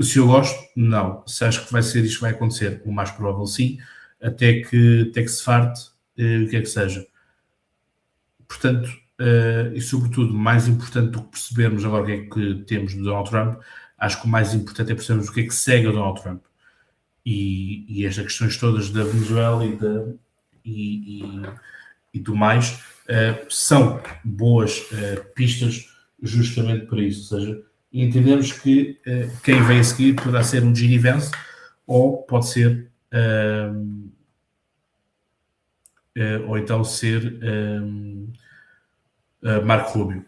Se eu gosto, não. Se acho que vai ser isto que vai acontecer, o mais provável sim, até que se farte o que é que seja. Portanto, e sobretudo, mais importante do que percebermos agora o que é que temos do Donald Trump, acho que o mais importante é percebermos o que é que segue o Donald Trump. E estas questões todas da Venezuela e do mais são boas pistas justamente para isso. Ou seja, entendemos que quem vem a seguir poderá ser um Gini Vance ou pode ser ou então ser Marco Rubio.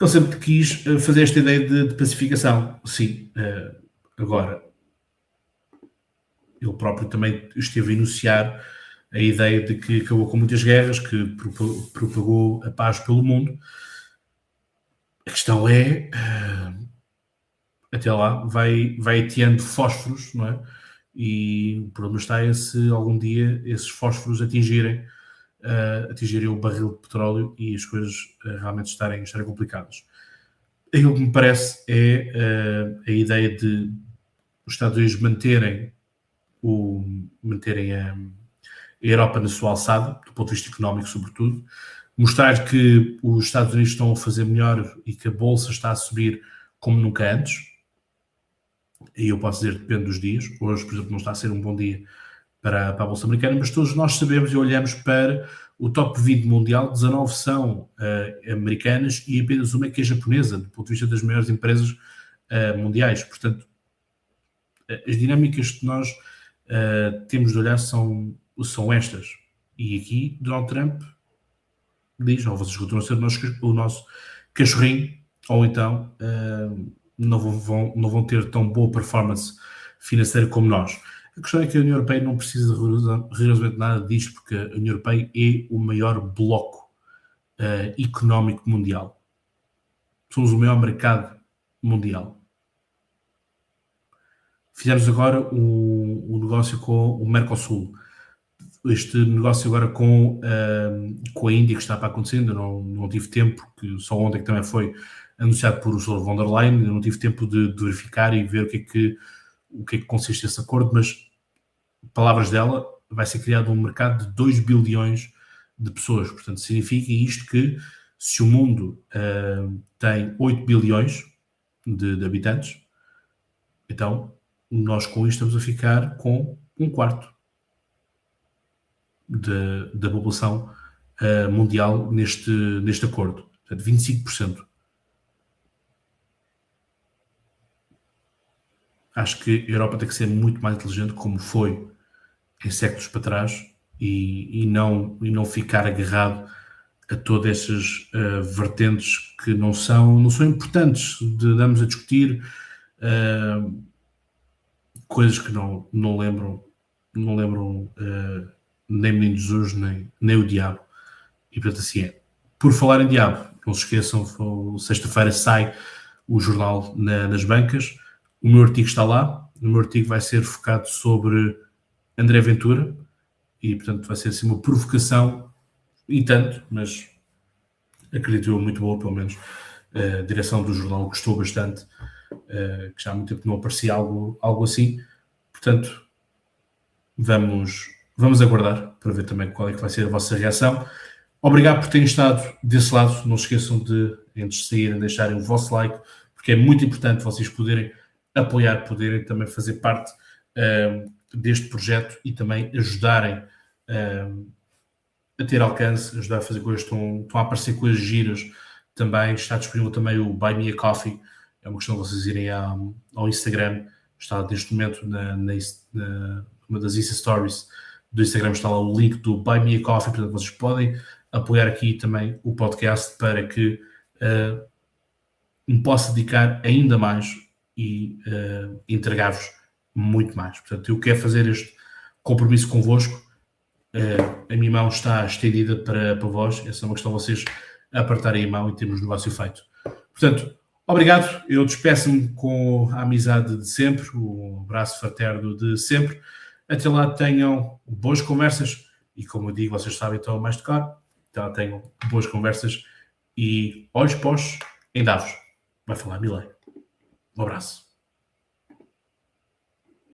Ele sempre quis fazer esta ideia de pacificação. Sim, agora ele próprio também esteve a enunciar a ideia de que acabou com muitas guerras, que propagou a paz pelo mundo. A questão é, até lá, vai ateando fósforos, não é? E o problema está em se algum dia esses fósforos atingirem o barril de petróleo e as coisas realmente estarem complicadas. Aquilo que me parece é a ideia de os Estados Unidos manterem a Europa na sua alçada, do ponto de vista económico sobretudo, mostrar que os Estados Unidos estão a fazer melhor e que a Bolsa está a subir como nunca antes. E eu posso dizer, depende dos dias. Hoje, por exemplo, não está a ser um bom dia para a Bolsa Americana, mas todos nós sabemos e olhamos para o top 20 mundial, 19 são americanas e apenas uma é que é japonesa, do ponto de vista das maiores empresas mundiais. Portanto, as dinâmicas que nós temos de olhar são estas. E aqui, Donald Trump diz, ou vocês continuam a ser o nosso cachorrinho, ou então não vão ter tão boa performance financeira como nós. A questão é que a União Europeia não precisa rigorosamente nada disto, porque a União Europeia é o maior bloco económico mundial. Somos o maior mercado mundial. Fizemos agora um negócio com o Mercosul. Este negócio agora com a Índia que está para acontecer, ainda não tive tempo, porque só ontem que também foi anunciado por Ursula von der Leyen, ainda não tive tempo de verificar e ver o que é que consiste esse acordo, mas, palavras dela, vai ser criado um mercado de 2 bilhões de pessoas. Portanto, significa isto que se o mundo tem 8 bilhões de habitantes, então nós com isto estamos a ficar com 1/4 da população mundial neste acordo. Portanto, 25%. Acho que a Europa tem que ser muito mais inteligente, como foi em séculos para trás, e não ficar agarrado a todas essas vertentes que não são importantes, de andarmos a discutir coisas que não lembram nem menino Jesus, nem o diabo. E portanto assim é. Por falar em diabo, não se esqueçam, sexta-feira sai o jornal nas bancas. O meu artigo está lá. O meu artigo vai ser focado sobre André Ventura e, portanto, vai ser assim uma provocação, e tanto, mas acredito eu muito boa, pelo menos. A direção do jornal gostou bastante, que já há muito tempo não aparecia algo assim. Portanto, vamos aguardar para ver também qual é que vai ser a vossa reação. Obrigado por terem estado desse lado. Não se esqueçam de, antes de saírem, deixarem o vosso like, porque é muito importante vocês poderem apoiar, poderem também fazer parte deste projeto e também ajudarem a ter alcance, ajudar a fazer coisas. Estão a aparecer coisas giras também. Está disponível também o Buy Me a Coffee. É uma questão de vocês irem ao Instagram. Está neste momento numa das Insta Stories do Instagram, está lá o link do Buy Me a Coffee. Portanto, vocês podem apoiar aqui também o podcast para que me possa dedicar ainda mais e entregar-vos muito mais. Portanto, eu quero fazer este compromisso convosco. A minha mão está estendida para vós. Essa é uma questão de vocês apertarem a mão e termos negócio feito. Portanto, obrigado. Eu despeço-me com a amizade de sempre, o abraço fraterno de sempre. Até lá tenham boas conversas e, como eu digo, vocês sabem, estão mais de cor. Então tenham boas conversas e olhos postos em Davos. Vai falar Milei. Um abraço.